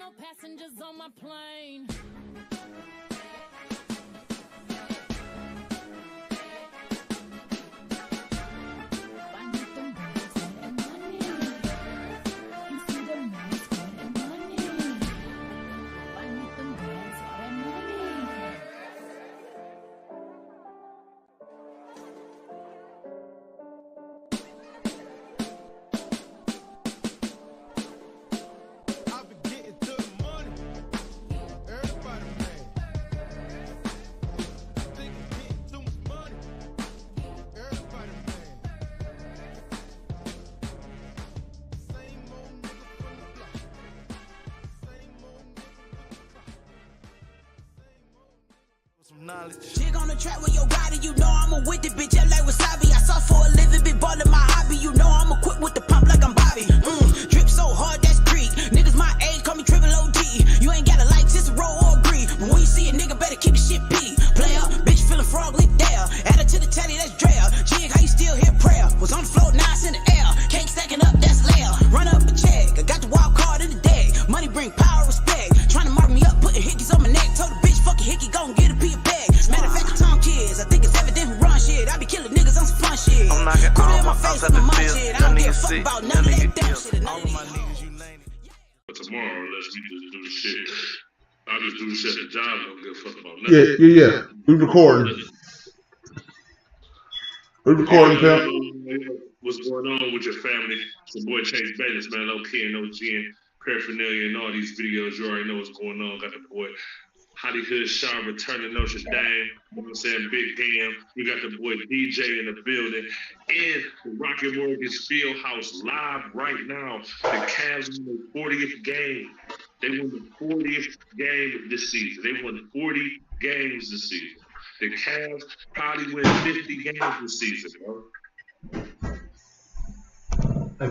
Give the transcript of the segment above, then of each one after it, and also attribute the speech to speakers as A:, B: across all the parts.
A: no passengers on my plane.
B: Jig on the track with your body, you know I'm a with the bitch up like wasabi. I saw for a living, been ballin' my hobby. You know I'm equipped with the pump like I'm Bobby. Drip so hard, that's Greek. Niggas my age call me triple OG. You ain't gotta like Cicero or agree, but when you see a nigga, better keep the shit P. Player, bitch feeling frog lit there. Add it to the tally, that's Drea. Jig, how you still hear prayer? Was on the floor, now it's in the air. Cake stacking up, that's Leia. Run up a check, I got the wild card in the deck. Money bring power, respect. Trying to mark me up, putting hickeys on my neck. Told the bitch, fuck a hickey, gon' get a P bag. Matter of fact, the tongue kids, I think it's evident who run shit. I be killing niggas on some fun shit.
C: I'm knocking
B: Cool
C: all
B: in
C: my
B: my face
C: thoughts
B: with
C: at
B: my
C: the
B: mind
C: field.
B: shit. I don't give a fuck
C: Sick.
B: about none of that damn shit.
C: All of my niggas, you name it.
D: But tomorrow, let's just do the shit. I'll just do the shit at the job. I don't give a fuck about nothing.
E: Yeah. We recording.
D: What's going on with your family? It's your boy Chase Bayless, man. Low key and OG and paraphernalia and all these videos. You already know what's going on. Got the boy Holly Hood Shaw returning Notre Dame. You know what I'm saying? Big game. We got the boy DJ in the building. And the Rocket Mortgage Fieldhouse live right now. The Cavs won the 40th game. They won the 40th game this season. They won 40 games this season. The Cavs probably win 50 games this season, bro. Like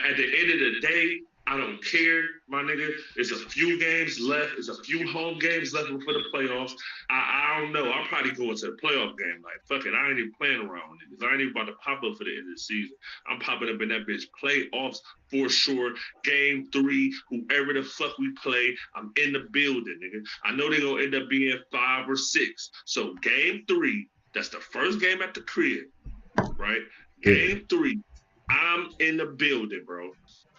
D: at the end of the day, I don't care, my nigga. It's a few games left. It's a few home games left before the playoffs. I don't know. I'll probably go into the playoff game. Like, fuck it. I ain't even playing around with niggas. I ain't even about to pop up for the end of the season. I'm popping up in that bitch. Playoffs for sure. Game 3, whoever the fuck we play, I'm in the building, nigga. I know they're going to end up being 5 or 6. So game 3, that's the first game at the crib, right? Game 3, I'm in the building, bro.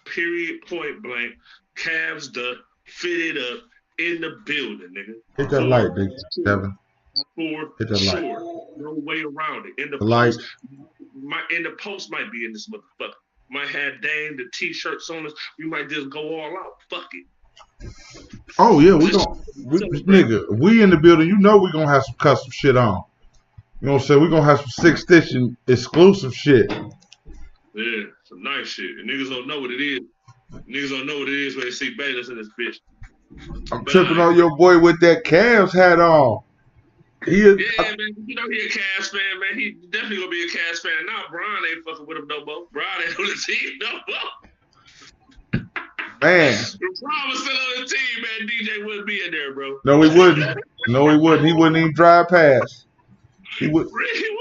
D: Period, point blank. Cavs the fitted up in the building, nigga.
E: Hit that light, big Devin.
D: For
E: Hit that
D: sure.
E: light.
D: No way around it. In the
E: light.
D: post might be in this motherfucker. Might have Dame, the t-shirts on us. We might just go all out. Fuck it.
E: Oh yeah, nigga, we in the building, you know we gonna have some custom shit on. You know what I'm saying? We gonna have some 6 stitching exclusive shit.
D: Yeah, some nice shit. And niggas don't know what it is. Niggas don't know what it is when they see Bayless in this bitch.
E: I'm tripping on your boy with that Cavs hat on.
D: Man. You know he a Cavs fan, man. He definitely gonna be a Cavs fan. Now Brian ain't fucking with him no more. Brian ain't on the team no more.
E: Man.
D: If Brian was still on the team, man, DJ wouldn't be in there, bro.
E: No, he wouldn't. He wouldn't even drive past. He wouldn't
D: be in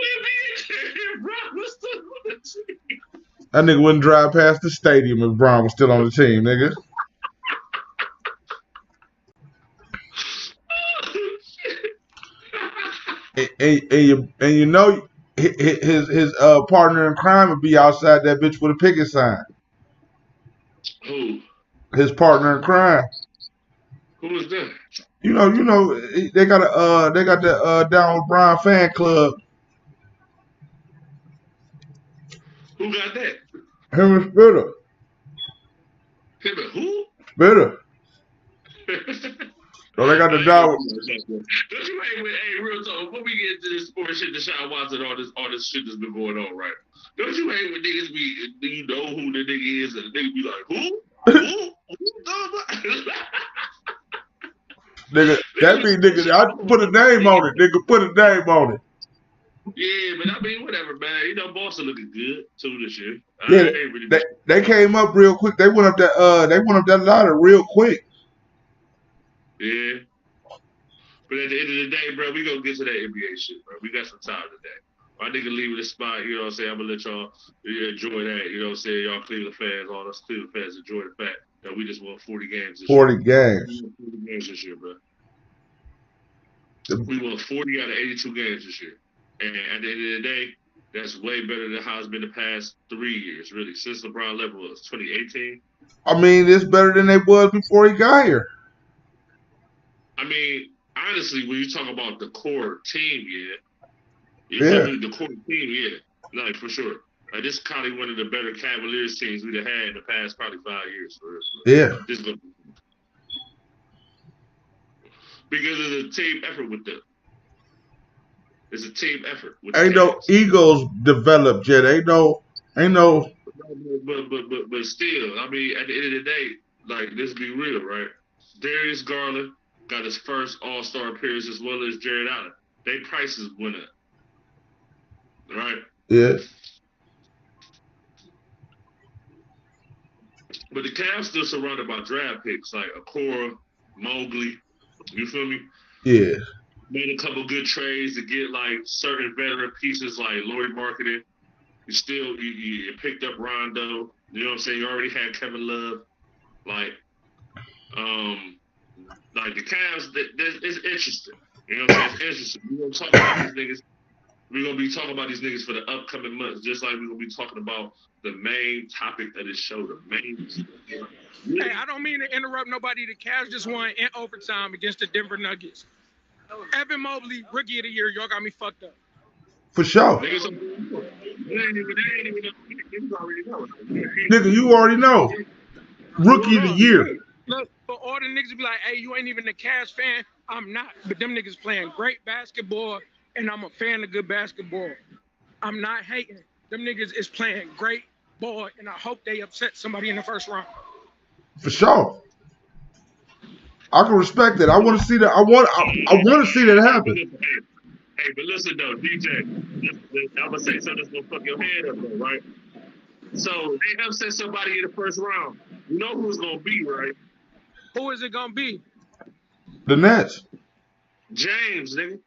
D: there if Brian was still on the team.
E: That nigga wouldn't drive past the stadium if Brian was still on the team, nigga. and you know his partner in crime would be outside that bitch with a picket sign.
D: Who?
E: His partner in crime.
D: Who is that?
E: You know, they got the Down with Brian fan club.
D: Who got that?
E: Him and Spitter.
D: Him and who?
E: Spitter. So they got the dog.
D: Don't you hate with, hey, real talk, when we get into this sports shit, Deshaun Watson, all this shit that's been going on, right? Don't you hate when niggas be, you know who the nigga is, and the nigga be like, who?
E: Nigga, that mean nigga, I put a name on it. Nigga, put a name on it.
D: Yeah, but I mean, whatever, man. You know, Boston looking good too this year.
E: Yeah, they came up real quick. They went up that ladder real quick.
D: Yeah. But at the end of the day, bro, we gonna get to that NBA shit, bro. We got some time today. My nigga leaving the spot, I'm gonna let y'all enjoy that, you know what I'm saying? Y'all Cleveland fans, all us Cleveland fans enjoy the fact that we just won 40 games this
E: 40
D: year.
E: games.
D: We won 40 games this year, bro. We won 40 out of 82 games this year. And at the end of the day, that's way better than how it's been the past 3 years, really. Since LeBron left was 2018.
E: I mean, it's better than they was before he got here.
D: I mean, honestly, when you talk about the core team,
E: Yeah.
D: The core team, yeah. Like, for sure. Like, this is probably one of the better Cavaliers teams we've had in the past probably 5 years. For real.
E: Yeah.
D: Because it's a team effort with them. It's a team effort. With
E: Ain't no egos developed yet. Ain't no.
D: But still, I mean, at the end of the day, like, let's be real, right? Darius Garland got his first All-Star appearance as well as Jared Allen. They prices went up. Right?
E: Yeah.
D: But the Cavs still surrounded by draft picks like Okoro, Mobley. You feel me?
E: Yeah.
D: Made a couple good trades to get like certain veteran pieces like Lauri Markkanen. You picked up Rondo. You know what I'm saying? You already had Kevin Love. Like the Cavs, it's interesting. You know what I'm saying? It's interesting. We're gonna talk about these niggas. We're gonna be talking about these niggas for the upcoming months, just like we're gonna be talking about the main topic of this show, the main.
C: Hey, I don't mean to interrupt nobody. The Cavs just won in overtime against the Denver Nuggets. Evan Mobley, Rookie of the Year. Y'all got me fucked up.
E: For sure. Nigga, you already know. Rookie of the Year.
C: Look, for all the niggas be like, hey, you ain't even a Cavs fan. I'm not. But them niggas playing great basketball, and I'm a fan of good basketball. I'm not hating. Them niggas is playing great ball, and I hope they upset somebody in the first round.
E: For sure. I can respect it. I want to see that. I want to see that happen.
D: Hey, but listen though, DJ, I'm gonna say something that's gonna fuck your head up though, right? So they upset somebody in the first round. You know who it's gonna be, right?
C: Who is it gonna be?
E: The Nets.
D: James, nigga.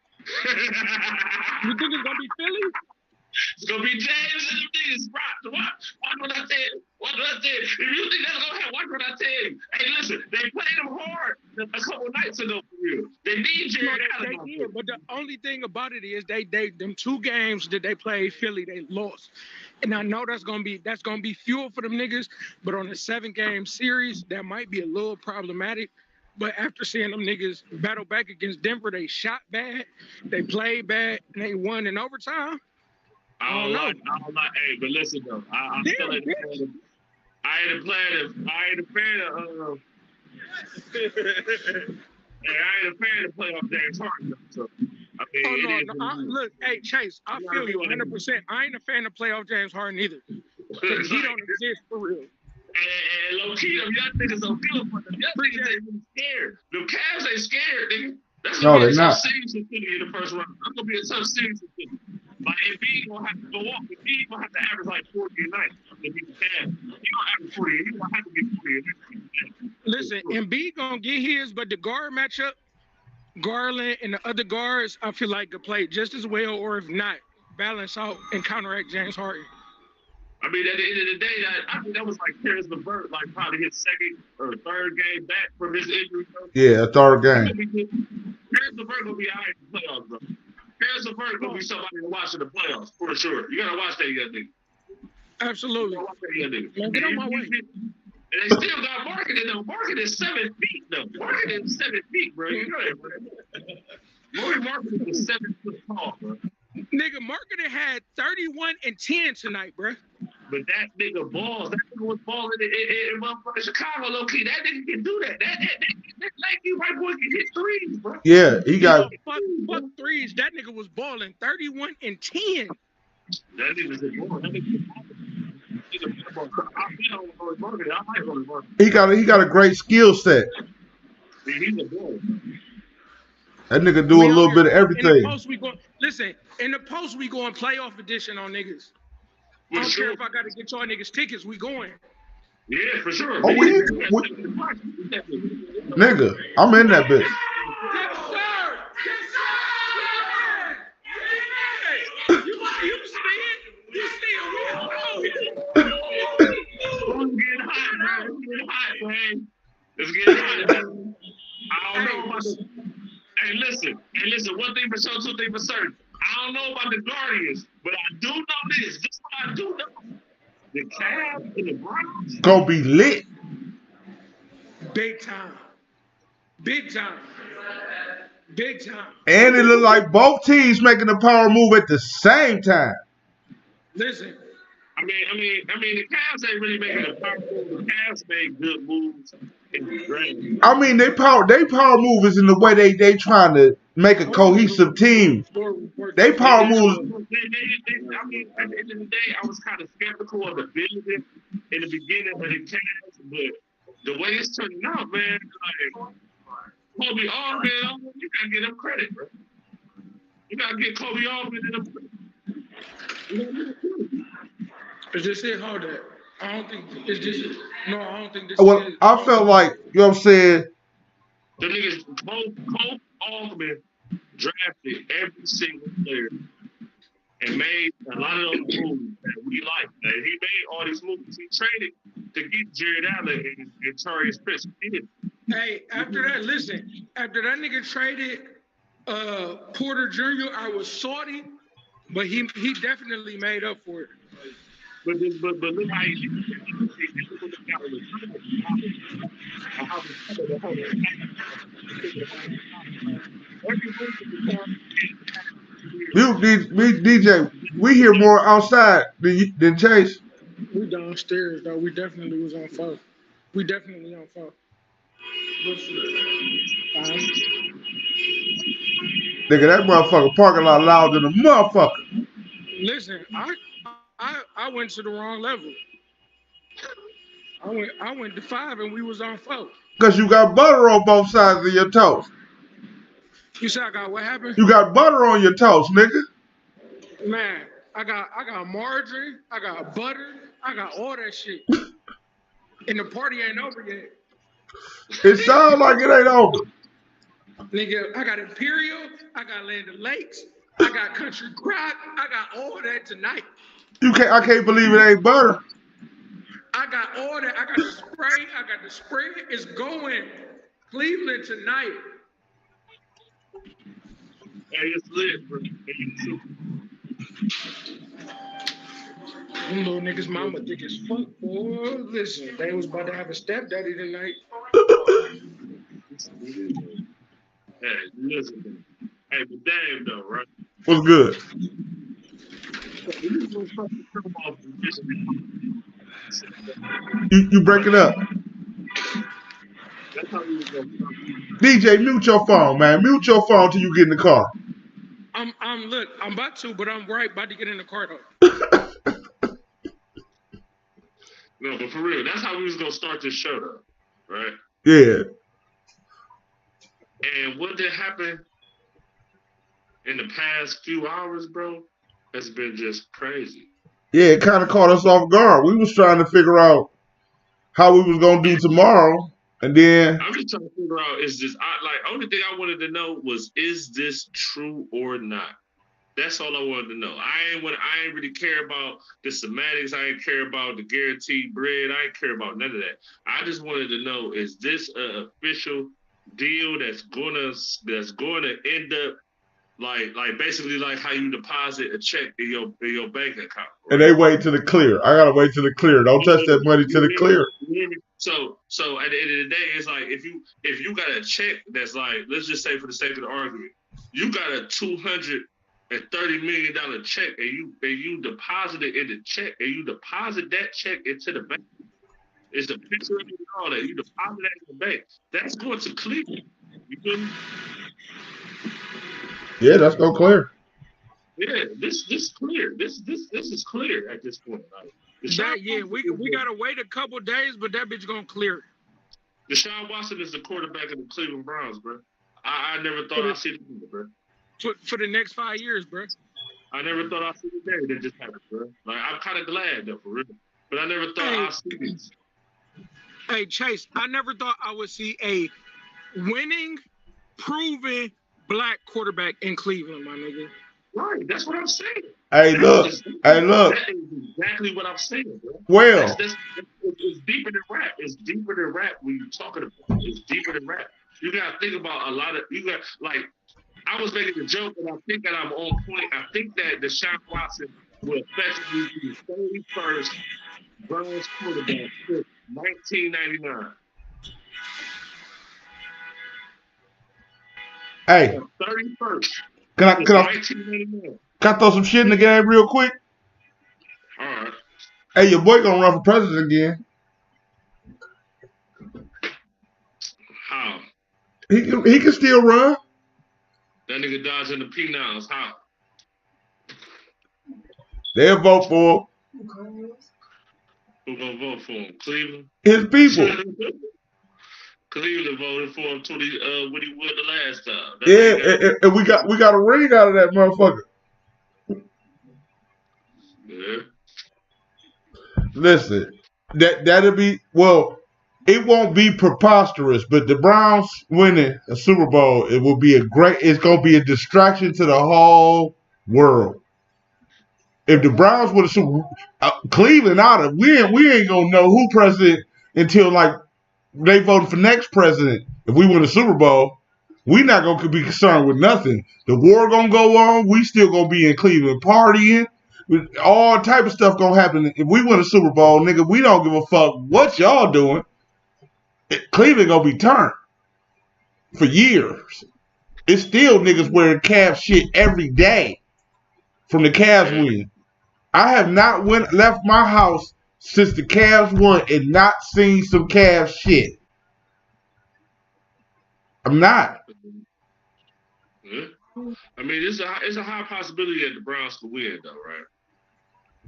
C: You think it's gonna be Philly?
D: It's gonna be James and them niggas. Watch what I tell you. Watch what I tell you. If you think that's gonna happen, watch what I tell you. Hey, listen, they played them hard a couple nights ago for real. They need Jared Allen.
C: They did, but the only thing about it is they them 2 games that they played Philly, they lost. And I know that's gonna be fuel for them niggas, but on a 7-game series, that might be a little problematic. But after seeing them niggas battle back against Denver, they shot bad, they played bad, and they won in overtime.
D: I don't like. Hey, but listen though, I ain't a fan of playoff James Harden. So I mean,
C: look, hey Chase, I feel you 100%. I ain't a fan of playoff James Harden either. Because he don't exist for real.
D: And low key, them young niggas don't feel for them. Young niggas ain't even scared. The Cavs ain't scared, nigga. That's gonna be a tough series in the first round. That's gonna be a tough series in Philly. Like, Embiid gonna have to go off. Embiid gonna have to average like 40 a night to beat the Cavs. He gonna average 40. He gonna have to get 40 a night.
C: Listen, Embiid gonna get his, but the guard matchup, Garland and the other guards, I feel like could play just as well, or if not, balance out and counteract James Harden.
D: I mean, at the end of the day, I think that was like Karis LeVert, like probably his second or third game back from his injury.
E: Yeah, third game.
D: Karis LeVert gonna be all right in the playoffs, bro. Karis LeVert gonna be somebody to watch in the playoffs for sure. You gotta watch that young nigga.
C: Absolutely.
D: Watch that young nigga.
C: Man, get on my way.
D: And they still got Markkanen though. Markkanen is 7 feet though. Markkanen is 7 feet, bro. You know that, bro. Markkanen is 7 foot tall, bro.
C: Nigga, Markkanen had 31 and 10 tonight, bro.
D: But that nigga balls. That nigga was balling in motherfucking Chicago, low key. That nigga can do that. That lanky white boy can hit threes, bro.
E: Yeah, he got.
C: Fuck threes. That nigga was balling 31 and 10.
D: That nigga's a ball. That nigga.
E: He got a great skill set.
D: He's a ball.
E: That nigga do a little bit of everything.
C: In the post we going playoff edition on niggas. I don't care if I got to get y'all niggas tickets. We going.
D: Yeah, for sure.
E: Oh, nigga, I'm in that bitch.
C: Yes, sir. Yes, sir. You see it. We all
D: Who's getting hot, bro? Who's getting hot, man? listen, one thing for sure, two things for certain. I don't know about the Guardians, but I do know this. This is what I do know. The Cavs and the Browns
E: gonna be lit.
C: Big time. Big time. Big time.
E: And it look like both teams making a power move at the same time.
C: Listen.
D: I mean, the Cavs ain't really making a power move. The Cavs made good moves in the draft.
E: I mean, they power move is in the way they trying to make a cohesive team. They power moves.
D: I mean, at the end of the day, I was kind of skeptical of the building in the beginning of the Cavs, but the way it's turning out, man, like Kobe Allman, you gotta give him credit, bro. You gotta give Kobe Allman him credit.
C: Is this it? Hold that. I don't think it's this. No, I don't think this
E: Well,
C: is.
E: I felt like, you know what I'm saying?
D: The niggas, Kobe Allman drafted every single player and made a lot of those moves that we like. Like, he made all these moves. He traded to get Jared Allen and Tarius Prince.
C: Hey, after that, listen. After that nigga traded Porter Jr., I was salty, but he definitely made up for it.
D: But look how he
E: DJ, we hear more outside than Chase.
C: We downstairs, though. We definitely was on phone. We definitely on phone.
E: Nigga, that motherfucker parking lot louder than a motherfucker.
C: Listen, I went to the wrong level. I went to 5 and we was on 4.
E: Cause you got butter on both sides of your toast.
C: You said I got what happened?
E: You got butter on your toast, nigga.
C: Man, I got margarine, I got butter, I got all that shit. And the party ain't over yet.
E: It sounds like it ain't over.
C: Nigga, I got Imperial, I got Land O'Lakes, I got Country Crock, I got all that tonight.
E: I can't believe it ain't butter.
C: I got all that. I got the spray. I got the spray. It's going Cleveland tonight.
D: Hey, it's lit, bro.
C: Them little niggas' mama thick as fuck, boy. Listen, they was about to have a stepdaddy tonight.
D: Hey, listen. Hey, but damn though, right?
E: What's good? You break it up. DJ, mute your phone, man. Mute your phone till you get in the car.
C: Look, I'm about to, but I'm about to get in the car though.
D: No, but for real, that's how we was gonna start this show though, right?
E: Yeah.
D: And what did happen in the past few hours, bro, has been just crazy.
E: Yeah, it kind of caught us off guard. We was trying to figure out how we was gonna do tomorrow, and then
D: I'm just trying to figure out only thing I wanted to know was, is this true or not? That's all I wanted to know. I ain't really care about the semantics. I ain't care about the guaranteed bread. I ain't care about none of that. I just wanted to know, is this an official deal that's gonna end up like basically like how you deposit a check in your bank account, right?
E: And they wait till the clear. I gotta wait till the clear. Don't touch that money till the clear.
D: So at the end of the day, it's like if you got a check that's like, let's just say for the sake of the argument, you got a $230 million check and you deposit it in the check and you deposit that check into the bank. It's a picture of it and all that. You deposit that in the bank. That's going to clear. You feel me?
E: Yeah, that's gonna clear.
D: Yeah, this clear. This is clear at this point.
C: Right? We gotta wait a couple days, but that bitch gonna clear.
D: Deshaun Watson is the quarterback of the Cleveland Browns, bro. I never thought I'd see this, bro.
C: For the next 5 years, bro.
D: I never thought I'd see the day that just happened, bro. Like, I'm kind of glad though, for real. But I never thought I'd see this.
C: Hey, Chase, I never thought I would see a winning, proven black quarterback in Cleveland, my nigga.
D: Right, that's what I'm saying.
E: Hey, look.
D: That is exactly what I'm saying, bro.
E: Well,
D: it's deeper than rap. It's deeper than rap when you're talking about it. It's deeper than rap. You gotta think about I was making a joke, and I think that I'm on point. I think that Deshaun Watson will effectively be the 31st Browns quarterback since 1999.
E: Hey,
D: 31st.
E: can I
D: 1999.
E: can I throw some shit in the game real quick?
D: All right.
E: Hey, your boy gonna run for president again.
D: How?
E: He can still run.
D: That nigga dodging the penals. How?
E: They'll vote for
D: Who gonna vote for him? Cleveland?
E: his people.
D: Cleveland voted for him when he won the last time.
E: And we got a ring out of that motherfucker.
D: Yeah.
E: Listen, that'll be it won't be preposterous, but the Browns winning a Super Bowl, it will be it's gonna be a distraction to the whole world. If the Browns win a Super Cleveland out of we ain't gonna know who president until like they voting for next president. If we win a Super Bowl, we not gonna be concerned with nothing. The war gonna go on. We still gonna be in Cleveland partying. All type of stuff gonna happen. If we win a Super Bowl, nigga, we don't give a fuck what y'all doing. Cleveland gonna be turned for years. It's still niggas wearing Cavs shit every day from the Cavs win. I have not left my house since the Cavs won and not seen some Cavs shit. I'm not.
D: Yeah. I mean, it's a high possibility that the Browns could win, though, right?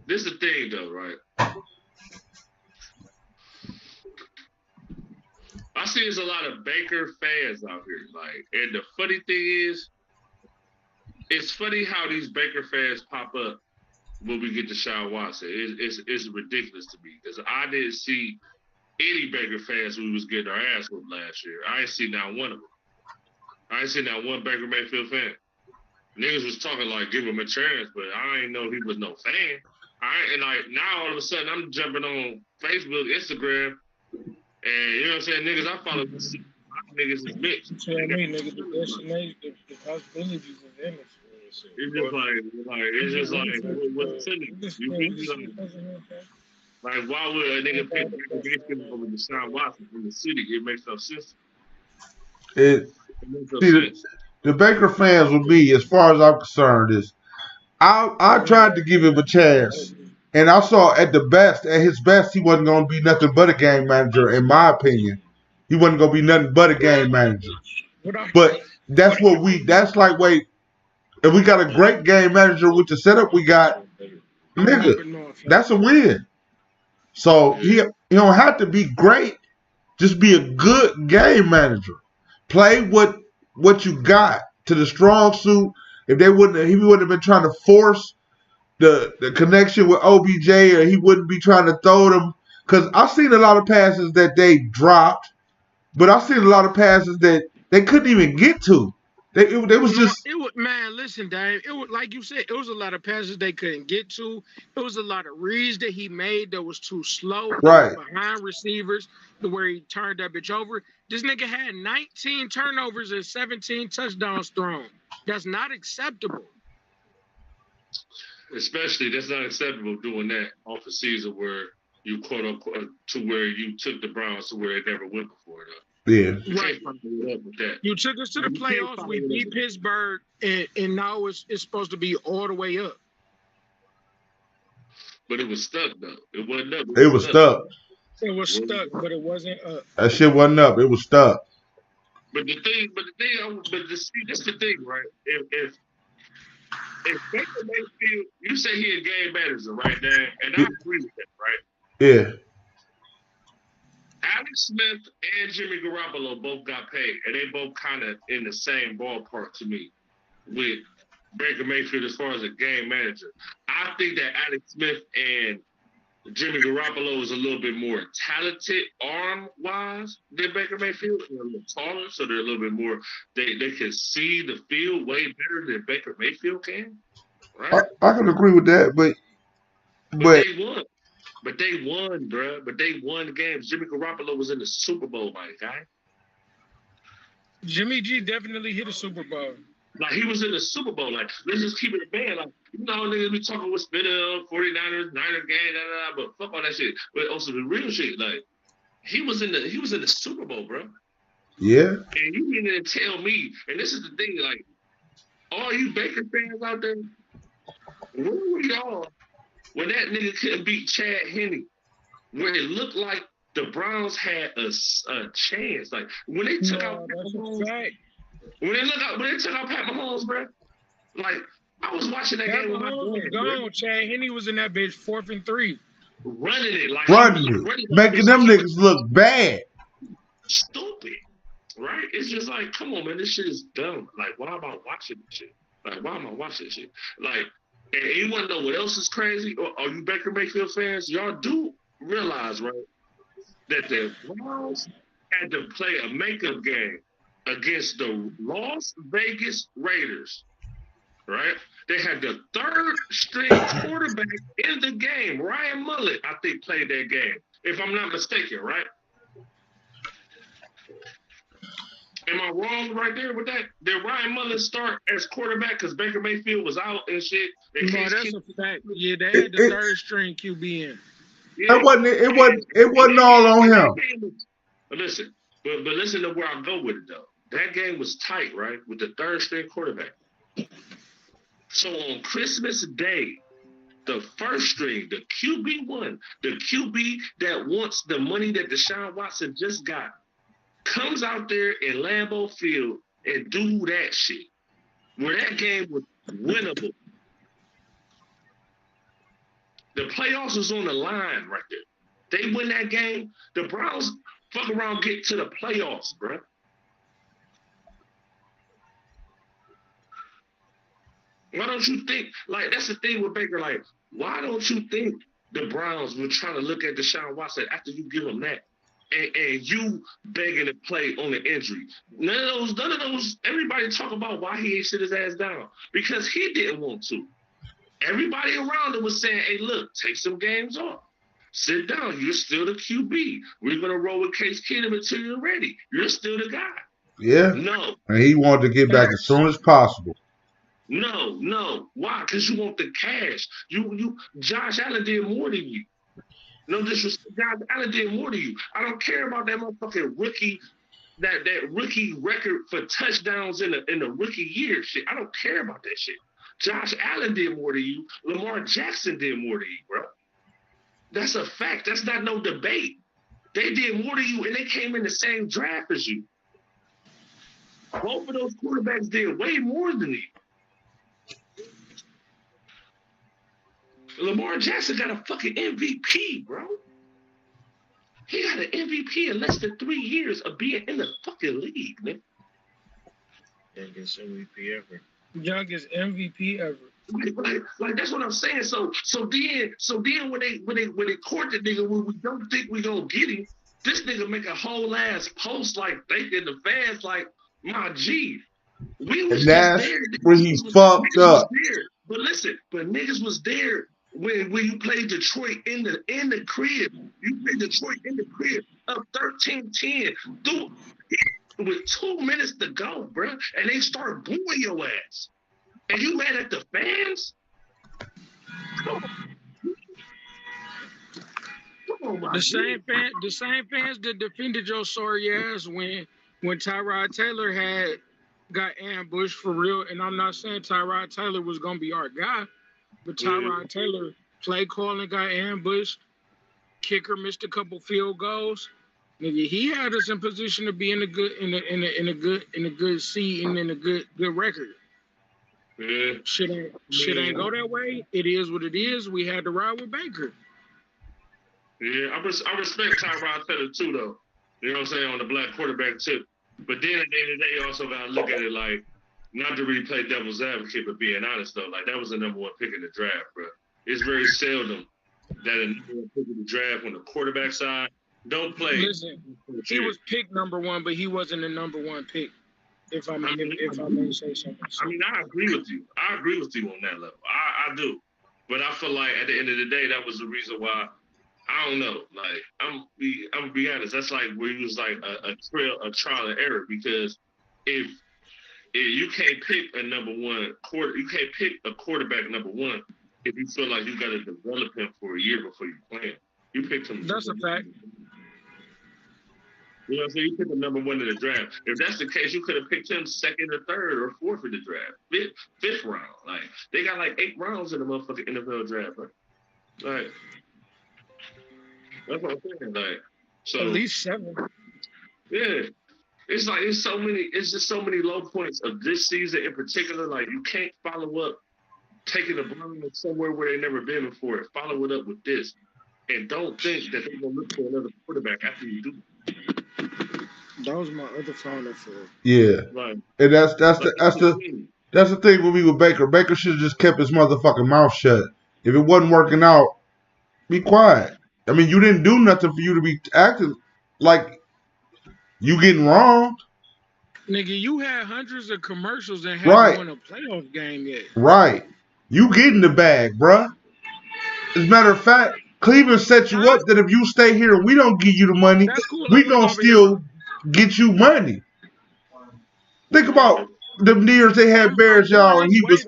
D: This is the thing, though, right? I see there's a lot of Baker fans out here, like, and the funny thing is, it's funny how these Baker fans pop up when we get to Deshaun Watson. It's ridiculous to me because I didn't see any Baker fans who was getting our ass whooped last year. I ain't seen not one of them. I ain't seen not one Baker Mayfield fan. Niggas was talking like give him a chance, but I ain't know he was no fan. And like now all of a sudden I'm jumping on Facebook, Instagram, and you know what I'm saying, niggas I follow niggas is mixed.
C: You tell me, nigga, the possibilities of image.
D: It's just like what's in it? You really like why would a nigga pay over Deshaun Watson from the city? It makes no sense.
E: The Baker fans with me, as far as I'm concerned, is I tried to give him a chance, and I saw at his best, he wasn't going to be nothing but a game manager, in my opinion. He wasn't going to be nothing but a game manager. But that's if we got a great game manager with the setup we got, nigga, that's a win. So he don't have to be great, just be a good game manager. Play what you got to the strong suit. If he wouldn't have been trying to force the connection with OBJ, or he wouldn't be trying to throw them. Because I've seen a lot of passes that they dropped, but I've seen a lot of passes that they couldn't even get to.
C: Man, listen, Dave. It was like you said. It was a lot of passes they couldn't get to. It was a lot of reads that he made that was too slow.
E: Right
C: behind receivers, to where he turned that bitch over. This nigga had 19 turnovers and 17 touchdowns thrown. That's not acceptable.
D: Especially, that's not acceptable doing that off a season where you quote unquote to where you took the Browns to where they never went before. Though.
E: Yeah.
C: Right. You took us to the playoffs. We beat Pittsburgh, and now it's supposed to be all the way up.
D: But it was stuck though. It wasn't up.
E: It was stuck.
C: It was stuck, but it wasn't up.
E: That shit wasn't up. It was stuck.
D: But this is the thing, right? If Baker Mayfield, you say he a game manager, right, Dan? And I agree with that, right?
E: Yeah.
D: Alex Smith and Jimmy Garoppolo both got paid, and they both kind of in the same ballpark to me with Baker Mayfield as far as a game manager. I think that Alex Smith and Jimmy Garoppolo is a little bit more talented arm-wise than Baker Mayfield. They're a little taller, so they're a little bit more. They can see the field way better than Baker Mayfield can. Right?
E: I can agree with that, but
D: they won. But they won, bro. But they won games. Jimmy Garoppolo was in the Super Bowl, my guy.
C: Jimmy G definitely hit a Super Bowl.
D: Like, he was in the Super Bowl. Like, let's just keep it a band. Like, niggas be talking with Spinner, 49ers, Niner gang, but fuck all that shit. But also the real shit, like, he was in the Super Bowl, bro.
E: Yeah.
D: And you mean to tell me, and this is the thing, like, all you Baker fans out there, where were y'all when that nigga couldn't beat Chad Henne? Where it looked like the Browns had a chance. Like, when they took out Pat Mahomes, when they took out Pat Mahomes, bro, like, I was watching that game with my dad.
C: Gone. Chad Henne was in that bitch 4th and 3.
D: Running it.
E: Making them niggas look bad.
D: Stupid. Right? It's just like, come on, man, this shit is dumb. Like, why am I watching this shit? Like, why am I watching this shit? Like, and you want to know what else is crazy? Or are you Baker Mayfield fans? Y'all do realize, right, that the Browns had to play a makeup game against the Las Vegas Raiders, right? They had the 3rd-string quarterback in the game. Ryan Mullet, I think, played that game, if I'm not mistaken, right? Am I wrong right there with that? Did Ryan Mullen start as quarterback because Baker Mayfield was out and shit?
C: No, that's a fact. Yeah, they had the 3rd-string QB in.
E: Yeah. It wasn't all on him.
D: Listen, but listen to where I go with it though. That game was tight, right? With the 3rd-string quarterback. So on Christmas Day, the 1st string, the QB1, the QB that wants the money that Deshaun Watson just got, comes out there in Lambeau Field and do that shit. Where that game was winnable. The playoffs was on the line right there. They win that game, the Browns fuck around get to the playoffs, bro. Why don't you think, like, that's the thing with Baker, like, why don't you think the Browns were trying to look at Deshaun Watson after you give him that? And you begging to play on the injury. None of those, everybody talk about why he ain't sit his ass down. Because he didn't want to. Everybody around him was saying, hey, look, take some games off. Sit down. You're still the QB. We're going to roll with Case Keenum until you're ready. You're still the guy.
E: Yeah.
D: No.
E: And he wanted to get back as soon as possible.
D: No. Why? Because you want the cash. Josh Allen did more than you. No disrespect. Josh Allen did more than you. I don't care about that motherfucking rookie, that rookie record for touchdowns in the rookie year shit. I don't care about that shit. Josh Allen did more than you. Lamar Jackson did more than you, bro. That's a fact. That's not no debate. They did more than you, and they came in the same draft as you. Both of those quarterbacks did way more than you. Lamar Jackson got a fucking MVP, bro. He got an MVP in less than 3 years of being in the fucking league, man.
F: Youngest MVP ever.
C: Youngest MVP ever.
D: Like that's what I'm saying. So then when they court the nigga when we don't think we gonna get him, this nigga make a whole ass post like thinking the fans like, my G. We was
E: and that's
D: there.
E: when he fucked up.
D: But listen, niggas was there when you played Detroit in the crib. You played Detroit in the crib up 13-10. Dude, with 2 minutes to go, bro, and they start booing your ass. And you mad at the fans? Come on,
C: the same fans that defended your sorry ass when Tyrod Taylor got ambushed for real. And I'm not saying Tyrod Taylor was gonna be our guy, but Tyrod Taylor play calling got ambushed. Kicker missed a couple field goals. Nigga, he had us in position to be in a good seat and in a good record.
D: Yeah.
C: Shit ain't go that way. It is what it is. We had to ride with Baker.
D: Yeah, I respect Tyrod Taylor too, though. You know what I'm saying, on the black quarterback too. But then at the end of the day, you also gotta look at it like, not to really play devil's advocate, but being honest though, like that was the number one pick in the draft, bro. It's very seldom that a number one pick in the draft on the quarterback side don't play.
C: Listen, he was picked number one, but he wasn't the number one pick. If I may say something.
D: I mean, I agree with you. I agree with you on that level. I do. But I feel like at the end of the day, that was the reason why. I don't know. Like I'm gonna be honest. That's like where you was like a trial and error, because if you can't pick a number one quarter. You can't pick a quarterback number one if you feel like you got to develop him for a year before you play him. You picked him.
C: That's a fact.
D: You know what I'm saying? You picked the number one in the draft. If that's the case, you could have picked him second or third or fourth in the draft. Fifth round. Like, they got like 8 rounds in the motherfucking NFL draft, bro. Like, that's what I'm saying. Like, so
C: At least 7.
D: yeah. It's like it's just so many low points of this season in particular. Like, you can't follow up taking a Browns somewhere where they've never been before and follow it up with this. And don't think that they're gonna look for another quarterback after you do.
C: That was my other phone for.
E: Yeah.
D: Like,
E: And that's the thing with me with Baker. Baker should have just kept his motherfucking mouth shut. If it wasn't working out, be quiet. I mean, you didn't do nothing for you to be acting like you getting wronged.
C: Nigga, you had hundreds of commercials and haven't won a playoff game yet.
E: Right. You getting the bag, bruh. As a matter of fact, Cleveland set you up that if you stay here and we don't give you the money,
C: cool.
E: we gonna still get you money. Think about the years they had Bears, y'all, and he was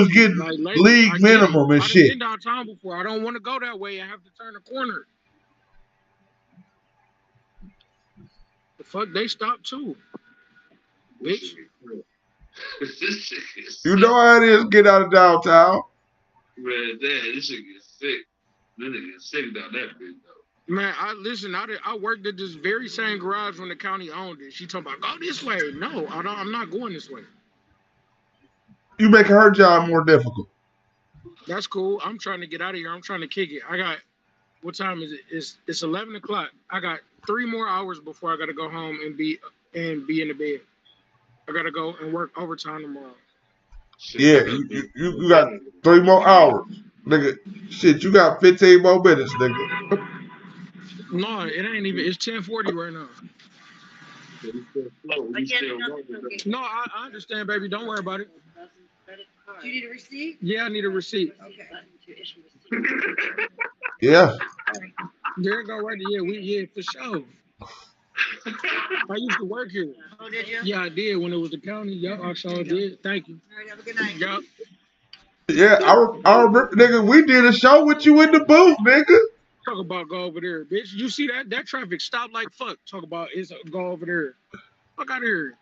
E: getting league minimum and shit.
C: I've been downtown before. I don't want to go that way and have to turn a corner. The fuck, they stopped too, bitch.
E: You know how it is. Get out of downtown.
D: Man, this shit gets sick. This nigga gets sick down that bitch though.
C: Man, I worked at this very same garage when the county owned it. She talking about go this way. No, I'm not going this way.
E: You making her job more difficult.
C: That's cool. I'm trying to get out of here. I'm trying to kick it. I got, what time is it? It's 11 o'clock. I got 3 more hours before I got to go home and be in the bed. I got to go and work overtime tomorrow.
E: Yeah, you got 3 more hours. Nigga, shit, you got 15 more minutes, nigga.
C: No, it ain't even. It's 10:40 right now. No, I understand, baby. Don't worry about it.
G: Do you need a receipt?
C: Yeah, I need a receipt.
G: Okay.
E: Yeah.
C: There you go, right there. Yeah, for sure. I used to work here.
G: Oh, did you?
C: Yeah, I did when it was the county. Yeah, I sure did. Thank you.
G: All right, have a good night.
C: Yep.
E: Yeah, I remember, nigga, we did a show with you in the booth, nigga.
C: Talk about go over there, bitch. You see that traffic stop like fuck. Talk about it's go over there. Fuck out of here.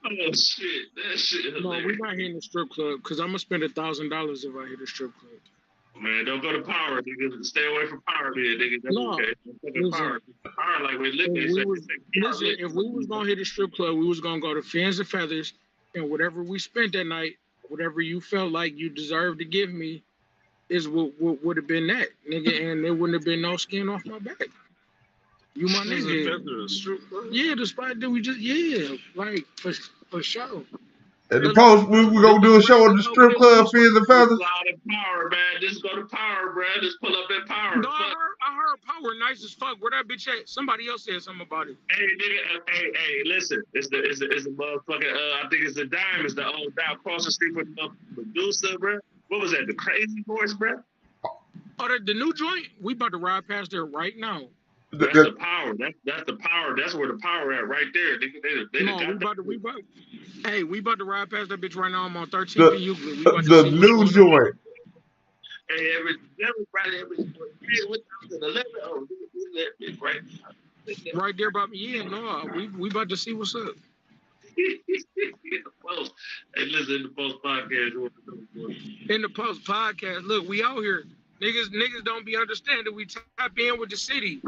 D: Oh shit, that shit.
C: No, we're not hitting the strip club because I'm gonna spend $1,000 if I hit a strip club.
D: Man, don't go to Power, nigga. Stay away from Power, man, nigga. That's
C: No.
D: okay.
C: Listen,
D: Power, like we're living.
C: If we was gonna hit a strip club, we was gonna go to Fins and Feathers, and whatever we spent that night, whatever you felt like you deserved to give me, is what would have been that, nigga, and there wouldn't have been no skin off my back. You my nigga. Yeah, the spot that we just like for sure.
E: At the post, we gonna do a show at the strip club, Fins and Feathers.
D: Power, man. Just go to Power, bro. Just pull up at Power.
C: No, I heard Power nice as fuck. Where that bitch at? Somebody else said something about it.
D: Hey, nigga. Hey, listen. It's the motherfucking. I think it's the Dime. It's the old down across the street from Medusa, bro. What was that? The Crazy Horse, bro.
C: Oh, the new joint. We about to ride past there right now.
D: That's the Power. That's the Power. That's where the Power at right there.
C: We about to ride past that bitch right now. I'm on 13th Euclid.
E: The new joint.
D: Hey, everybody, what time is it? 11? Oh, that bitch right now.
C: Right there by me. Yeah, no, we about to see what's up.
D: Hey, listen, in the Post Podcast.
C: In the Post Podcast, look, we out here. Niggas don't be understanding. We tap in with the city.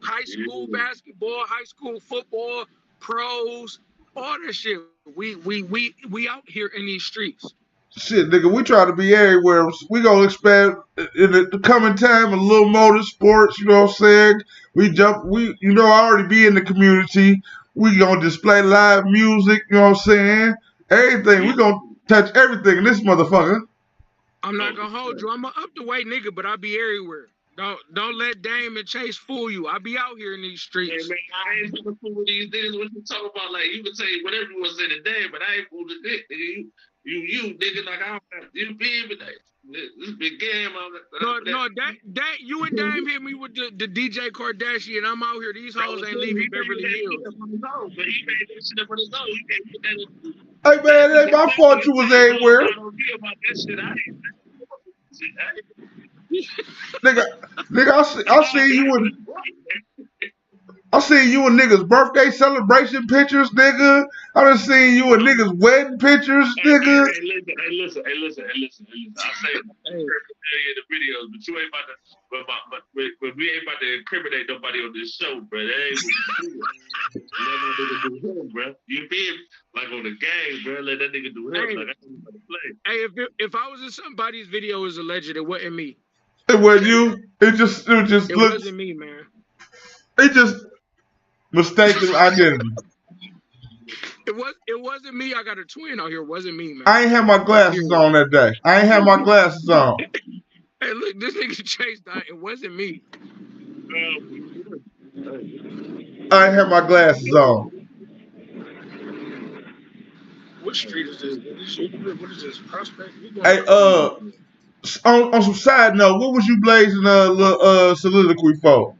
C: High school basketball, high school football, pros, all that shit. We out here in these streets.
E: Shit, nigga, we try to be everywhere. We gonna expand in the coming time a little motorsports, you know what I'm saying? I already be in the community. We gonna display live music, you know what I'm saying? Everything. We gonna touch everything in this motherfucker.
C: I'm not gonna hold you. I'm an up the way nigga, but I be everywhere. Don't let Dame and Chase fool you. I be out here in these streets.
D: Hey man, I ain't gonna fool with these niggas. What you talking about? Like you can say whatever you want to say today, but I ain't fooling the dick, nigga. You nigga, like I don't have you be but This big game on
C: No, that you and Dame hit me with the DJ Kardashian. I'm out here. These hoes ain't leaving Beverly Hills.
D: But he made that shit up on his own. You can't put that in.
E: Hey man, it ain't my fault you was everywhere.
D: I don't care about that shit.
E: Nigga, I seen you in niggas' birthday celebration pictures, nigga. I done seen you in niggas' wedding pictures, nigga.
D: Hey, listen. I say in the videos, but you ain't about to. But we ain't about to incriminate nobody on this show, bro. That ain't what we do. Let that nigga do him, bro. You feel me? Like on the game, bro. Let that nigga do him.
C: Hey,
D: like, I ain't about to play.
C: Hey, if I was in somebody's video as a legend, it wasn't me.
E: It wasn't you. It
C: wasn't me, man.
E: It just mistaken identity.
C: It wasn't me. I got a twin out here. It wasn't me, man.
E: I ain't had my glasses on that day. I ain't had my glasses on.
C: Hey, look, this nigga Chase died. It wasn't me.
E: I ain't had my glasses on.
C: What street is this? What is this? Prospect?
E: Hey, on some side note, what was you blazing a little soliloquy for?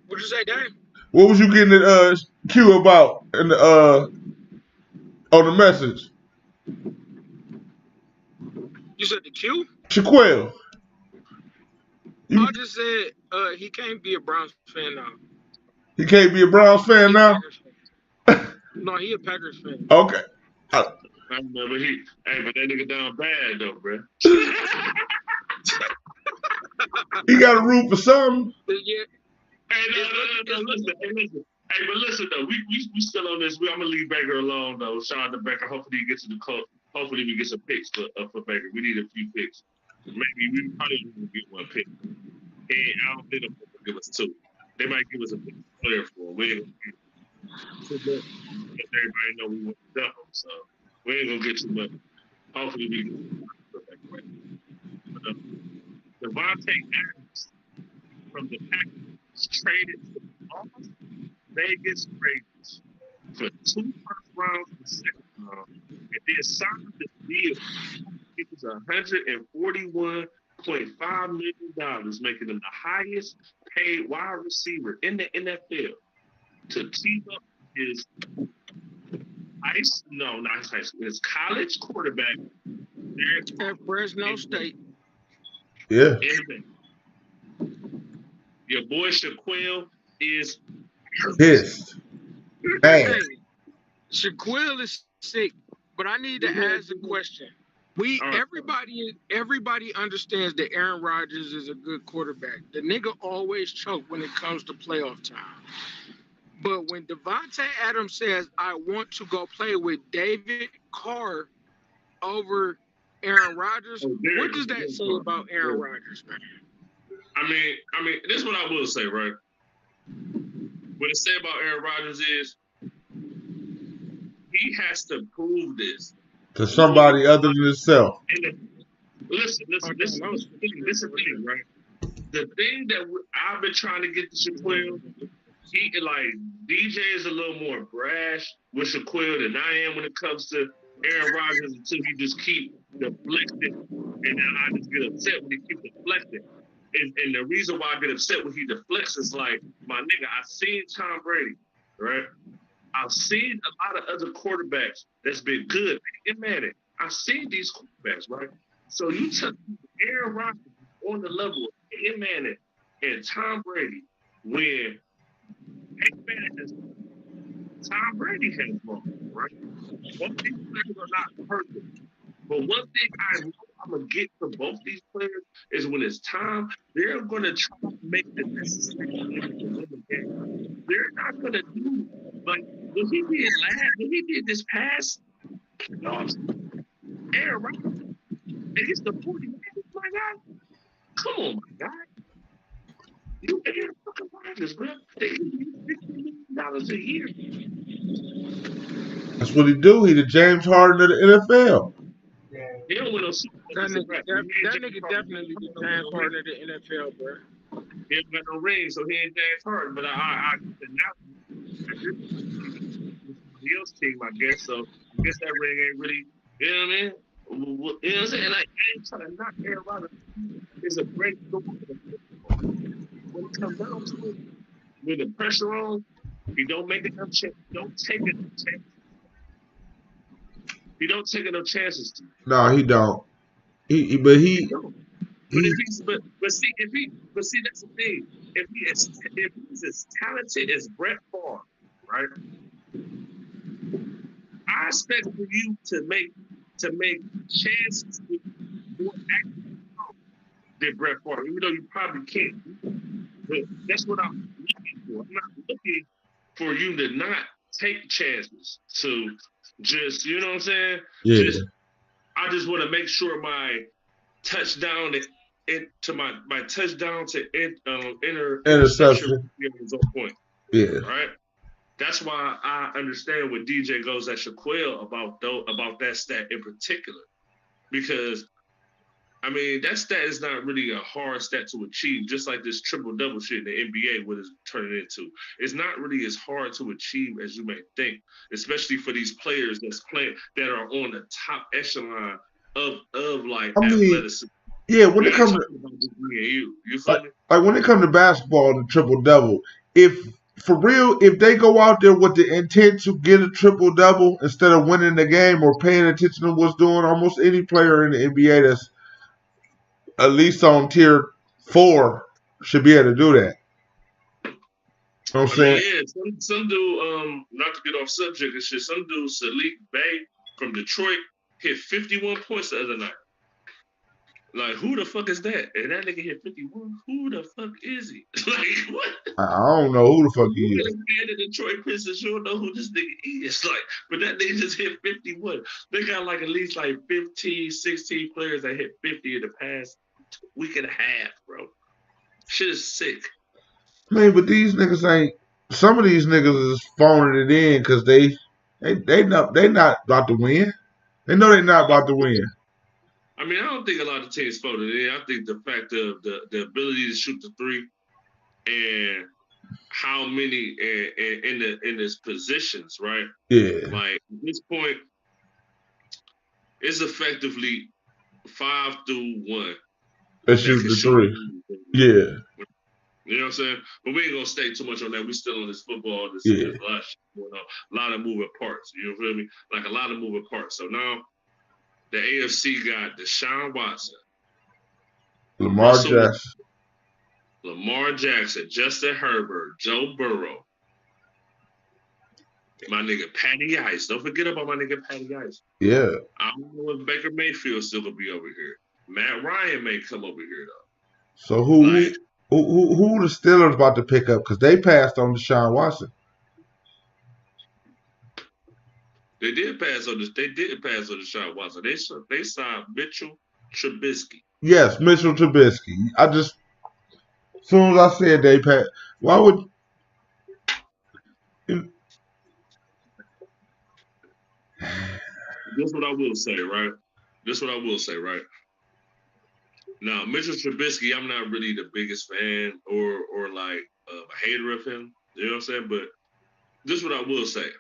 C: What'd you say, Dan?
E: What was you getting the Q about in the on the message?
C: You said the Q?
E: Shaquille.
C: I just said he can't be a Browns fan now.
E: He can't be a Browns fan now?
C: No, he a Packers fan.
E: Okay.
D: I remember but that nigga down bad though, bro.
E: He got a root for something.
C: Yeah.
D: Hey, listen. Hey, but listen though, we still on this. I'm gonna leave Baker alone though. Shout out to Baker. Hopefully he gets to the court. Hopefully we get some picks for Baker. We need a few picks. Maybe we probably won't get one pick. And I don't think they'll give us two. They might give us a big player for it. We ain't gonna get because everybody know we want to double, so we ain't gonna get too much. Hopefully we can but Devontae Adams from the Packers traded to the Vegas Raiders for 2 first rounds and 2nd round, and then signed the deal. It was $141.5 million, making him the highest paid wide receiver in the NFL to team up his his college quarterback
C: at Fresno State.
E: Yeah.
D: Your boy Shaquille is
E: pissed.
C: Hey, Shaquille is sick, but I need to ask a question. Everybody understands that Aaron Rodgers is a good quarterback. The nigga always choke when it comes to playoff time. But when Devontae Adams says, I want to go play with David Carr over Aaron Rodgers, what does that say about Aaron Rodgers, man?
D: I mean, this is what I will say, right? What it say about Aaron Rodgers is he has to prove this
E: to somebody other than himself.
D: Listen, this is the thing, right? The thing that I've been trying to get to Shaquille, DJ is a little more brash with Shaquille than I am when it comes to Aaron Rodgers until he just keep deflecting, and then I just get upset when he keep deflecting. And the reason why I get upset when he deflects is like, my nigga, I've seen Tom Brady, right? I've seen a lot of other quarterbacks that's been good. I've seen these quarterbacks, right? So you took Aaron Rodgers on the level of Peyton Manning and Tom Brady, where Peyton Manning has Tom Brady has won, right? Both these players are not perfect. But one thing I know I'm going to get from both these players is when it's time, they're going to try to make the necessary changes to win the game. They're not going to do like what he did this past playoffs. Aaron Rodgers against the 49ers, my guy. Come on, my guy. You Aaron fucking Rodgers, bro. They give you $50 million a year.
E: That's what he do. He the James Harden of the NFL.
D: He don't win no Super Bowl.
C: That nigga definitely the James Harden of the NFL, bro.
D: He ain't got no ring, so he ain't James Harden. But I else team, I guess. So I guess that ring ain't really, you know what I mean? You know what I'm saying? Like, I ain't trying to knock Carolina. It's a great story. When it comes down to it, with the pressure on, he don't make enough chances. Don't take enough chances. He don't take enough chances.
E: No, he don't. He
D: He don't. But if he's but see that's the thing. If he's as talented as Brett Favre, right? I expect for you to make chances with more active than Brett Favre, even though you probably can't. But that's what I'm looking for. I'm not looking for you to not take chances. To just, you know what I'm saying?
E: Yeah.
D: I just want to make sure my touchdown my touchdown to interception is on point.
E: Yeah.
D: Right. That's why I understand what DJ goes at Shaquille about that stat in particular, because I mean that stat is not really a hard stat to achieve. Just like this triple double shit in the NBA, what it's turning into, it's not really as hard to achieve as you may think, especially for these players that are on the top echelon of like athleticism.
E: Yeah, when it comes to
D: you feel me?
E: Like when it comes to basketball, the triple double, if they go out there with the intent to get a triple double instead of winning the game or paying attention to what's doing, almost any player in the NBA that's at least on tier 4 should be able to do that. You know what I'm saying?
D: Yeah, some dude, not to get off subject and shit, some dude, Sadiq Bey from Detroit, hit 51 points the other night. Like, who the fuck is that? And that nigga hit 51. Who the fuck is he? Like, what?
E: I don't know who the fuck he is.
D: The Detroit Pistons, you don't know who this nigga is. Like, but that nigga just hit 51. They got like at least like 15, 16 players that hit 50 in the past week and a half, bro. Shit is sick.
E: Man, but these niggas ain't. Some of these niggas is phoning it in because they not about to win. They know they're not about to win.
D: I mean, I don't think a lot of teams voted in. I think the fact of the ability to shoot the three and how many in this positions, right?
E: Yeah.
D: Like at this point, it's effectively 5 through 1.
E: They shoot the three. Yeah.
D: You know what I'm saying? But we ain't gonna stay too much on that. We still on this football. There's a lot of shit going on. A lot of moving parts. You feel me? Like a lot of moving parts. So now the AFC got Deshaun Watson, Lamar Jackson, Justin Herbert, Joe Burrow, my nigga Patty Ice. Don't forget about my nigga Patty Ice.
E: Yeah.
D: I don't know if Baker Mayfield's still gonna be over here. Matt Ryan may come over here though.
E: So who the Steelers about to pick up? Because they passed on Deshaun Watson.
D: They did pass on Deshaun Watson. They signed Mitchell Trubisky.
E: Yes, Mitchell Trubisky. As soon as I said they passed, why would?
D: This what I will say, right? Now, Mitchell Trubisky, I'm not really the biggest fan or like a hater of him. You know what I'm saying? But this is what I will say.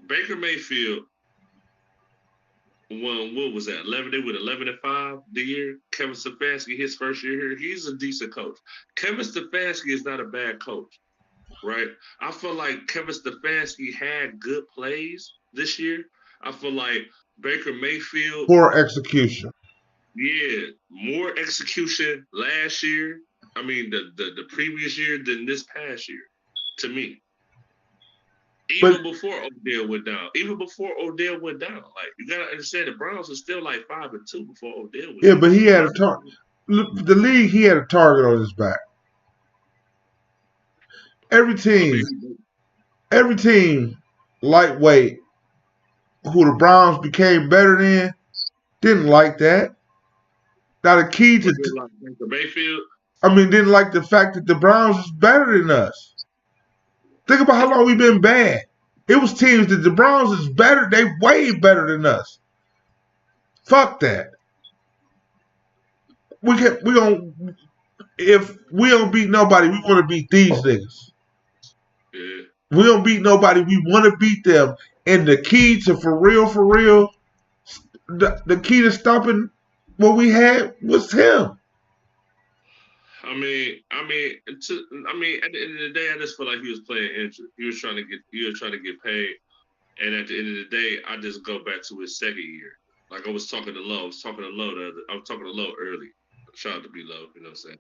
D: Baker Mayfield won, what was that? 11. They went 11-5 the year. Kevin Stefanski, his first year here, he's a decent coach. Kevin Stefanski is not a bad coach, right? I feel like Kevin Stefanski had good plays this year. I feel like Baker Mayfield,
E: poor execution.
D: Yeah, more execution last year. I mean, the previous year than this past year, to me. Even before Odell went down. Like, you gotta understand the Browns are still like 5-2 before Odell went down.
E: Yeah, but he had a target. The league, he had a target on his back. Every team, lightweight, who the Browns became better than, didn't like that. Now the key to
D: Mayfield.
E: Didn't like the fact that the Browns is better than us. Think about how long we've been bad. It was teams that the Browns is better. They way better than us. Fuck that. If we don't beat nobody, we want to beat these niggas.
D: Yeah.
E: We don't beat nobody. We want to beat them. And the key to for real, the key to stopping what we had was him.
D: I mean, at the end of the day, I just feel like he was playing injured. He was trying to get paid. And at the end of the day, I just go back to his second year. Like I was talking to Low. I was talking to Low early. Shout out to be Low. You know what I'm saying?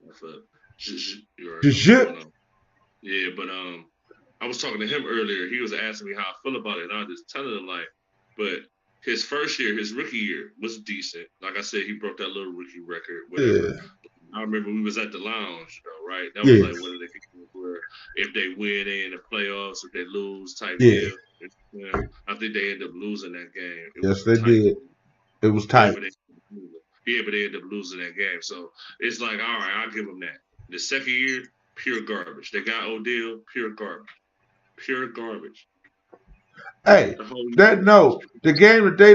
D: You already know what's going on. Yeah, but I was talking to him earlier. He was asking me how I feel about it, and I was just telling him but his first year, his rookie year, was decent. Like I said, he broke that little rookie record, whatever. Yeah. I remember we was at the lounge, right? That was like one of the games where if they win, they in the playoffs. If they lose, type deal. Yeah, I think they ended up losing that game.
E: Yes, they did. It was tight.
D: But they ended up losing that game. So it's like, all right, I'll give them that. The second year, pure garbage. They got Odell, pure garbage. Pure garbage.
E: Hey, the game that they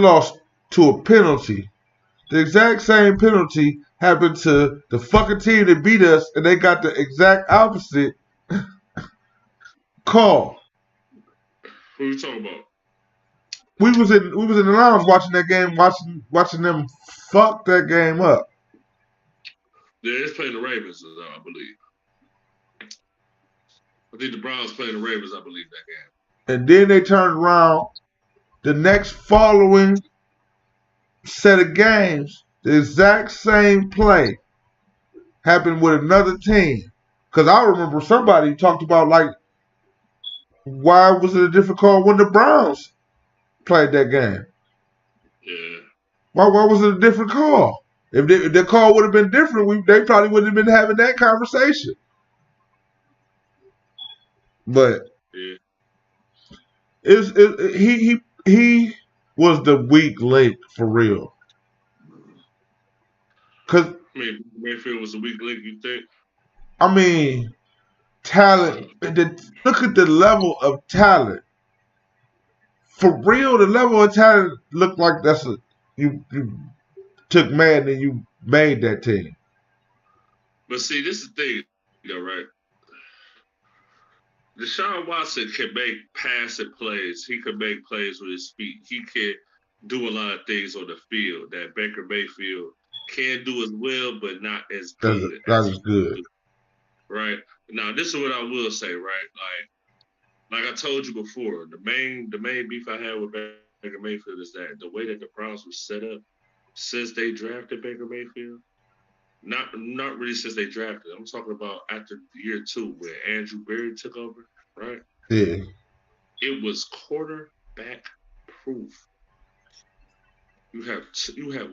E: lost to a penalty. The exact same penalty happened to the fucking team that beat us, and they got the exact opposite call.
D: Who are you talking about?
E: We was in the lounge watching that game, watching them fuck that game up.
D: Yeah, it's playing the Ravens, I believe. I think the Browns playing the Ravens, I believe, that game.
E: And then they turned around the next following set of games, the exact same play happened with another team. Because I remember somebody talked about, like, why was it a different call when the Browns played that game?
D: Yeah.
E: Why was it a different call? If the call would have been different, they probably wouldn't have been having that conversation. But he was the weak link for real. Cause
D: Mayfield was the weak link, you think?
E: I mean, talent. Look at the level of talent. For real, the level of talent looked like you took Madden and you made that team.
D: But see, this is the thing, right? Deshaun Watson can make passing plays. He can make plays with his feet. He can do a lot of things on the field that Baker Mayfield can do as well, but not as good.
E: Not as good.
D: Right? Now, this is what I will say, right? Like I told you before, the main beef I had with Baker Mayfield is that the way that the Browns were set up since they drafted Baker Mayfield, not really since they drafted. I'm talking about after year 2 where Andrew Berry took over, right?
E: Yeah.
D: It was quarterback proof. You have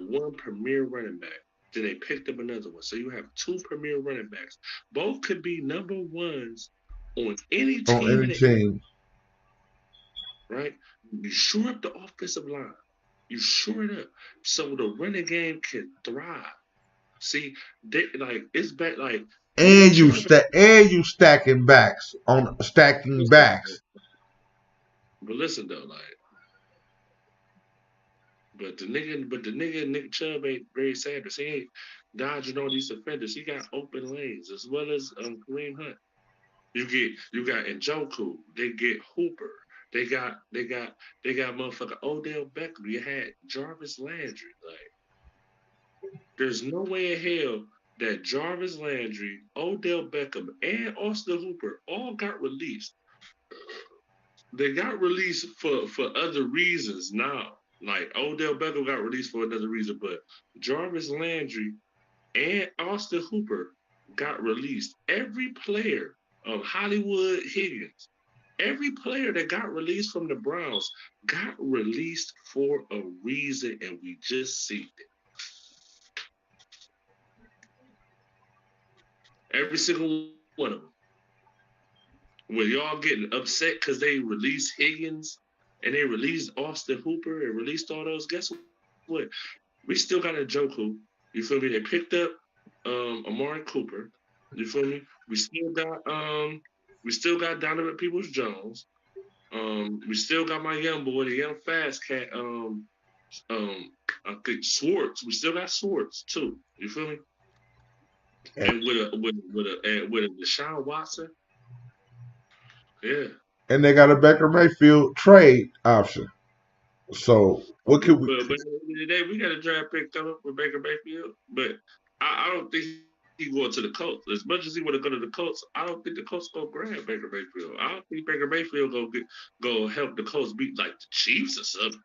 D: one premier running back. Then they picked up another one. So you have 2 premier running backs. Both could be number ones on any team.
E: On any team.
D: Right? You shore up the offensive line. You shore it up. So the running game can thrive. See, it's back like.
E: And you stacking backs. But
D: listen though, but the nigga Nick Chubb ain't Barry Sanders. He ain't dodging all these defenders. He got open lanes as well as Kareem Hunt. You got Njoku. They get Hooper. They got motherfucker Odell Beckham. You had Jarvis Landry. There's no way in hell that Jarvis Landry, Odell Beckham, and Austin Hooper all got released. They got released for other reasons now. Like Odell Beckham got released for another reason, but Jarvis Landry and Austin Hooper got released. Every player of Hollywood Higgins, every player that got released from the Browns got released for a reason, and we just see it. Every single one of them. When y'all getting upset because they released Higgins and they released Austin Hooper and released all those, guess what? We still got Njoku. You feel me? They picked up Amari Cooper. You feel me? We still got Donovan Peoples-Jones. We still got my young boy, the young fast cat, I think Swartz. We still got Swartz too. You feel me? And with a Deshaun Watson, Yeah.
E: And they got a Baker Mayfield trade option. So what could we?
D: But at the end of the day, we got a draft pick coming for Baker Mayfield. But I don't think he going to the Colts. As much as he want to go to the Colts, I don't think the Colts gonna grab Baker Mayfield. I don't think Baker Mayfield go help the Colts beat like the Chiefs or something.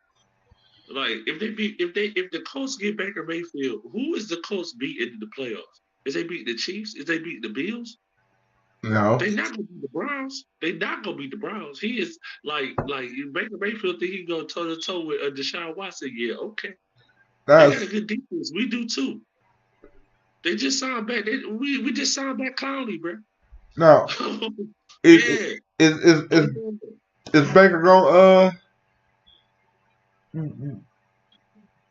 D: Like if the Colts get Baker Mayfield, who is the Colts beating in the playoffs? Is they beating the Chiefs? Is they beating the Bills?
E: No.
D: They not gonna beat the Browns. They not gonna beat the Browns. He is like Baker Mayfield think he go toe to toe with Deshaun Watson. Yeah, okay. They got a good defense. We do too. They just signed back. We just signed back Clowney, bro.
E: No.
D: Yeah.
E: Is Baker gonna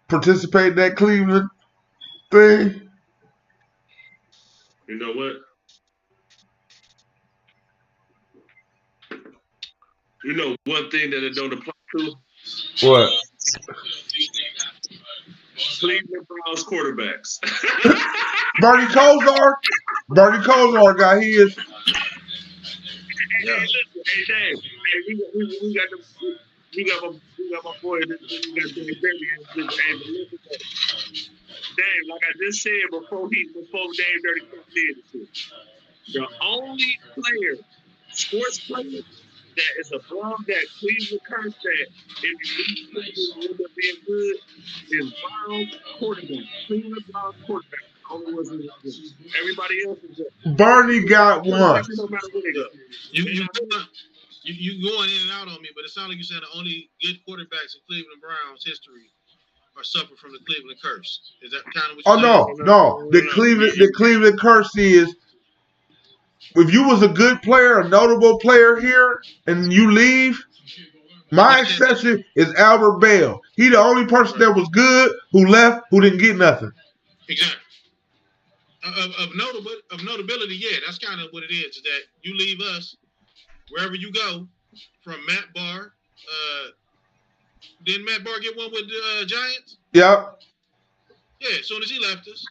E: participate in that Cleveland thing?
D: You know what? You know one thing that it don't apply to?
E: What?
D: Cleveland Browns quarterbacks.
E: Bernie Kosar? Bernie Kosar got his.
D: Yeah. Hey, Dave. Hey, we got my boy. We got Dave Baby. Hey, listen, Dave, like I just said before Dave Dirty Cook did it. The only player, sports player, that is above that Cleveland curse that if you leave Cleveland, you end up being good is Browns quarterback. Cleveland Browns quarterback. Only was everybody else is good.
E: Bernie got one.
D: No matter what they go.
H: You going in and out on me, but it sounds like you said the only good quarterbacks in Cleveland Browns history are suffer from the Cleveland curse. Is that kind of what you're saying?
E: No. The Cleveland curse is if you was a good player, a notable player here, and you leave, my exception is Albert Bell. He the only person that was good who left who didn't get nothing.
H: Exactly. Of notability, yeah, that's kind of what it is that you leave us wherever you go from Matt Barr. Didn't Matt Barr get one with the Giants?
E: Yeah.
H: Yeah, as soon as he left us.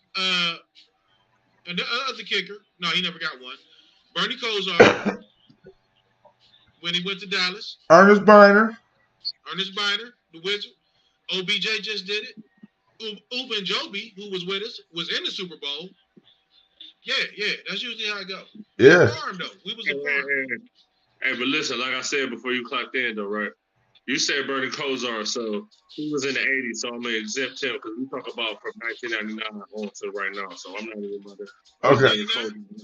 H: And the other kicker, no, he never got one. Bernie Kosar, when he went to Dallas.
E: Ernest Biner,
H: the Wizard. OBJ just did it. Uben Joby, who was with us, was in the Super Bowl. Yeah, that's usually how it goes.
E: Yeah.
H: Farm, though. We was a farm.
D: Hey, but listen, like I said before you clocked in, though, right? You said Bernie Kosar, so he was in the 80s, so I'm going to exempt him because we talk about from 1999 on to right now, so I'm not even about to.
E: Okay.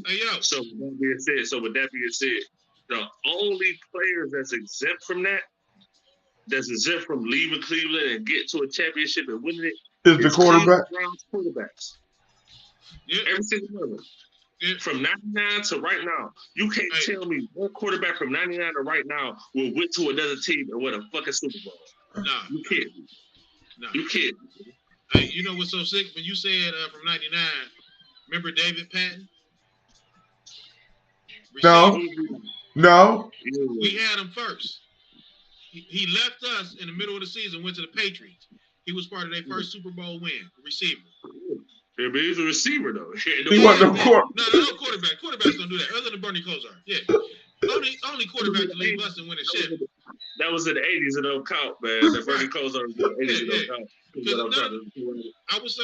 H: Hey, yo.
D: So with that being said, the only players that's exempt from that's exempt from leaving Cleveland and getting to a championship and winning it,
E: is the quarterback.
D: Browns quarterbacks.
H: Yeah.
D: Every single one of them.
H: Yeah.
D: From 99 to right now, you can't tell me one quarterback from 99 to right now will went to another team and win a fucking Super Bowl.
H: Nah.
D: You can't.
H: Nah.
D: You can't.
H: Hey, you know what's so sick? When you said from 99, remember David Patton?
E: No.
H: We had him first. He left us in the middle of the season, went to the Patriots. He was part of their first Super Bowl win, receiver.
D: Yeah, but he's a receiver, though.
E: He wasn't no quarterback.
H: No quarterback. Quarterbacks don't do that, other than Bernie Kosar. Yeah. Only quarterback to leave us and win a ship.
D: That was in the 80s, it don't count, man. The Bernie Kosar was in the 80s, it don't count.
H: I would say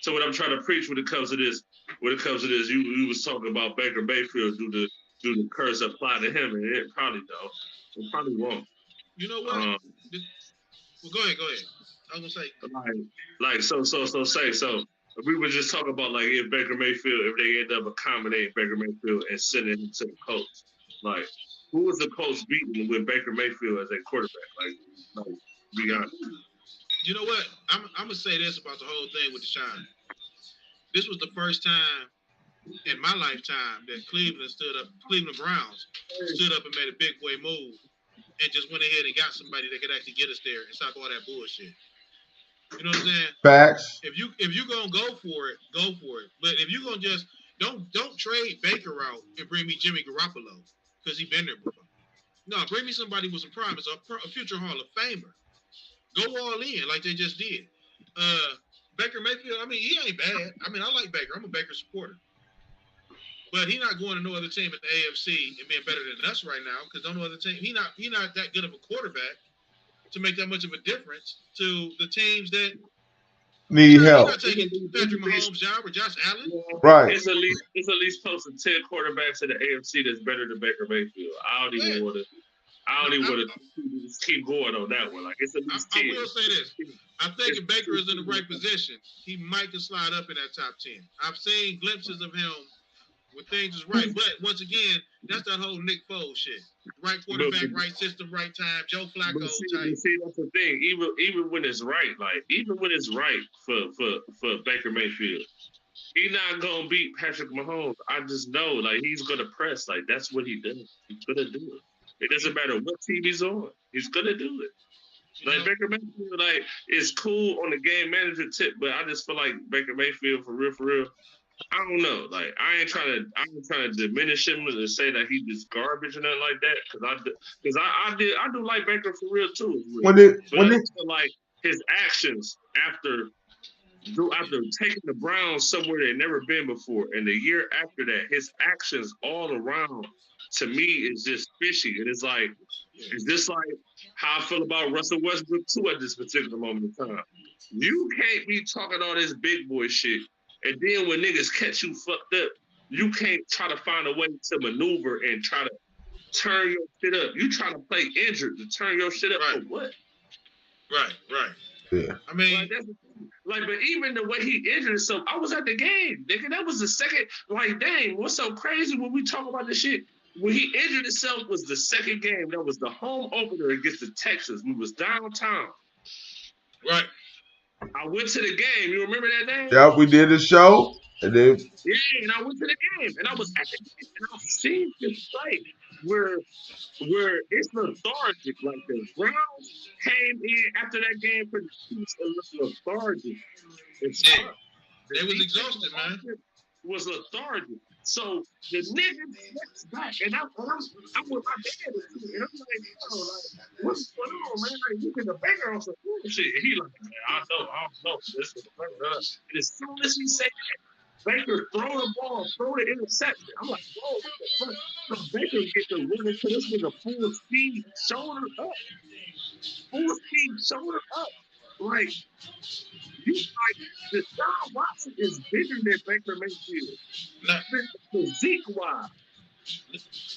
D: So what I'm trying to preach when it comes to this, you was talking about Baker Mayfield do the curse apply to him, and it probably don't. It probably won't.
H: You know what? Well, go ahead. I was gonna say
D: So if we were just talking about like if Baker Mayfield, if they end up accommodating Baker Mayfield and sending him to the Colts, like who was the Colts beating with Baker Mayfield as a quarterback? Like be honest.
H: You know what? I'm gonna say this about the whole thing with Deshaun. This was the first time in my lifetime that Cleveland Browns stood up and made a big boy move and just went ahead and got somebody that could actually get us there and stop all that bullshit. You know what I'm saying?
E: Facts.
H: If you gonna go for it, go for it. But if you gonna just don't trade Baker out and bring me Jimmy Garoppolo because he been there before. No, bring me somebody with some promise, a future Hall of Famer. Go all in like they just did. Baker Mayfield, I mean, he ain't bad. I mean, I like Baker. I'm a Baker supporter. But he's not going to no other team in the AFC and being better than us right now because no other team. He not that good of a quarterback to make that much of a difference to the teams that
E: need
H: he's
E: help.
H: not taking Patrick Mahomes' job or Josh Allen.
E: Right.
D: It's at least close to 10 quarterbacks in the AFC that's better than Baker Mayfield. I don't even want to keep going on that one. Like it's at least 10.
H: I will say this. I think if Baker is in the right position, he might can slide up in that top 10. I've seen glimpses of him when things is right. But once again, that's that whole Nick Foles shit. Right quarterback, right system, right time. Joe Flacco type.
D: See, that's the thing. Even when it's right, for Baker Mayfield, he's not gonna beat Patrick Mahomes. I just know, like he's gonna press. Like that's what he does. He's gonna do it. It doesn't matter what team he's on. He's gonna do it. Like Baker Mayfield, like is cool on the game manager tip, but I just feel like Baker Mayfield, for real. I don't know. Like I ain't trying to diminish him and say that he's just garbage and nothing like that. Because I do like Baker for real too. Like his actions after taking the Browns somewhere they've never been before, and the year after that, his actions all around to me is just fishy. And it's like, is this like how I feel about Russell Westbrook too at this particular moment in time? You can't be talking all this big boy shit, and then when niggas catch you fucked up, you can't try to find a way to maneuver and try to turn your shit up. You trying to play injured to turn your shit up for what?
H: Right.
E: Yeah.
H: I mean,
D: but even the way he injured himself, I was at the game, nigga. That was the second. Like, dang, what's so crazy when we talk about this shit? When he injured himself was the second game. That was the home opener against the Texans. We was downtown.
H: Right.
D: I went to the game. You remember that day?
E: Yeah, we did the show, and then
D: and I went to the game, and I was at the game, and I seen this fight where it's lethargic. Like the Browns came in after that game for the Chiefs and was lethargic.
H: They was exhausted, man.
D: Was lethargic. So the nigga steps back, and I'm with my dad, and I'm like, what's going on, man? Like, look at the Baker on some bullshit. He like, man, I don't know. This is and as soon as he said that, Baker throw the ball, throw the interception. I'm like, whoa, what the fuck? So Baker get the run into this nigga full speed, shoulder up. Like, Deshaun Watson is bigger than Baker Mayfield. Physique-wise.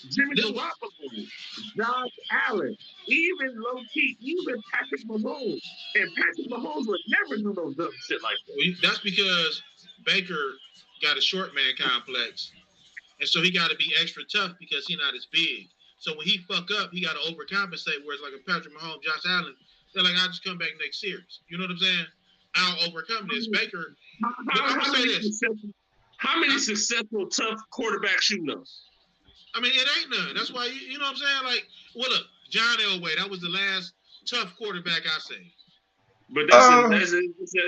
D: Jimmy Garoppolo, Josh Allen, even low-key, even Patrick Mahomes. And Patrick Mahomes would never do no dumb shit like that.
H: Well, that's because Baker got a short man complex. And so he got to be extra tough because he's not as big. So when he fuck up, he got to overcompensate. Whereas like a Patrick Mahomes, Josh Allen, they're like, I'll just come back next series. You know what I'm saying? I'll overcome this. Baker.
D: How many successful tough quarterbacks you know?
H: I mean, it ain't none. That's why you know what I'm saying? Like, well, look, John Elway, that was the last tough quarterback I seen.
D: But that's a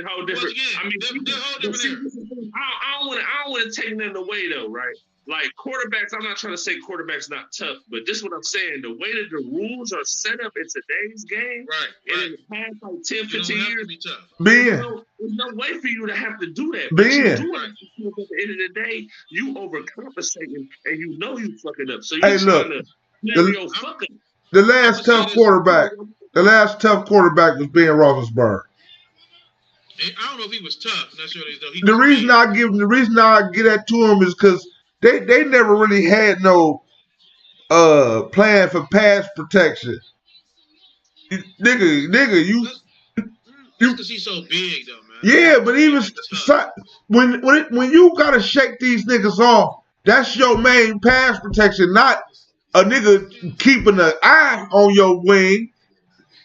D: whole different.
H: Again,
D: I mean,
H: they're whole different era.
D: I don't want to take nothing away though, right? Like quarterbacks, I'm not trying to say quarterbacks not tough, but this is what I'm saying. The way that the rules are set up in today's game, and in the past like 10, 15 years, there's no way for you to have to do that. But you do it. At the end of the day, you overcompensating and you know you fucking up. So you're trying to your fuck up.
E: The last tough quarterback was Ben Roethlisberger.
H: I don't know if he was tough necessarily. Though
E: the reason I get that to him is because they never really had no plan for pass protection. Nigga, you
H: because he's so big though, man.
E: Yeah, but even when you gotta shake these niggas off, that's your main pass protection, not a nigga keeping an eye on your wing.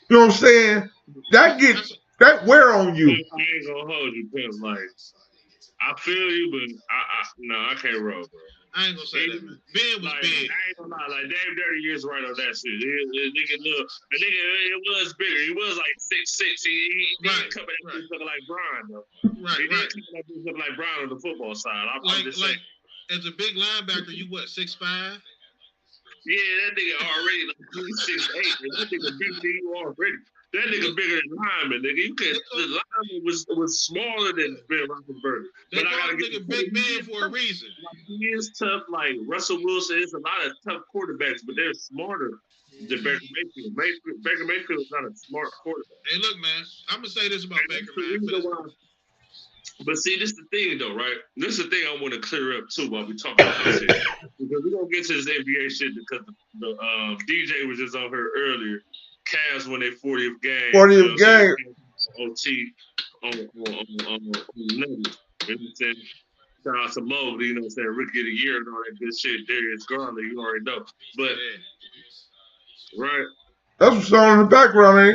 E: You know what I'm saying? That wear on you.
D: I ain't gonna hold you, Pimp. Like, I feel you, but I can't roll, bro.
H: I ain't gonna say that, man. Ben was big.
D: I ain't gonna lie. Like, Dave Dirty is right on that shit. It was bigger. He was like 6'6". He didn't come at that looking like Brian, though. He didn't come at that looking like Brian on the football side. I'm just saying.
H: As a big linebacker, you what, 6'5"?
D: Yeah, that nigga already like 6'8", and that nigga bigger than you already. That nigga bigger than Lyman, nigga. You can't. The Lyman was smaller than Ben Roethlisberger.
H: They
D: But I
H: call
D: gotta
H: him
D: get
H: nigga Big Ben for a reason.
D: like, he is tough. Like Russell Wilson is a lot of tough quarterbacks, but they're smarter than Baker Mayfield. Baker Mayfield is not a smart quarterback.
H: Hey, look, man. I'm gonna say this about Baker, man.
D: But see, this is the thing, though, right? This is the thing I want to clear up too while we talk about this shit. Because we're gonna get to this NBA shit because the DJ was just on her earlier. Cavs won their 40th game.
E: 40th game.
D: OT on the Nuggets. You know what I'm saying? Shout out to Mo, you know what I'm saying? Rookie of the year and all that good shit. Darius Garland, you already know. But right.
E: That's what's on in the background, ain't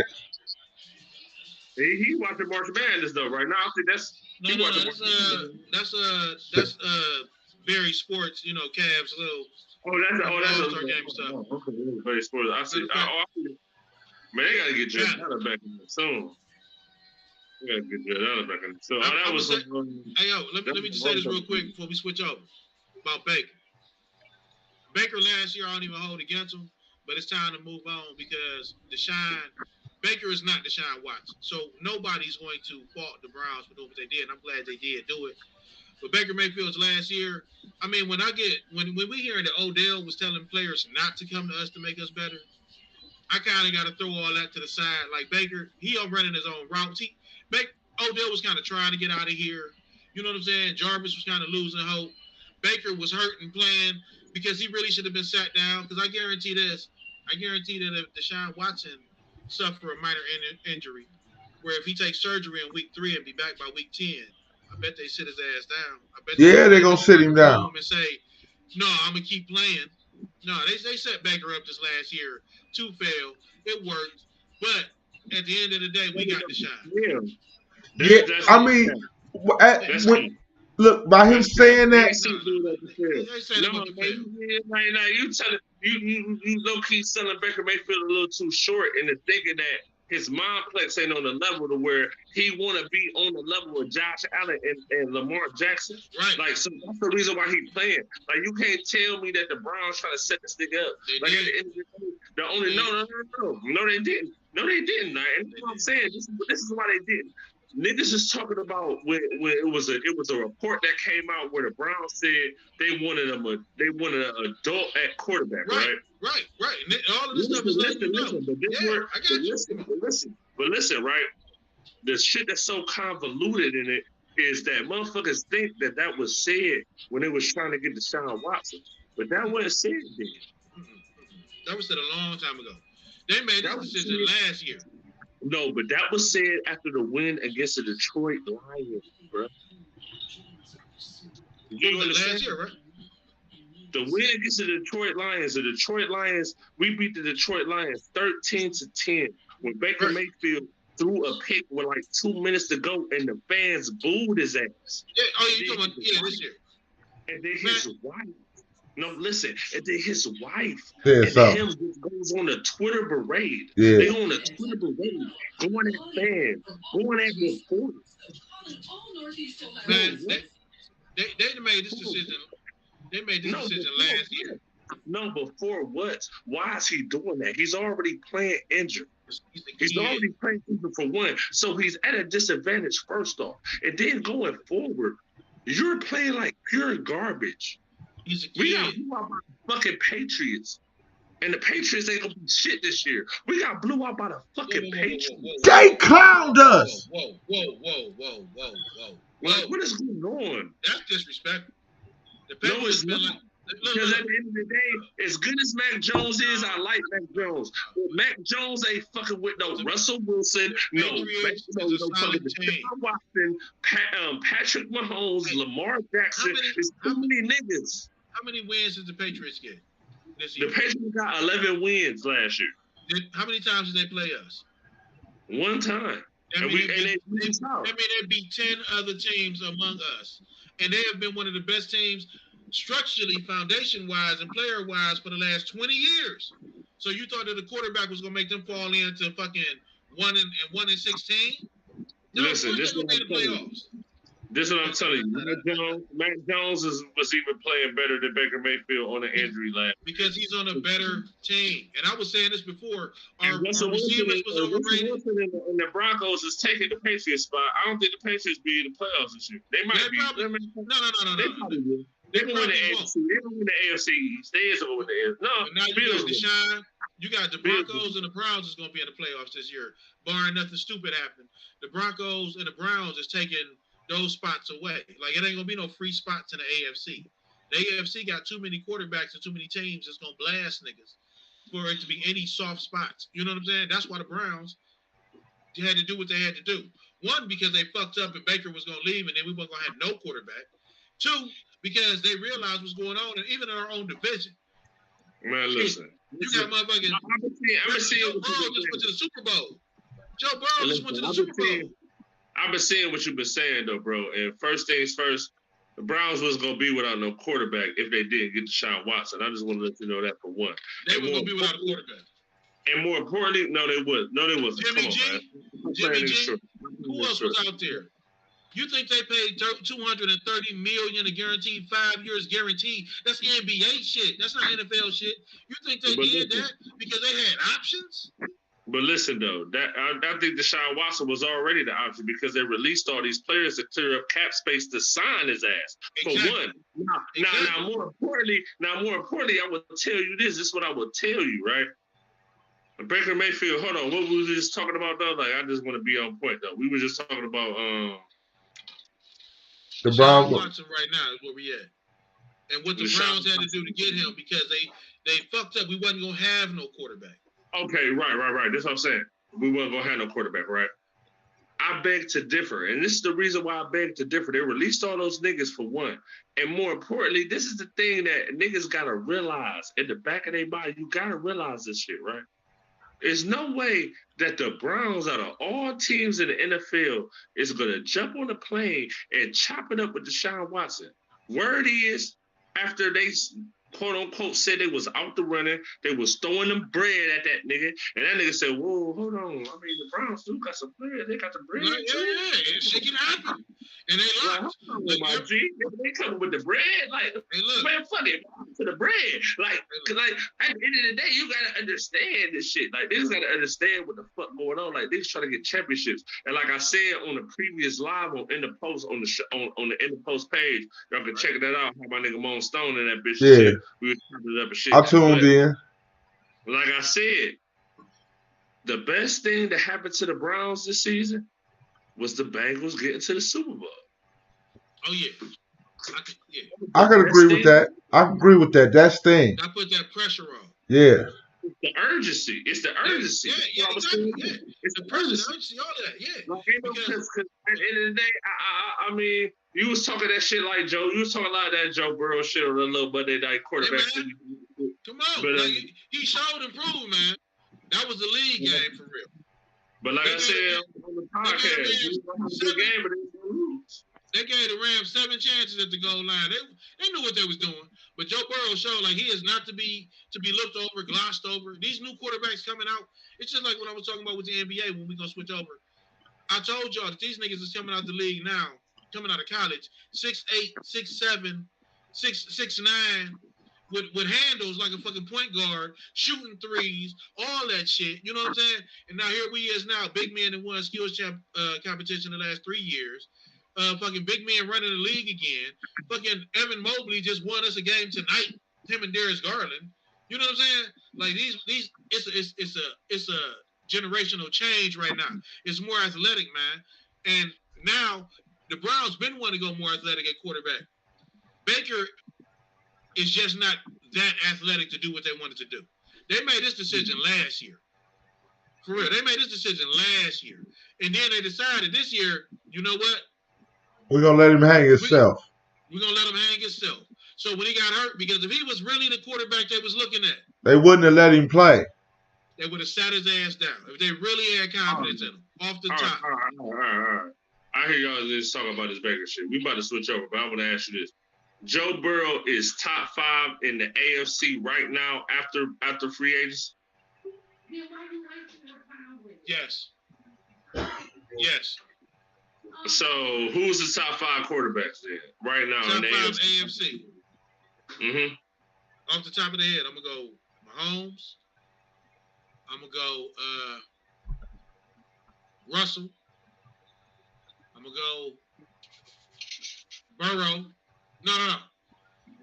E: it?
D: He watching March Madness though, right now. I think that's
H: that's Barry Sports, you know, Cavs little.
D: That's
H: All-Star game stuff.
D: Okay, Barry Sports. I see. Man, they gotta get Jordana back in there soon. They gotta get Jordana back in there. So that was.
H: Hey yo, let me just say this real quick before we switch over about Baker. Baker last year I don't even hold against him, but it's time to move on because Baker is not Deshaun Watson. So nobody's going to fault the Browns for doing what they did, and I'm glad they did do it. But Baker Mayfield's last year, I mean, when we hearing that Odell was telling players not to come to us to make us better, I kind of got to throw all that to the side. Like Baker, he running his own routes. Odell was kind of trying to get out of here. You know what I'm saying? Jarvis was kind of losing hope. Baker was hurt and playing because he really should have been sat down. Because I guarantee that if Deshaun Watson suffer a minor injury, where if he takes surgery in week 3 and be back by week 10, I bet they sit his ass down. I bet
E: they're gonna sit him down
H: and say, "No, I'm gonna keep playing." No, they set Baker up this last year to fail. It worked, but at the end of the day, we got Deshaun.
E: Look, by him saying that,
D: you low key selling Baker Mayfield a little too short into thinking that his mindplex ain't on the level to where he want to be on the level of Josh Allen and Lamar Jackson.
H: Right.
D: Like, so that's the reason why he's playing. Like, you can't tell me that the Browns trying to set this nigga up. Like, at the end of the day, no, they didn't. No, they didn't. Like, and that's what I'm saying. This is why they didn't. Niggas is talking about when it was a report that came out where the Browns said they wanted an adult at quarterback, right?
H: Right. And all of this stuff is letting you know. I got you.
D: But listen, right? The shit that's so convoluted in it is that motherfuckers think that was said when they was trying to get Deshaun Watson, but that wasn't said then.
H: That was said a long time ago. They made that decision last year.
D: No, but that was said after the win against the Detroit Lions, bro.
H: You know last year, right?
D: The win against the Detroit Lions, we beat the Detroit Lions 13-10 when Baker Mayfield threw a pick with like 2 minutes to go and the fans booed his ass.
H: Yeah, you talking about this year.
D: And then his wife. No, listen, and then his wife
E: and
D: him just goes on a Twitter parade.
E: Yeah.
D: They on a Twitter parade, going at fans, going at reporters.
H: Man, they made this decision. They made this decision last year.
D: No, before what? Why is he doing that? He's already playing injured. He's already playing injured for one. So he's at a disadvantage first off. And then going forward, you're playing like pure garbage. We got blew out by the fucking Patriots. And the Patriots ain't gonna be shit this year. We got blew out by the fucking Patriots.
E: They clowned us.
H: Whoa.
D: Like, what is going on?
H: That's disrespectful.
D: No, it's not. Because at the end of the day, as good as Mac Jones is, I like Mac Jones. But Mac Jones ain't fucking with no Russell Wilson, no fucking Deshaun Watson, Patrick Mahomes, Lamar Jackson. It's too many niggas.
H: How many wins did the Patriots get this year?
D: The Patriots got 11 wins last year.
H: How many times did they play us?
D: One time.
H: That mean they beat 10 other teams among us. And they have been one of the best teams structurally, foundation-wise, and player-wise for the last 20 years. So you thought that the quarterback was going to make them fall into fucking 1-16? No,
D: listen, this is the playoffs. This is what I'm telling you. Mac Jones was even playing better than Baker Mayfield on the injury last.
H: Because he's on a better team. And I was saying this before. Our
D: Russell
H: receivers was overrated.
D: Wilson and the Broncos is taking the Patriots spot. I don't think the Patriots be in the playoffs this year. They might be.
H: Probably, no.
D: They probably will. They can win the AFC. They can win the AFC East. They is going to win the AFC. No,
H: but now you got Deshaun. You got the Broncos and the Browns is going to be in the playoffs this year, barring nothing stupid happening. The Broncos and the Browns is taking those spots away. Like, it ain't going to be no free spots in the AFC. The AFC got too many quarterbacks and too many teams that's going to blast niggas for it to be any soft spots. You know what I'm saying? That's why the Browns had to do what they had to do. One, because they fucked up and Baker was going to leave and then we weren't going to have no quarterback. Two, because they realized what's going on, and even in our own division.
D: Man, listen.
H: You got motherfucking.
D: I'm seeing
H: Joe Burrow just went to the Super Bowl. Joe Burrow just went to the Super Bowl.
D: I've been seeing what you've been saying, though, bro. And first things first, the Browns was going to be without no quarterback if they didn't get Deshaun Watson. I just want to let you know that for one.
H: They were going to be without a quarterback.
D: And more importantly, no, they wouldn't. No, they wasn't.
H: Jimmy
D: Come
H: G.
D: on, man.
H: Jimmy G. Who else was out there? You think they paid $230 million a guaranteed 5 years guaranteed? That's NBA shit. That's not NFL shit. You think they did that because they had options?
D: But listen, though, I think Deshaun Watson was already the option because they released all these players to clear up cap space to sign his ass.
H: Exactly.
D: For one. Now, more importantly, I will tell you this. This is what I will tell you, right? Baker Mayfield, hold on. What was we just talking about, though? Like, I just want to be on point, though. We were just talking about
E: the Browns.
H: Watson right now is where we at. And what the Browns had to do to get him because they fucked up. We wasn't going to have no quarterback.
D: Okay, right. That's what I'm saying. We wasn't going to have no quarterback, right? I beg to differ. And this is the reason why I beg to differ. They released all those niggas for one. And more importantly, this is the thing that niggas got to realize in the back of their mind. You got to realize this shit, right? There's no way that the Browns, out of all teams in the NFL, is going to jump on a plane and chop it up with Deshaun Watson. Word is, after they quote-unquote said they was out the running, they was throwing them bread at that nigga, and that nigga said, whoa, hold on. I mean, the Browns do got some bread. They got the bread.
H: Yeah. Shit can happen. And they lost.
D: They coming with the bread. Like, man, fuck it. To the bread. Like, at the end of the day, you gotta understand this shit. Like, they just gotta understand what the fuck going on. Like, they just trying to get championships. And like I said on the previous live on NdAPost on the NdAPost page, y'all can check that out. How my nigga Moan Stone and that bitch.
E: Yeah.
D: We was chopping it up and shit.
E: I tuned in.
D: Like I said, the best thing that happened to the Browns this season was the Bengals getting to the Super Bowl.
H: Oh, yeah.
E: I can agree with that. I agree with that. That's thing.
H: I put that pressure on.
E: Yeah.
D: It's the urgency. It's the urgency.
H: Yeah, exactly. Yeah. It's the urgency, all that. Yeah.
D: Like, because at the end of the day, I mean, you was talking that shit like Joe. You was talking a lot of that Joe Burrow shit on the little Monday night quarterback.
H: Hey, come on. But, he showed and proved, man. That was the league game for real.
D: But like I said on the podcast, it was a good game, but they didn't lose.
H: They gave the Rams 7 chances at the goal line. They knew what they was doing. But Joe Burrow showed like he is not to be looked over, glossed over. These new quarterbacks coming out, it's just like what I was talking about with the NBA when we gonna switch over. I told y'all that these niggas is coming out the league now, coming out of college, 6'8", 6'7", 6'9", with handles like a fucking point guard, shooting threes, all that shit. You know what I'm saying? And now here we is now, big men that won skills competition the last 3 years. Fucking big man running the league again. Fucking Evan Mobley just won us a game tonight. Him and Darius Garland. You know what I'm saying? Like these, it's a generational change right now. It's more athletic, man. And now the Browns been wanting to go more athletic at quarterback. Baker is just not that athletic to do what they wanted to do. They made this decision last year. For real, they made this decision last year, and then they decided this year. You know what?
E: We're going to let him hang himself.
H: We're going to let him hang himself. So when he got hurt, because if he was really the quarterback they was looking at,
E: they wouldn't have let him play.
H: They would have sat his ass down. If they really had confidence in him, off the top.
D: All right. I hear y'all just talking about this Baker shit. We about to switch over, but I want to ask you this. Joe Burrow is top 5 in the AFC right now after free agents?
H: Yes. Yes.
D: So who's the top 5 quarterbacks there right now
H: Top
D: in the
H: 5
D: AFC?
H: AFC.
D: Mm-hmm.
H: Off the top of the head, I'm gonna go Mahomes. I'm gonna go Russell. I'm gonna go Burrow. No.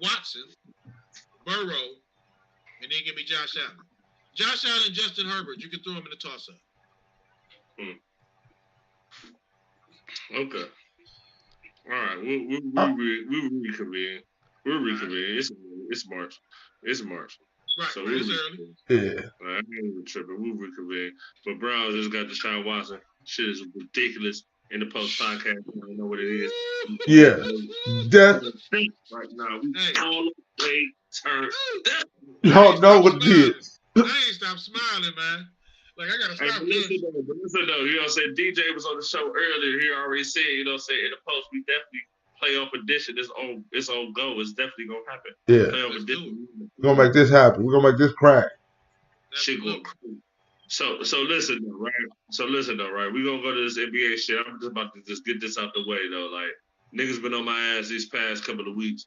H: Watson, Burrow, and then give me Josh Allen. Josh Allen and Justin Herbert. You can throw them in the toss-up.
D: Okay. All right. We'll reconvene. We'll reconvene. It's March. It's March.
H: Right.
D: So
H: It's early.
E: Yeah.
D: I ain't even tripping. We'll reconvene. But Browns just got Deshaun Watson. Shit is ridiculous. In the post podcast, I don't know what it is.
E: Yeah.
D: Right now, we all the way turned.
E: You don't know what it is.
H: I ain't stopped smiling, man. Like, I gotta stop this.
D: Listen though, you know what I'm saying? DJ was on the show earlier. He already said, you know what I'm saying, in the post, we definitely playoff edition. It's on go. It's definitely gonna happen.
E: Yeah.
D: Playoff edition.
E: We're gonna make this happen. We're gonna make this crack.
D: Shit going crazy. So listen though, right? We're gonna go to this NBA shit. I'm just about to just get this out the way though. Like, niggas been on my ass these past couple of weeks,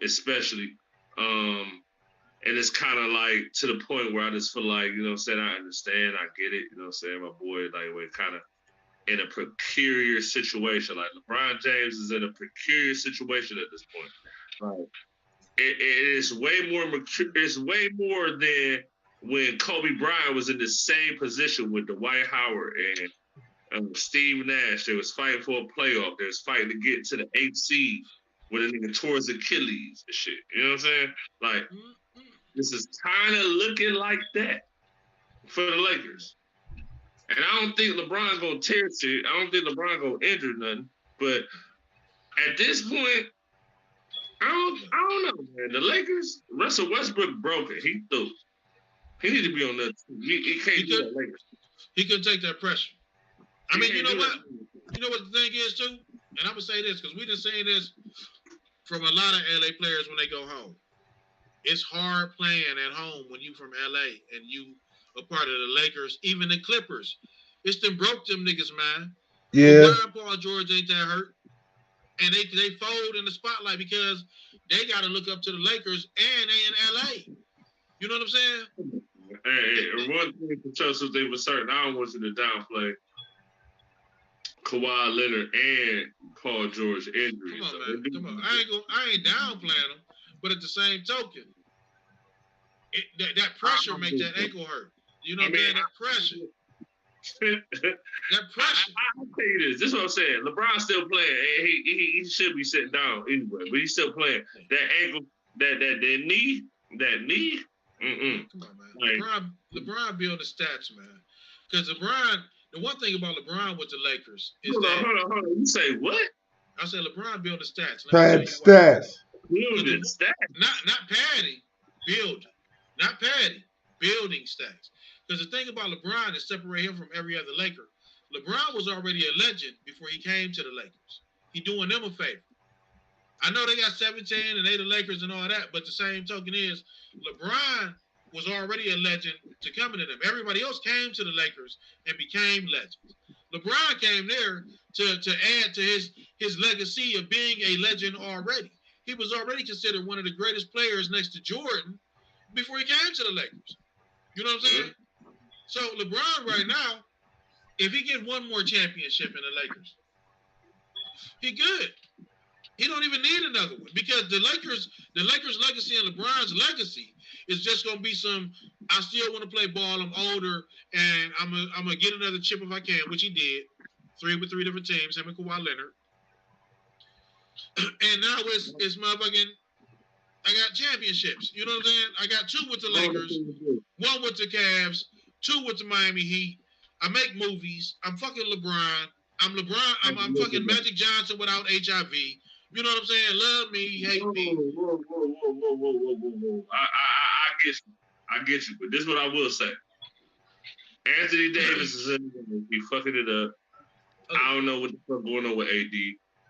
D: especially. And it's kind of like to the point where I just feel like, you know what I'm saying, I understand, I get it, you know what I'm saying, my boy, like, we're kind of in a precarious situation. Like, LeBron James is in a precarious situation at this point. Like, it is way more than when Kobe Bryant was in the same position with Dwight Howard and Steve Nash. They was fighting for a playoff. They was fighting to get to the 8th seed when a nigga tore his Achilles and shit. You know what I'm saying? Like, this is kind of looking like that for the Lakers. And I don't think LeBron's going to tear shit. I don't think LeBron's going to injure nothing. But at this point, I don't know, man. The Lakers, Russell Westbrook broke it. He threw. He need to be on that team. He can't do that Lakers.
H: He couldn't take that pressure. I mean, you know what? You know what the thing is, too? And I'm going to say this, because we've been saying this from a lot of LA players when they go home. It's hard playing at home when you from LA and you a part of the Lakers, even the Clippers. It's them broke them niggas, man.
E: Yeah.
H: Paul George ain't that hurt. And they fold in the spotlight because they got to look up to the Lakers and they in LA. You know what I'm saying?
D: Hey, one thing for sure, something for certain, I don't want you to downplay Kawhi Leonard and Paul George injuries.
H: Come on, man. Come on. I ain't downplaying them, but at the same token, that pressure make that ankle hurt. You know what I'm saying? That pressure. That pressure.
D: I'll tell you this. This is what I'm saying. LeBron's still playing. And he should be sitting down anyway, but he's still playing. That ankle, that knee. Come on, man.
H: Like, LeBron build the stats, man. Because the one thing about LeBron with the Lakers is
D: hold on. You say what?
H: I said LeBron build the stats.
E: Stats.
D: Building stats.
H: Not padding, building. Not padding, building stats. Because the thing about LeBron is separate him from every other Laker. LeBron was already a legend before he came to the Lakers. He doing them a favor. I know they got 17 and they the Lakers and all that, but the same token is LeBron was already a legend to coming to them. Everybody else came to the Lakers and became legends. LeBron came there to add to his legacy of being a legend already. He was already considered one of the greatest players next to Jordan before he came to the Lakers. You know what I'm saying? So LeBron right now, if he get one more championship in the Lakers, he good. He don't even need another one because the Lakers legacy and LeBron's legacy is just gonna be some. I still want to play ball. I'm older, and I'm gonna get another chip if I can, which he did. 3 with 3 different teams, him and Kawhi Leonard. And now it's motherfucking. I got championships. You know what I'm saying? I got 2 with the Lakers, 1 with the Cavs, 2 with the Miami Heat. I make movies. I'm fucking LeBron. I'm LeBron. I'm fucking Magic Johnson without HIV. You know what I'm saying? Love me, hate me.
D: Whoa. I get you. But this is what I will say. Anthony Davis is in there. He fucking it up. I don't know what the fuck going on with AD.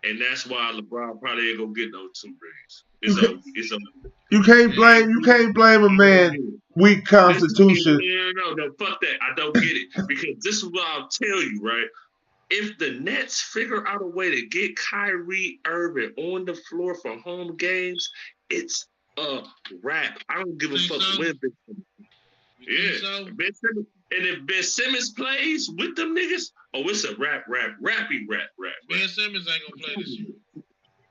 D: And that's why LeBron probably ain't gonna get no 2 rings. It's over.
E: You can't blame a man weak constitution.
D: No, fuck that. I don't get it. Because this is what I'll tell you, right? if the Nets figure out a way to get Kyrie Irving on the floor for home games, it's a wrap. I don't give a fuck when Ben Simmons. Yeah.
H: So?
D: Ben Simmons, and if Ben Simmons plays with them niggas, it's a rap.
H: Ben Simmons ain't gonna play this year.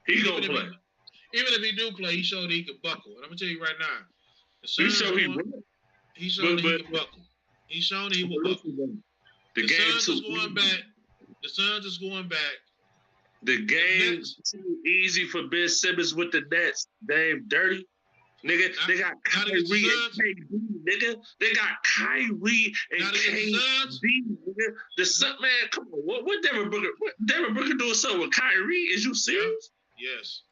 D: He gonna play.
H: Even if he do play, he showed he can buckle. And I'm gonna tell you right now,
D: He showed he
H: can buckle. He shown he will buckle. The Suns is going back. The Suns is going back.
D: The game's too easy for Ben Simmons with the Nets. They ain't dirty. Nigga, they got Kyrie and KD, nigga. They got Kyrie and KD, nigga. The Sun, man, come on. What Devin Booker doing something with Kyrie? Is you serious?
H: Yes.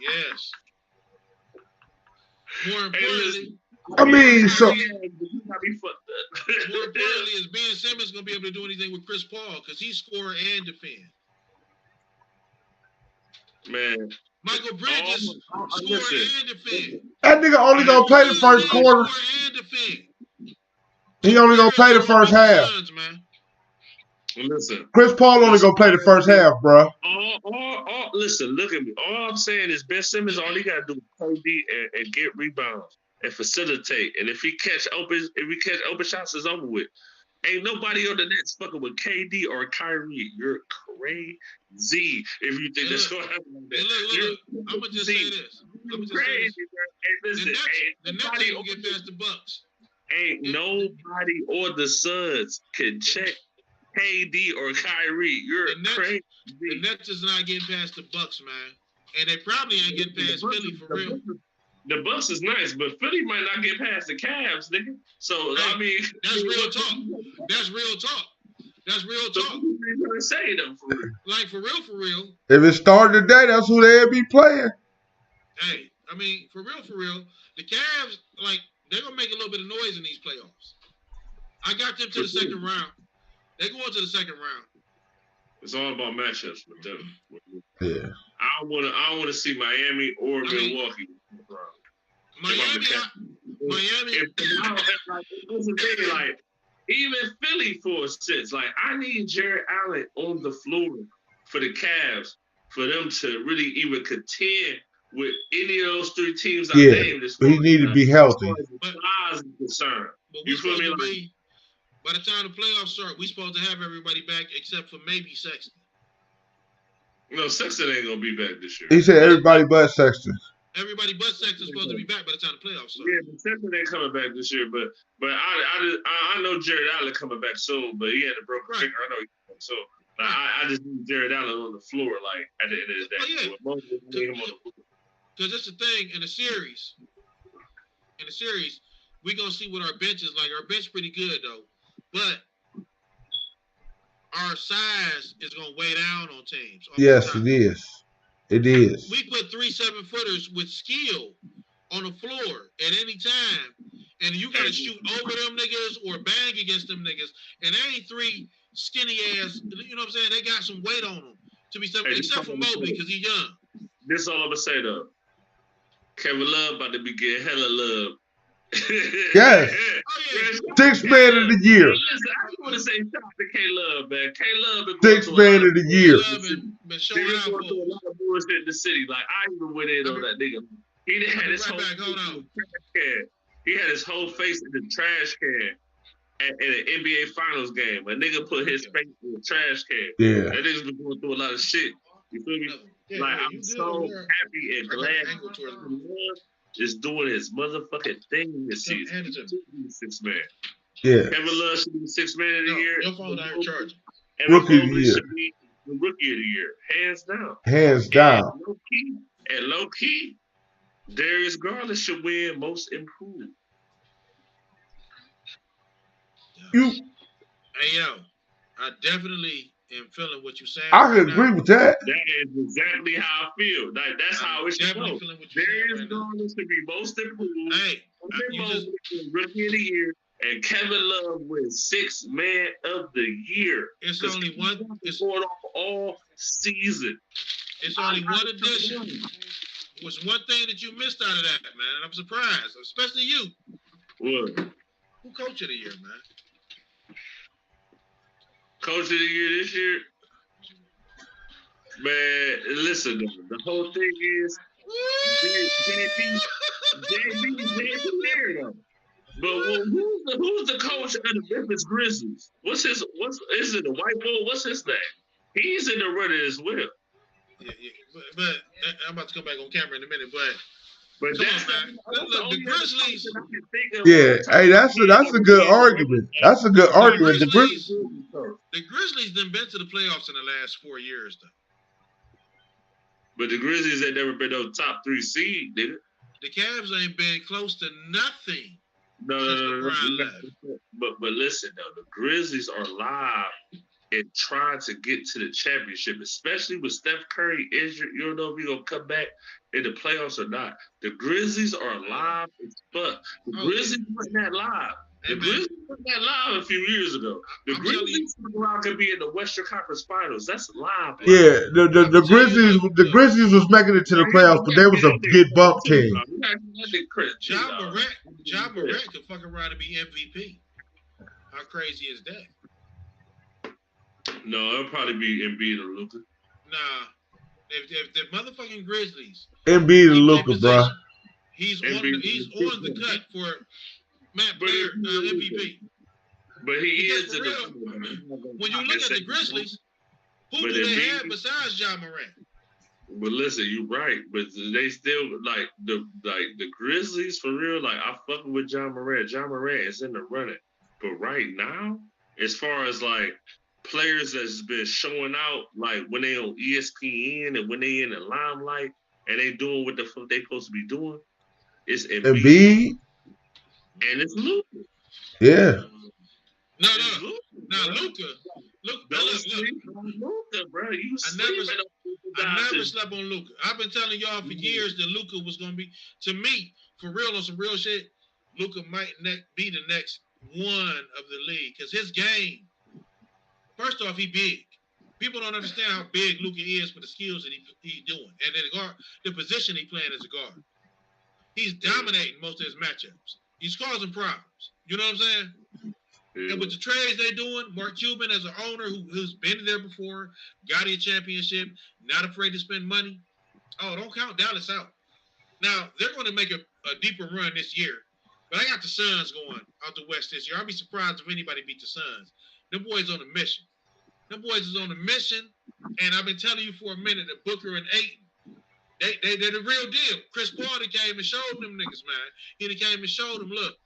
H: Yes. More importantly,
E: more importantly,
H: is Ben Simmons gonna be able to do anything with Chris Paul because he score and defend.
D: Man.
H: Michael Bridges score and defend.
E: That nigga only gonna play the first quarter. He only gonna play the first half.
D: Listen,
E: Chris Paul only gonna play the first half, bro.
D: Listen, look at me. All I'm saying is Ben Simmons, all he gotta do is KD and get rebounds and facilitate. And if he catch open shots, it's over with. Ain't nobody on the Nets fucking with KD or Kyrie. You're crazy if you think that's gonna happen like that.
H: Look. I'm gonna just say this.
D: Crazy, bro. Hey, listen,
H: the Nets will get past the Bucks.
D: Ain't nobody or the Suns can check KD or Kyrie. You're crazy.
H: The Nets is not getting past the Bucks, man. And they probably ain't getting past Philly for real.
D: The Bucks is nice, but Philly might not get past the Cavs, nigga. So, hey, I mean...
H: That's real talk. So what
D: you gonna say, though, for real?
H: Like, for real.
E: If it started today, that's who they'd be playing.
H: Hey, I mean, for real, the Cavs, like, they're going to make a little bit of noise in these playoffs. I got them to the second round. They're going to the second round.
D: It's all about matchups with them.
E: Yeah.
D: I don't want to see Miami or Milwaukee.
H: Miami.
D: Like, even Philly for a sense. Like, I need Jared Allen on the floor for the Cavs for them to really even contend with any of those three teams I named.
E: He need to be healthy.
H: But
D: you feel me?
H: Like, by the time the playoffs start, we supposed to have everybody back except for maybe Sexton.
D: No, Sexton ain't gonna be back this year.
E: He said everybody but Sexton.
H: Everybody but Sexton's supposed to be back by the time the playoffs start.
D: Yeah, but Sexton ain't coming back this year. But I know Jared Allen coming back soon. But he had a broken finger. I know he's coming soon. I just need Jared Allen on the floor, like at the end of the day.
H: Because that's the thing in the series. We gonna see what our bench is like. Our bench pretty good though, but our size is gonna weigh down on teams.
E: Yes, it is. It is.
H: We put 3 7-footers with skill on the floor at any time, and you gotta shoot over them niggas or bang against them niggas. And there ain't 3 skinny ass. You know what I'm saying? They got some weight on them to be something, except for Mobley because he's young.
D: This all I'm gonna say though. Kevin Love about to be getting hella love.
E: Yes. Sixth man of the year.
D: Listen, I just want to say shout out to K-Love, man. K-Love been
E: Sixth man of the year.
H: Been showing out
D: going through a lot of bullshit in the city. Like, I even went in on that nigga. He didn't have his whole face in the trash can. He had his whole face in the trash can at an NBA Finals game. A nigga put his face in the trash can.
E: Yeah.
D: That nigga's been going through a lot of shit. You feel me? Like, I'm so happy and glad Love is doing his motherfucking thing this season. Sixth man.
E: Yeah.
D: Kevin Love should be the sixth man of the year.
H: Your phone out of charge.
E: Rookie of the year.
D: Should be the rookie of the year. Hands down.
E: Hands down.
D: Low key, Darius Garland should win most improved.
H: Hey, yo. I definitely am feeling what you're saying.
E: I can agree with that.
D: That is exactly how I feel. Like, that's how it should go. Darius Garland should be most improved.
H: Hey,
D: rookie of the year. And Kevin Love wins sixth man of the year.
H: It's only one.
D: It's going off all season.
H: It's only one addition. Was one thing that you missed out of that, man. I'm surprised, especially you.
D: What?
H: Who coach of the year, man?
D: Coach of the year this year, man. Listen, the whole thing is JB there though. But who's the coach of the Memphis Grizzlies? Is it the white boy? What's his name? He's in the running as well.
H: Yeah. But I'm about to come back on camera in a minute. But
D: that's
H: man. Look, the Grizzlies.
E: Yeah, hey, that's a good argument. That's a good argument.
H: The Grizzlies done been to the playoffs in the last 4 years, though.
D: But the Grizzlies ain't never been no top 3 seed, nigga.
H: The Cavs ain't been close to nothing.
D: No. But listen though, the Grizzlies are live and trying to get to the championship, especially with Steph Curry injured. You don't know if he's gonna come back in the playoffs or not. The Grizzlies are live as fuck. The Grizzlies weren't that live. The Grizzlies weren't that live a few years ago. The Grizzlies could be in the Western Conference Finals. That's live.
E: Yeah, the Grizzlies was making it to the playoffs, but they was a get bump team.
H: Ja Morant could fuck around and be MVP. How crazy is that?
D: No, it'll probably be Embiid or Luka.
H: Nah, if the motherfucking Grizzlies,
E: Embiid and Luka, bro.
H: He's on the cut for Matt Player MVP.
D: But he is
H: for real. When you look at the Grizzlies, who do they have besides Ja Morant?
D: But listen, you're right. But they still like the Grizzlies for real. Like I fucking with Ja Morant. Ja Morant is in the running. But right now, as far as like players that's been showing out, like when they on ESPN and when they in the limelight and they doing what the fuck they supposed to be doing, it's Embiid and it's Luka.
E: Yeah.
H: No, Luka. Look,
D: bro.
H: I never slept on Luka. I've been telling y'all for years that Luka was gonna be, to me, for real on some real shit. Luka might be the next one of the league because his game. First off, he big. People don't understand how big Luka is for the skills that he's doing, and then the position he playing as a guard. He's dominating most of his matchups. He's causing problems. You know what I'm saying? Yeah. And with the trades they're doing, Mark Cuban as an owner who's been there before, got a championship, not afraid to spend money. Oh, don't count Dallas out. Now, they're going to make a deeper run this year. But I got the Suns going out the West this year. I'll be surprised if anybody beat the Suns. Them boys on a mission. Them boys is on a mission, and I've been telling you for a minute that Booker and Ayton, they're the real deal. Chris Paul came and showed them niggas, man. He came and showed them, look,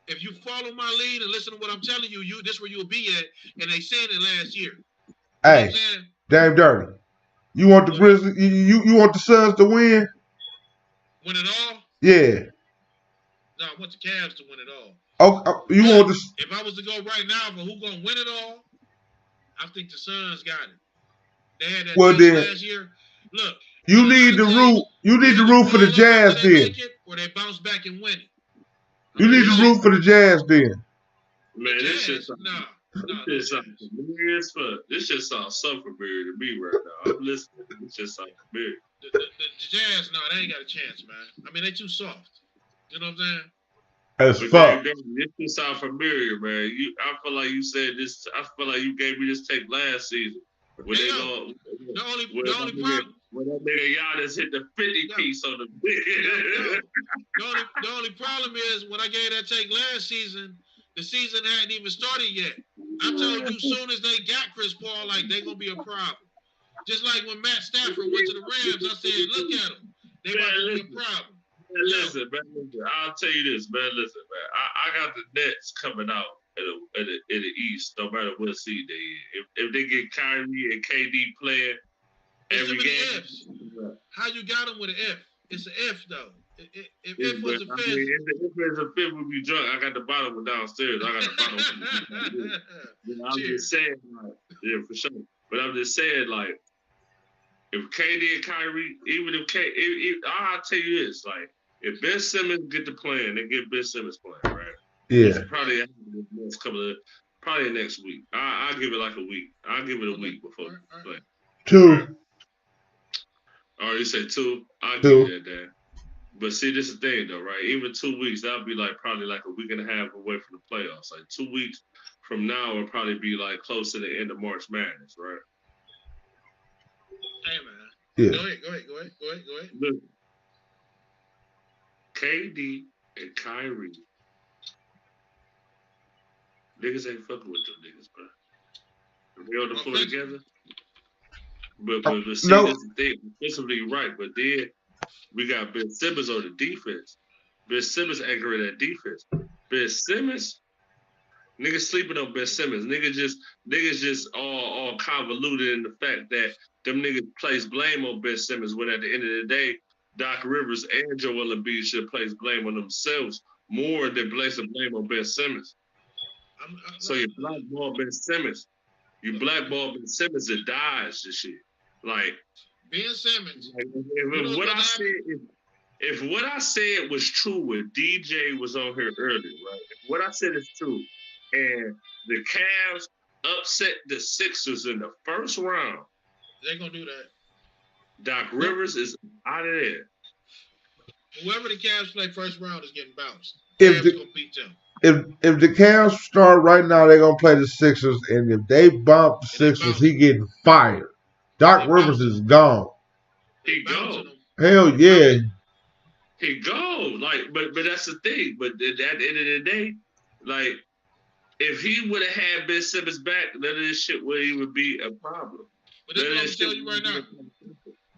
H: if you follow my lead and listen to what I'm telling you, this where you'll be at. And they said it last year.
E: Hey, Dave Dirty, you want the Grizzlies? You want the Suns to win?
H: Win it all?
E: Yeah.
H: No, I want the Cavs to win it all.
E: Oh, you want the?
H: If I was to go right now for who gonna win it all, I think the Suns got it. They had that last year. Look,
E: you need to root. You need to root for the Jazz then.
H: Or they bounce back and win it.
E: You need to root for the Jazz then.
D: Man, this shit sounds so familiar to me right now. I'm listening. This shit sounds familiar.
H: The Jazz, no, they ain't got a chance, man. I mean, they too soft. You know what I'm saying?
E: As fuck.
D: This shit sound familiar, man. I feel like you said this. I feel like you gave me this tape last season. When the only problem. When that nigga Giannis hit the 50 piece on the big.
H: The only problem is when I gave that take last season, the season hadn't even started yet. I told you soon as they got Chris Paul, like they gonna be a problem. Just like when Matt Stafford went to the Rams, I said, look at them. They about to be a problem.
D: Listen, man. I'll tell you this, man. Listen, man. I got the Nets coming out in the East, no matter what seed they in. If they get Kyrie and KD playing every game.
H: Ifs. How you got them with an F? It's an F though. If was a fifth.
D: If there's a fifth, we'll be drunk. I got the bottom one downstairs. I got the bottom one. I'm just saying, like, yeah, for sure. But I'm just saying, like, if KD and Kyrie, even if I'll tell you this, like, if Ben Simmons get to playing, they get Ben Simmons playing, right?
E: Yeah.
D: Probably probably next week. I'll give it like a week. I'll give it a week before play.
E: 2.
D: I already said 2. I'll give you that, Dan. But see, this is the thing, though, right? Even 2 weeks, that'll be like probably like a week and a half away from the playoffs. Like 2 weeks, from now will probably be like close to the end of March Madness, right?
H: Hey man.
E: Yeah.
H: Go ahead.
D: Look, KD and Kyrie, niggas ain't fucking with them niggas, bro. They on the floor together. But see,
E: No.
D: this is the thing. Defensively, right, but then we got Ben Simmons on the defense. Ben Simmons accurate at defense. Ben Simmons, niggas sleeping on Ben Simmons. Niggas just all convoluted in the fact that them niggas place blame on Ben Simmons when at the end of the day, Doc Rivers and Joel Embiid should place blame on themselves more than place the blame on Ben Simmons. So you blackball Ben Simmons. You blackball Ben Simmons, it dies this shit. Like
H: Ben Simmons.
D: Like, if what I said was true when DJ was on here earlier, right? If what I said is true, and the Cavs upset the Sixers in the first round,
H: they're gonna do that.
D: Doc Rivers is out of there.
H: Whoever the Cavs play first round is getting bounced.
E: If
H: Cavs gonna beat them.
E: If the Cavs start right now, they're gonna play the Sixers, and if they bump the Sixers, he getting fired. Doc Rivers is gone.
D: He go.
E: Hell yeah.
D: He go. Like, but that's the thing. But at the end of the day, like, if he would have had Ben Simmons back, none of this shit would even be a problem.
H: But this is what I'm gonna tell you right now.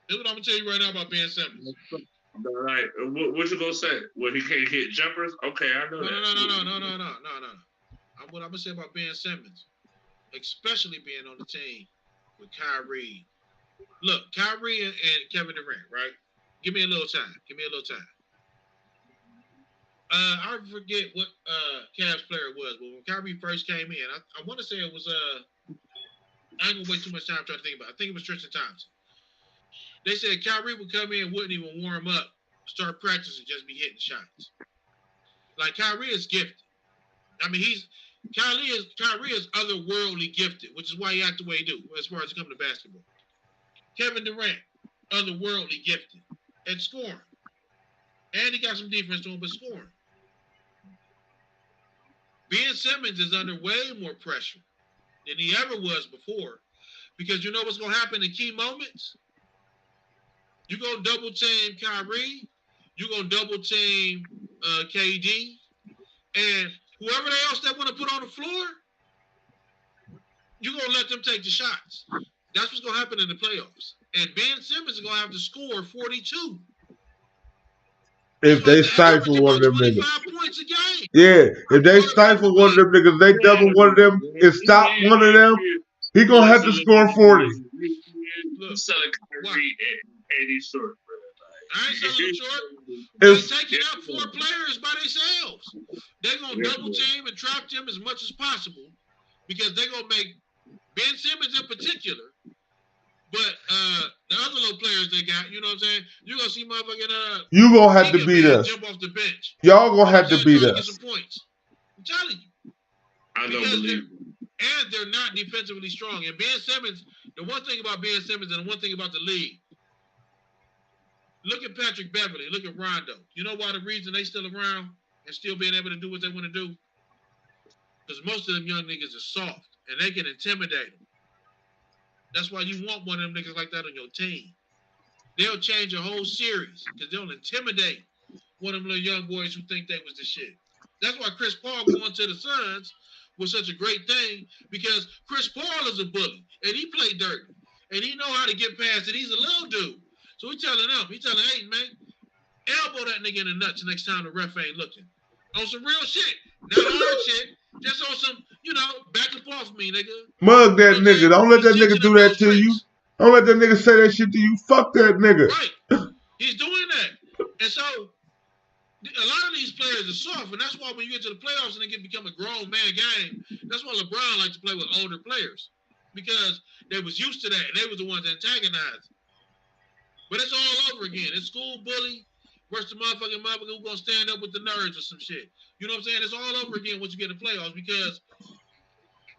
H: This is what I'm gonna tell you right now about Ben Simmons.
D: Like, what you gonna say? Well, he can't hit jumpers? Okay, I know that.
H: No. What I'm gonna say about Ben Simmons, especially being on the team with Kyrie. Look, Kyrie and Kevin Durant, right? Give me a little time. I forget what Cavs player it was, but when Kyrie first came in, I want to say it was I ain't gonna waste too much time trying to think about it. I think it was Tristan Thompson. They said Kyrie would come in, wouldn't even warm up, start practicing, just be hitting shots. Like Kyrie is gifted. I mean, Kyrie is otherworldly gifted, which is why he act the way he do as far as it comes to basketball. Kevin Durant, otherworldly gifted at scoring. And he got some defense to him, but scoring. Ben Simmons is under way more pressure than he ever was before. Because you know what's going to happen in key moments? You're going to double team Kyrie. You're going to double team KD. And whoever else that want to put on the floor, you're going to let them take the shots. That's what's going to happen in the playoffs. And Ben Simmons is going to have to score 42.
E: If they stifle one of them niggas.
H: 25 points a game.
E: Yeah, if they stifle one of them niggas, they double one of them and stop one of them, he going to have to score 40.
D: Look, selling Kyrie and AD short, bro.
H: I ain't selling them short. They're taking out 4 players by themselves. They're going to double team and trap them as much as possible because they're going to make Ben Simmons in particular, but the other little players they got, you know what I'm saying? You're going to see motherfucking
E: you going to have to beat us.
H: Jump off the bench.
E: Y'all going to have to beat us.
H: Get some points. I'm telling you.
D: I don't believe it.
H: And they're not defensively strong. And Ben Simmons, the one thing about Ben Simmons and the one thing about the league, look at Patrick Beverly, look at Rondo. You know why the reason they still around and still being able to do what they want to do? Because most of them young niggas are soft and they can intimidate them. That's why you want one of them niggas like that on your team. They'll change a whole series because they'll intimidate one of them little young boys who think they was the shit. That's why Chris Paul going to the Suns was such a great thing because Chris Paul is a bully and he played dirty and he know how to get past it. He's a little dude. So he telling, hey, man, elbow that nigga in the nuts next time the ref ain't looking. On some real shit. Not hard shit. Just on some, back up off me, nigga.
E: Mug that nigga. Don't let that nigga do that to you. Don't let that nigga say that shit to you. Fuck that nigga.
H: Right. He's doing that. And so, a lot of these players are soft, and that's why when you get to the playoffs and they become a grown man game, that's why LeBron likes to play with older players. Because they was used to that, and they was the ones antagonized. But it's all over again. It's school bully versus the motherfucking who's going to stand up with the nerds or some shit. You know what I'm saying? It's all over again once you get in the playoffs because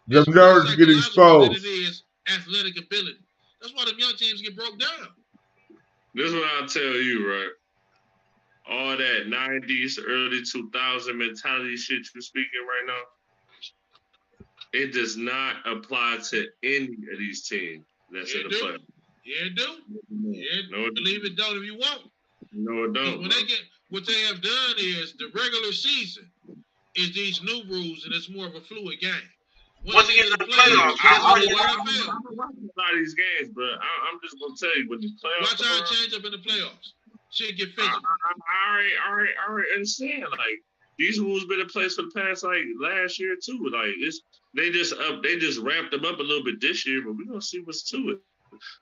E: the nerds get exposed.
H: It is athletic ability. That's why them young teams get broke down.
D: This is what I'll tell you, right? All that 90s, early 2000 mentality shit you're speaking right now, It does not apply to any of these teams that's in the playoffs.
H: Yeah, it do. Yeah,
D: No,
H: believe it don't if you want.
D: No, it don't.
H: When what they have done is the regular season is these new rules, and it's more of a fluid game. Once you get to the playoffs,
D: I'm watching a lot of these games, but I'm just gonna tell you, when the playoffs,
H: watch how it change up in the playoffs. Shit get physical.
D: I already understand. Like, these rules been in place for the past last year too. Like, they just ramped them up a little bit this year, but we're gonna see what's to it.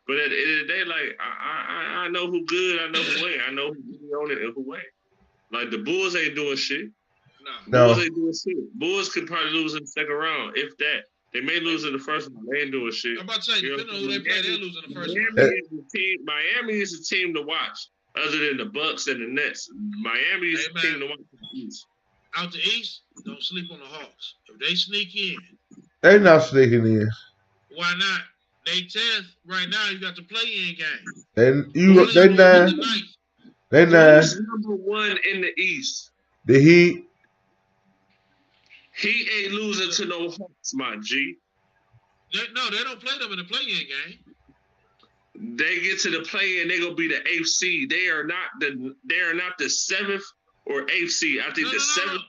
D: But at the end of the day, like, I know who good, I know who ain't, I know who on it and who ain't. Like, the Bulls ain't doing shit.
E: No.
D: Bulls ain't doing shit. Bulls could probably lose in the second round, if that. They may lose in the first round. They ain't doing shit.
H: I'm about to say, depending on who they play, they'll lose in the first round.
D: Miami is a team to watch, other than the Bucks and the Nets. Miami is a team to watch.
H: Out the East, don't sleep on the Hawks. If they sneak in,
E: they not sneaking in.
H: Why not? They 10th right now. You got the play-in game.
E: And they 9. They 9.
D: Who's number 1 in the East?
E: The Heat.
D: He ain't losing to no Hawks, my G.
H: They don't play them in the play-in game.
D: They get to the play-in, they gonna be the 8th seed. They are not the 7th or 8th seed. I think 7th.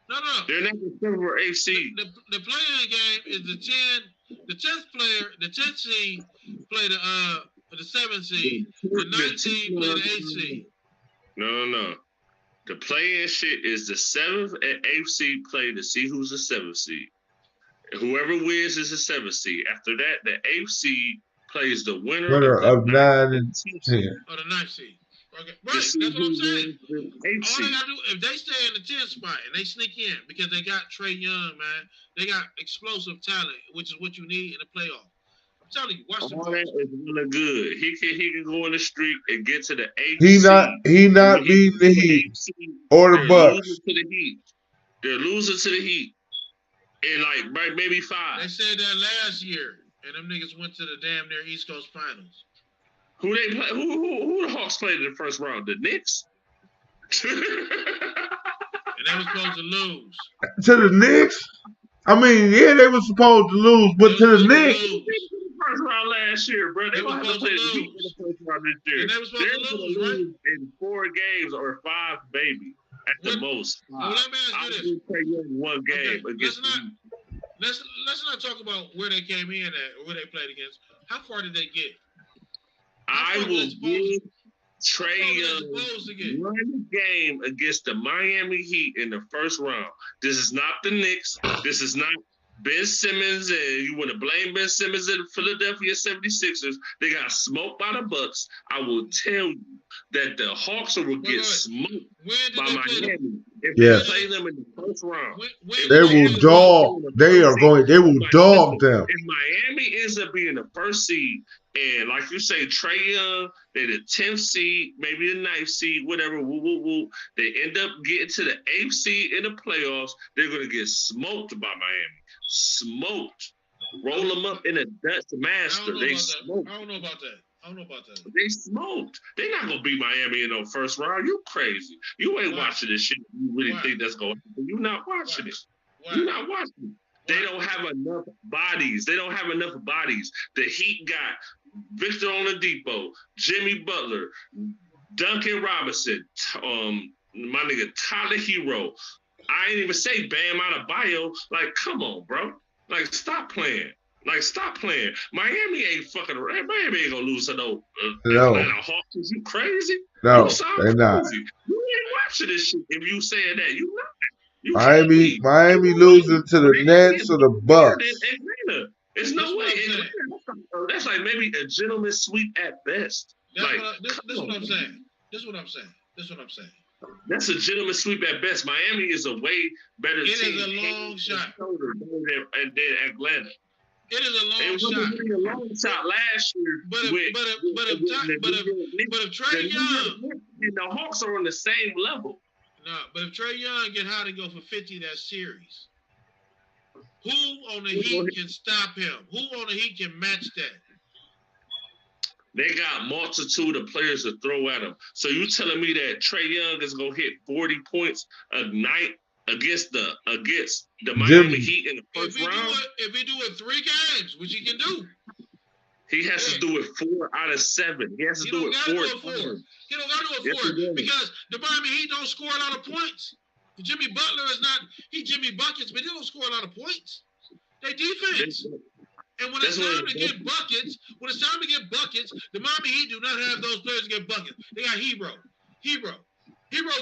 H: No.
D: They're not the 7th or 8th seed.
H: The play-in game is the 10th seed play the 7th seed. The 9th seed play the 8th seed.
D: No. The play-in shit is the 7th and 8th seed play to see who's the 7th seed. And whoever wins is the 7th seed. After that, the 8th seed plays the winner
E: of 9 and 10.
H: Or the 9th seed. Okay, right. That's what I'm saying. All they gotta do, if they stay in the 10th spot and they sneak in, because they got Trae Young, man, they got explosive talent, which is what you need in the playoff. I'm telling you, watch the
D: all that is really good. He can go in the streak and get to the 8th seed.
E: He not beating the Heat or the Bucks.
D: They're losing to the Heat in maybe 5.
H: They said that last year, and them niggas went to the damn near East Coast Finals.
D: Who they play? Who the Hawks played in the first round? The Knicks.
H: And they were supposed to lose.
E: To the Knicks? I mean, yeah, they were supposed to lose, but to the Knicks.
D: First round last year, bro. They were supposed to play the Heat in the first round this year.
H: And they were supposed to lose, right?
D: In 4 games or 5, baby, at the most.
H: Well, let me ask you
D: this. One game against
H: let's not talk about where they came in at or where they played against. How far did they get?
D: I will give Trae Young one game against the Miami Heat in the first round. This is not the Knicks. This is not Ben Simmons, and you want to blame Ben Simmons and the Philadelphia 76ers. They got smoked by the Bucks. I will tell you that the Hawks will get smoked by Miami. If they play them in the first round,
E: they will dog. They will dog them.
D: If Miami ends up being the first seed, and like you say, Trae Young, they're the 10th seed, maybe the 9th seed, whatever, they end up getting to the 8th seed in the playoffs, they're going to get smoked by Miami. Smoked. Roll them up in a Dutch master. They smoked.
H: I don't know about that.
D: They smoked. They're not going to beat Miami in the first round. You crazy. You ain't watching this shit. You really think that's going to happen. You're not watching it. You're not watching it. They don't have enough bodies. The Heat got Victor Oladipo, Jimmy Butler, Duncan Robinson, my nigga Tyler Hero. I ain't even say Bam Adebayo. Like, come on, bro. Like, stop playing. Miami ain't fucking around. Miami ain't gonna lose to no Atlanta Hawks. Is you crazy?
E: No, they're not.
D: You ain't watching this shit if you saying that. You not.
E: Miami losing to the Nets or the Bucks.
D: There's no way. That's like maybe a gentleman's sweep at best.
H: This is what I'm saying.
D: That's a gentleman's sweep at best. Miami is a way better team.
H: It is a long shot.
D: And then Atlanta.
H: It is a long shot.
D: It was a long shot last year.
H: But if Trae Young
D: and the Hawks are on the same level.
H: No, but if Trae Young get hot and go for 50 that series, who on the Heat can stop him? Who on the Heat can match that?
D: They got multitude of players to throw at him. So you telling me that Trae Young is gonna hit 40 points a night against the
E: Jimmy.
D: Miami Heat in the first round.
H: If he do it 3 games, which he can do,
D: he has to do it 4 out of 7. He has to do it 4 times.
H: He don't got to do it 4 because the Miami Heat don't score a lot of points. Jimmy Butler is not. He Jimmy buckets, but he don't score a lot of points. They defense. And when it's time to get buckets, the Miami Heat do not have those players to get buckets. They got Hero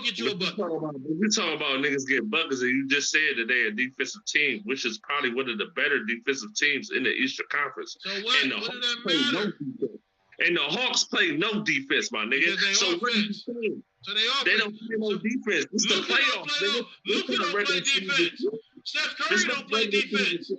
H: get you a bucket.
D: We're talking about niggas get buckets, and you just said that they're a defensive team, which is probably one of the better defensive teams in the Eastern Conference.
H: So what?
D: And
H: What does that matter?
D: And the Hawks play no defense, my nigga. So
H: offense.
D: They don't play no defense. It's the playoffs.
H: Luka don't play defense. Steph Curry don't play defense.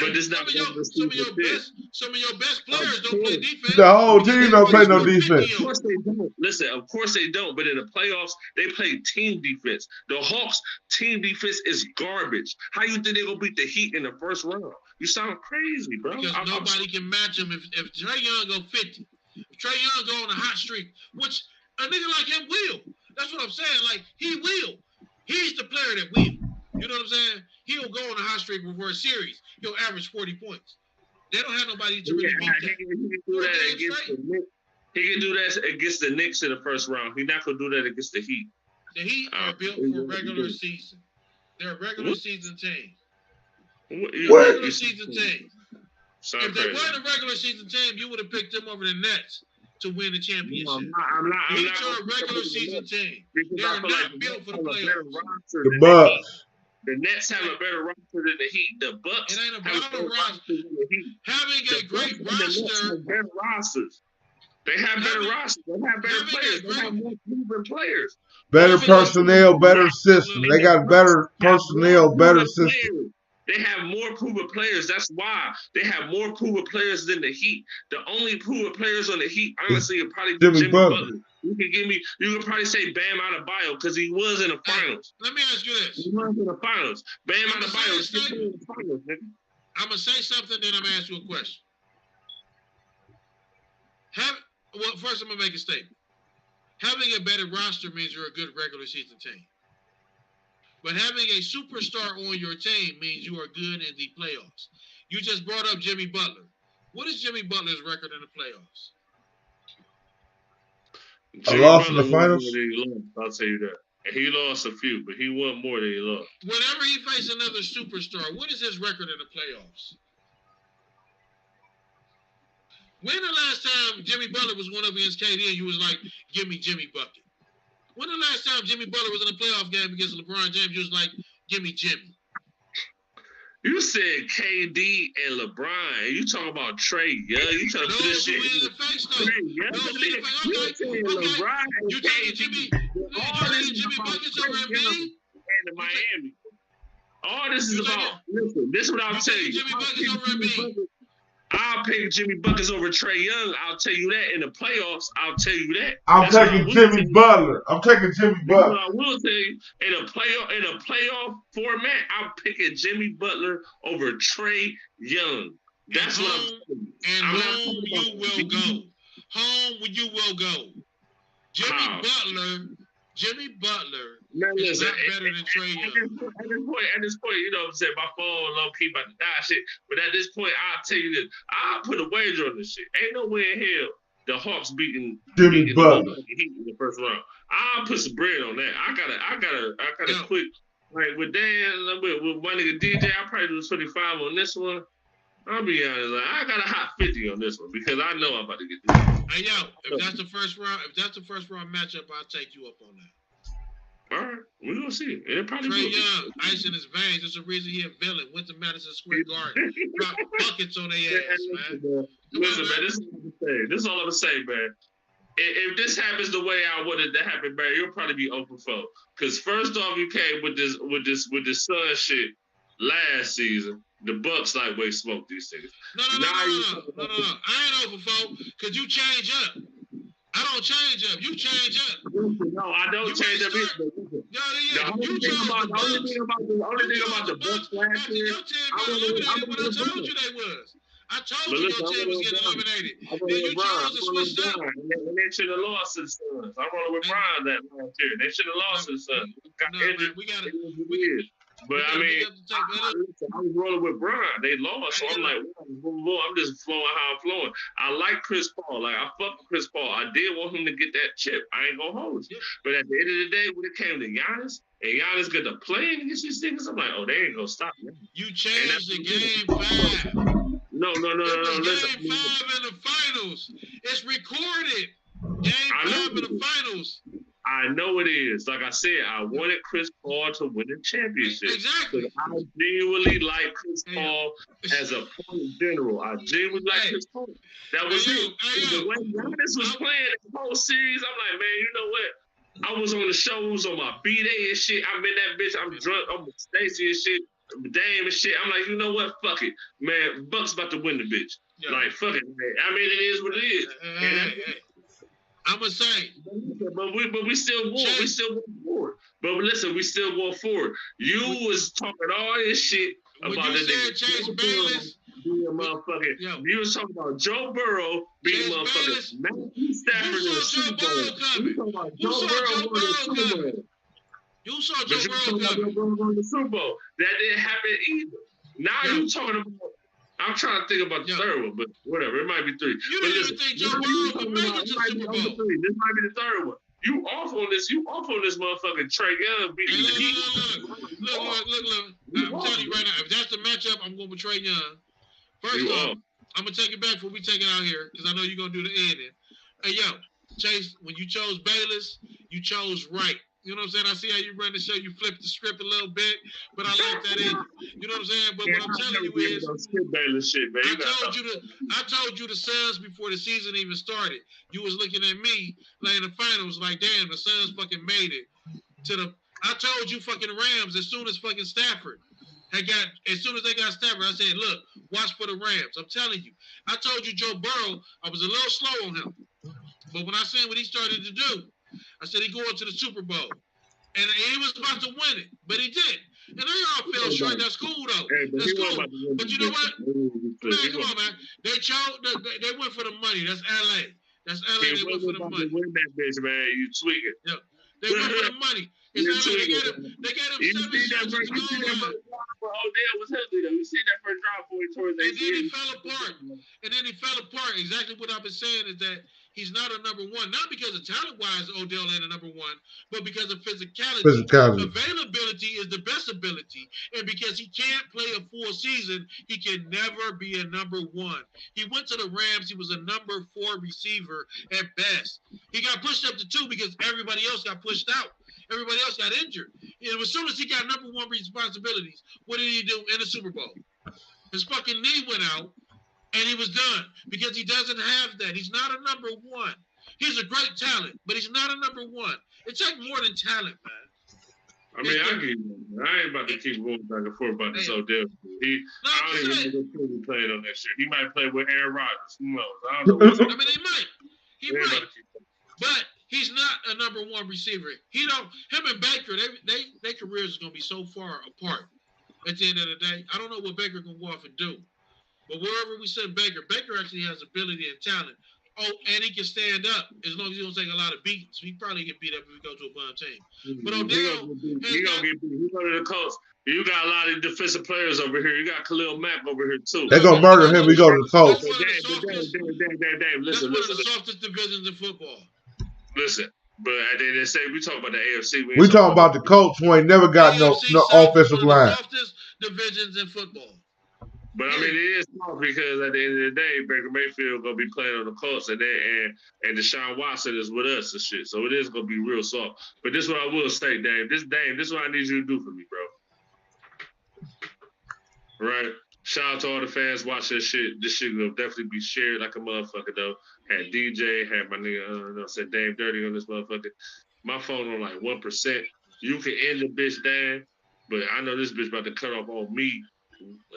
D: But it's not
H: some of your best players don't play defense.
E: The whole team don't play no defense.
D: Of course they don't. Listen, of course they don't. But in the playoffs, they play team defense. The Hawks' team defense is garbage. How you think they're gonna beat the Heat in the first round? You sound crazy, bro.
H: Because nobody can match him. If Trae Young go 50, if Trae Young go on a hot streak, which a nigga like him will. That's what I'm saying. Like, he will. He's the player that will. You know what I'm saying? He'll go on a hot streak before a series. He'll average 40 points. They don't have nobody to really beat that.
D: He can do that against the Knicks in the first round. He's not gonna do that against the Heat.
H: The Heat are built for regular season. They're a regular season team. Regular season team. If they weren't a regular season team, you would have picked them over the Nets to win the championship.
D: I'm not
H: a regular season team. They're not built for the playoffs.
E: The Bucks.
D: The Nets have a better roster than the Heat. The Bucks
H: it ain't
D: have a better roster than the Heat.
H: Having a great roster.
D: Better rosters. They have better rosters. They have better players. They have more proven players.
E: Better personnel, better system. They got better personnel, better system.
D: They have more proven players. That's why they have more proven players than the Heat. The only proven players on the Heat, honestly, are probably Jimmy Butler. You could probably say Bam Adebayo because he was in the finals.
H: Let me ask you this.
D: He was in the finals. Bam Adebayo is in the finals, nigga.
H: I'm gonna say something, then I'm gonna ask you a question. First I'm gonna make a statement. Having a better roster means you're a good regular season team. But having a superstar on your team means you are good in the playoffs. You just brought up Jimmy Butler. What is Jimmy Butler's record in the playoffs?
E: A loss in the finals?
D: I'll tell you that. He lost a few, but he won more than he lost.
H: Whenever he faced another superstar, what is his record in the playoffs? When the last time Jimmy Butler was going up against KD and you was like, give me Jimmy bucket? When the last time Jimmy Butler was in a playoff game against LeBron James, you was like, give me Jimmy?
D: You said KD and LeBron. You talking about Trae Young. You trying to put this shit in the face, though. Okay. LeBron and
H: you taking Jimmy buckets over Embiid?
D: And Miami. All this is about, listen, this is what I'll tell you.
H: Jimmy buckets over Embiid?
D: I'll pick Jimmy buckets over Trae Young. I'll tell you that. In the playoffs, I'll tell you that.
E: I'm taking Jimmy Butler. I
D: will tell you, in a playoff format, I'm picking Jimmy Butler over Trae Young. That's what I'm saying.
H: And home you will go. Home you will go. Jimmy Butler is not better than Trae Young.
D: At this point, you know what I'm saying? My phone low key about to die shit. But at this point, I'll tell you this. I'll put a wager on this shit. Ain't no way in hell the Hawks beating
E: Jimmy Butler
D: in the first round. I'll put some bread on that. I gotta quick, like with Dan, with my nigga DJ, I'll probably do 25 on this one. I'll be honest, I got a hot 50 on this one because I know I'm about to get this.
H: Hey yo, if that's the first round matchup, I'll take you up on that.
D: All right, we're gonna see. It probably
H: Trae Young, ice in his veins. There's a reason he a villain. Went to Madison Square Garden, dropped buckets on their ass, man.
D: Listen, man, this is all I'm saying, man. If this happens the way I wanted to happen, man, you'll probably be open for. Because first off, you came with this Sun shit last season. The Bucks lightweight smoke these things.
H: No. I ain't open for because you change up. I don't change up. You change up.
D: No, I don't change up either. The only thing about the Bucks last year,
H: I told you they was. I told
D: But
H: you
D: listen,
H: your team was getting eliminated. Then you chose to switch up.
D: And they should have lost to the Suns. I'm rolling with Brian that last year. They should have lost to the Suns.
H: No, man, we gotta.
D: But I mean, I was rolling with Brian. They lost, so I'm like, I'm just flowing how I'm flowing. I like Chris Paul. Like, I fuck with Chris Paul. I did want him to get that chip. I ain't gonna hold you. But at the end of the day, when it came to Giannis, and Giannis got to play against these niggas, I'm like, oh, they ain't gonna stop me.
H: You changed the game 5.
D: No.
H: Listen, game 5 in the finals. It's recorded. Game 5 in the finals.
D: I know it is. Like I said, I wanted Chris Paul to win the championship.
H: Exactly.
D: I genuinely like Chris Paul as a point general. I genuinely like Chris Paul. That was it. The way Giannis was playing the whole series, I'm like, man, you know what? I was on the shows on my B-Day and shit. I'm in that bitch. I'm drunk. I'm with Stacey and shit. Dame and shit. I'm like, you know what? Fuck it. Man, Buck's about to win the bitch. Yeah. Like, fuck it, man. I mean, it is what it is.
H: I'm gonna say,
D: but we still won. We still won forward. But listen, we still going forward. You was talking all this shit about
H: when you said Chase Bayless.
D: You was talking about Joe Burrow beating motherfuckers. Matthew Stafford in the Super Bowl.
H: You saw Joe Burrow coming. You saw Joe Burrow coming.
D: The Super Bowl. That didn't happen either. Now you talking about. I'm trying to think about the third one, but whatever. It might be 3.
H: You didn't even think Joe Burrow could make it to the Super Bowl.
D: This might be the third one. You off on this motherfucking Trey Young beating the Heat.
H: Look. I'm telling you right now, if that's the matchup, I'm going with Trey Young. First off, I'm going to take it back before we take it out here, because I know you're going to do the ending. Hey, yo, Chase, when you chose Bayless, you chose right. You know what I'm saying? I see how you run the show. You flip the script a little bit, but I like that in you. You know what I'm saying? But what I'm telling you is, I told you the Suns before the season even started. You was looking at me like in the finals, like, damn, the Suns fucking made it to the. I told you fucking Rams as soon as fucking Stafford as soon as they got Stafford, I said, look, watch for the Rams. I'm telling you. I told you Joe Burrow, I was a little slow on him, but when I seen what he started to do. I said he going to the Super Bowl. And he was about to win it, but he did. And they all fell short. That's cool, though. That's cool. But you know what? Man, come on, man. They went for the money. That's L.A. They went for the money.
D: Win that bitch, man. You tweaking.
H: Yeah. They went for the money. It's LA. They got him 7 seconds to go.
D: Odell was healthy, though. You see that first drive for him towards
H: And then he fell apart. Exactly what I've been saying is that he's not a number one, not because of talent-wise, Odell ain't a number one, but because of physicality. Availability is the best ability. And because he can't play a full season, he can never be a number one. He went to the Rams. He was a number 4 receiver at best. He got pushed up to 2 because everybody else got pushed out. Everybody else got injured. And as soon as he got number 1 responsibilities, what did he do in the Super Bowl? His fucking knee went out. And he was done because he doesn't have that. He's not a number 1. He's a great talent, but he's not a number 1. It takes more than talent, man.
D: I mean, I ain't about to keep going back and forth about this Odell. I don't even know what he's playing on that shit. He might play with Aaron Rodgers. Who knows? I don't know.
H: I mean, he might. But he's not a number 1 receiver. Him and Baker, their careers is gonna be so far apart. At the end of the day, I don't know what Baker can go off and do. But wherever we send Baker actually has ability and talent. Oh, and he can stand up as long as he don't take a lot of beats. He probably get beat up if he go to a bum team. But Odell,
D: he gonna get beat. He go to the Colts. You got a lot of defensive players over here. You got Khalil Mack over here too.
E: They're gonna murder him. We go to the Colts.
H: That's one of the softest divisions in football.
D: Listen. But at the end of the day, we talk about the AFC.
E: We talk about the Colts who ain't never got no offensive line.
H: Softest divisions in football.
D: But I mean, it is tough because at the end of the day, Baker Mayfield gonna be playing on the Colts, and Deshaun Watson is with us and shit. So it is gonna be real soft. But this is what I will say, Dame. This is what I need you to do for me, bro. Right? Shout out to all the fans watching this shit. This shit will definitely be shared like a motherfucker though. Had DJ, had my nigga, said Dame Dirty on this motherfucker. My phone on like 1%. You can end the bitch down, but I know this bitch about to cut off on me.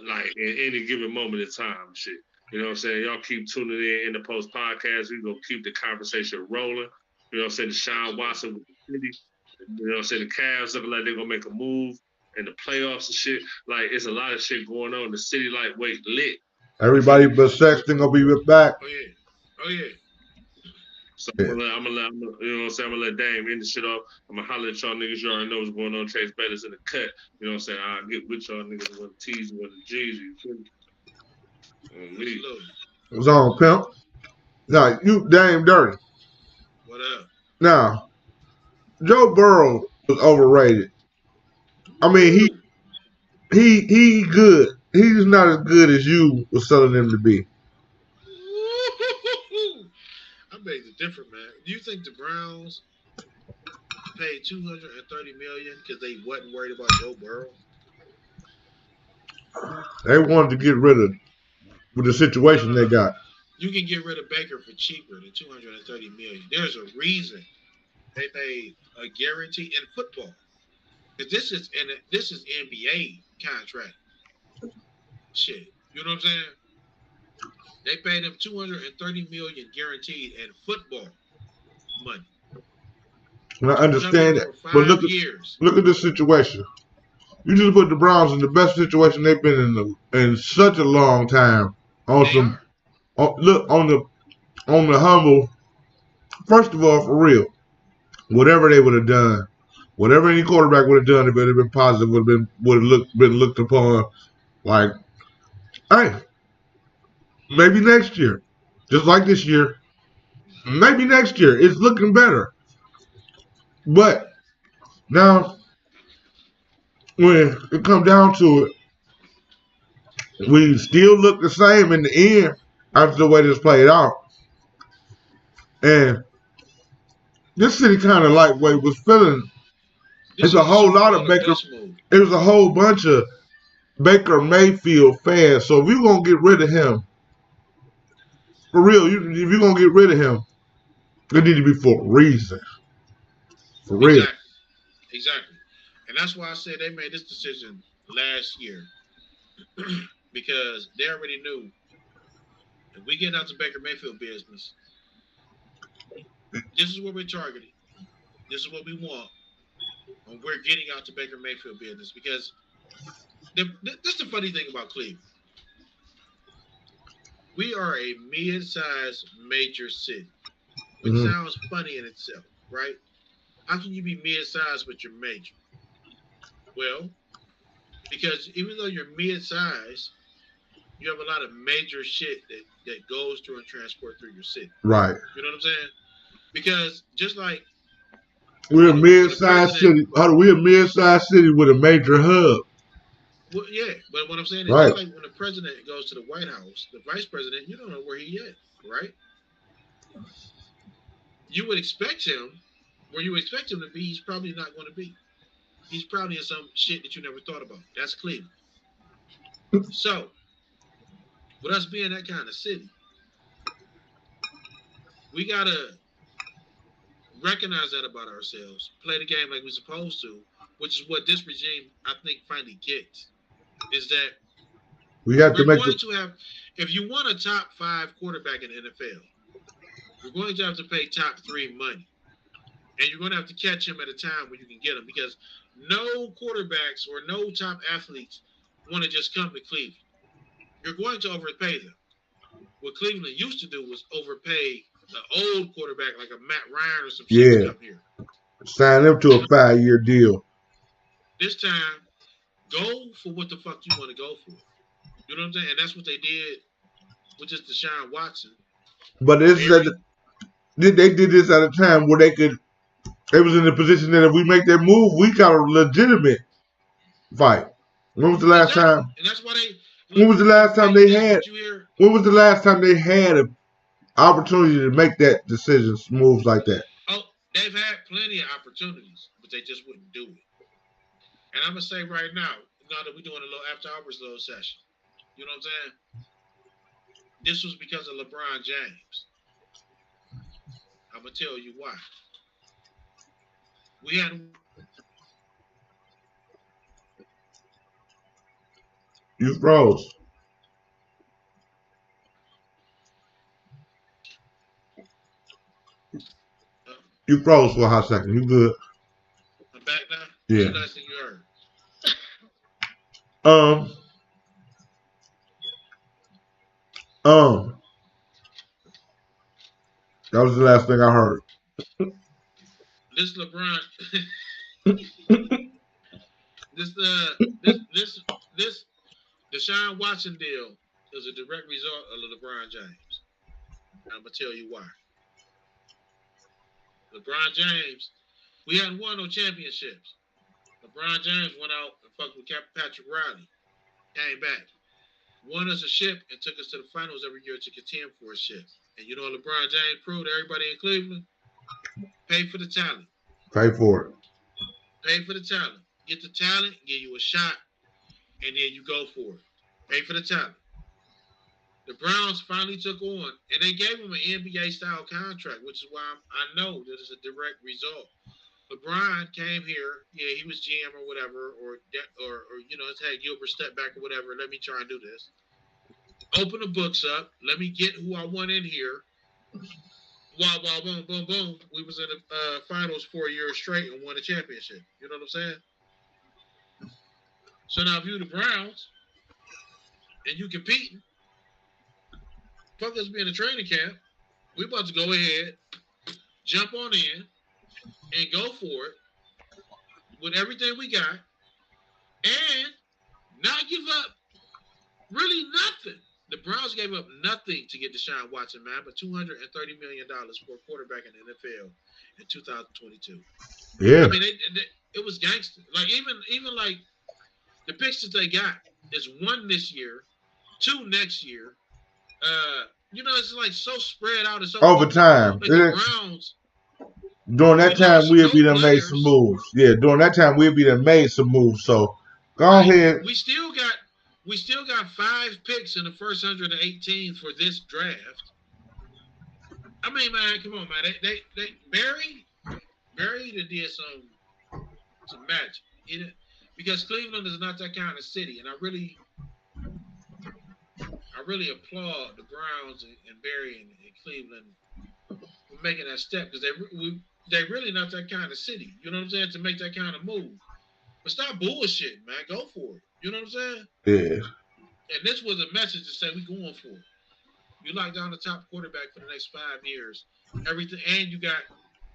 D: Like in any given moment in time, shit. You know what I'm saying? Y'all keep tuning in the post podcast. We're gonna keep the conversation rolling. You know what I'm saying? Deshaun Watson with the city. You know what I'm saying? The Cavs looking like they're gonna make a move in the playoffs and shit. Like it's a lot of shit going on. The city lightweight lit.
E: Everybody but Sexton gonna be back.
H: Oh yeah. Oh yeah.
D: So I'm gonna, you know what I'm saying? I'm gonna let Dame end the shit off. I'm gonna holler at y'all niggas. You already know what's going on. Chase Bayless in the cut. You know what I'm saying? I'll get with y'all niggas with the T's and with the G's. You feel me?
E: It's on, pimp. Now, you Dame Dirty.
H: What up?
E: Now, Joe Burrow was overrated. I mean, he good. He's not as good as you was selling him to be.
H: I beg to differ, man. Do you think the Browns paid $230 million because they wasn't worried about Joe Burrow?
E: They wanted to get rid of with the situation they got.
H: You can get rid of Baker for cheaper than $230 million. There's a reason they paid a guarantee in football. Because this is NBA contract shit. You know what I'm saying? They paid him $230 million guaranteed in football money.
E: And I understand that, but look at this situation. You just put the Browns in the best situation they've been in such a long time. On the humble. First of all, for real, whatever they would have done, whatever any quarterback would have done, if it had been positive, would have been looked upon like, hey, maybe next year, just like this year, maybe next year it's looking better. But now, when it comes down to it, we still look the same in the end after the way this played out. And this city kind of lightweight was feeling. It's a whole lot of Baker. It was a whole bunch of Baker Mayfield fans. So if you're gonna get rid of him, for real, if you're gonna get rid of him, it need to be for a reason. For real.
H: Exactly. And that's why I said they made this decision last year. Because they already knew if we get out to Baker Mayfield business, this is what we're targeting. This is what we want. And we're getting out to Baker Mayfield business. Because this is the funny thing about Cleveland. We are a mid-sized major city, which sounds funny in itself, right? How can you be mid-sized but you're major? Well, because even though you're mid-sized, you have a lot of major shit that goes through and transport through your city.
E: Right.
H: You know what I'm saying? Because just like
E: we're a mid-sized city. We're a mid-sized city with a major hub.
H: Well, yeah, but what I'm saying is
E: right.
H: Just like when the president goes to the White House, the vice president, you don't know where he is, right? You would expect him where you expect him to be. He's probably not going to be. He's probably in some shit that you never thought about. That's Cleveland. So, with us being that kind of city, we got to recognize that about ourselves, play the game like we're supposed to, which is what this regime, I think, finally gets, is that
E: we have to make
H: if you want a top 5 quarterback in the NFL, you're going to have to pay top 3 money. And you're going to have to catch him at a time where you can get him, because no quarterbacks or no top athletes want to just come to Cleveland. You're going to overpay them. What Cleveland used to do was overpay the old quarterback like a Matt Ryan or some shit to come here.
E: Sign them to a 5-year deal.
H: This time, go for what the fuck you want to go for. You know what I'm saying? And that's what they did with just Deshaun Watson.
E: But they did this at a time where they was in the position that if we make that move, we got a legitimate fight. When was the last time?
H: And that's why
E: when was the last time they had? When was the last time they had an opportunity to make that decision, moves like that?
H: Oh, they've had plenty of opportunities, but they just wouldn't do it. And I'm gonna say right now that we're doing a little after hours little session, you know what I'm saying? This was because of LeBron James. I'm gonna tell you why. We had.
E: You froze. You froze for a hot second. You good?
H: I'm back now?
E: Yeah.
H: What's the last thing you heard?
E: That was the last thing I heard.
H: This LeBron, this Deshaun Watson deal is a direct result of LeBron James. I'm gonna tell you why. LeBron James, we hadn't won no championships. LeBron James went out and fucked with Patrick Riley, came back, won us a ship, and took us to the finals every year to contend for a ship. And you know what LeBron James proved to everybody in Cleveland? Pay for the talent.
E: Pay for it.
H: Pay for the talent. Get the talent, give you a shot, and then you go for it. Pay for the talent. The Browns finally took on, and they gave him an NBA-style contract, which is why I know that it's a direct result. LeBron came here, yeah, he was GM or whatever, or you know, it's had Gilbert step back or whatever. Let me try and do this. Open the books up. Let me get who I want in here. Wow, boom, boom, boom. We was in the finals 4 years straight and won a championship. You know what I'm saying? So now if you the Browns and you competing, fuck us being a training camp. We about to go ahead, jump on in, and go for it with everything we got, and not give up really nothing. The Browns gave up nothing to get Deshaun Watson, man, but $230 million for a quarterback in the NFL in 2022.
E: Yeah.
H: I mean, it was gangster. Like even like the picks that they got is 1 this year, 2 next year. You know, it's like so spread out and so
E: over time.
H: like the Browns.
E: During that time, we'll be done made some moves. Yeah, during that time, we'll be done made some moves. So go ahead.
H: We still got 5 picks in the first 118 for this draft. I mean, man, come on, man. They Barry did some magic. Because Cleveland is not that kind of city, and I really applaud the Browns and Barry and Cleveland for making that step, because they really not that kind of city. You know what I'm saying? To make that kind of move. But stop bullshitting, man. Go for it. You know what I'm saying?
E: Yeah.
H: And this was a message to say we going for it. You lock down the top quarterback for the next 5 years. Everything, and you got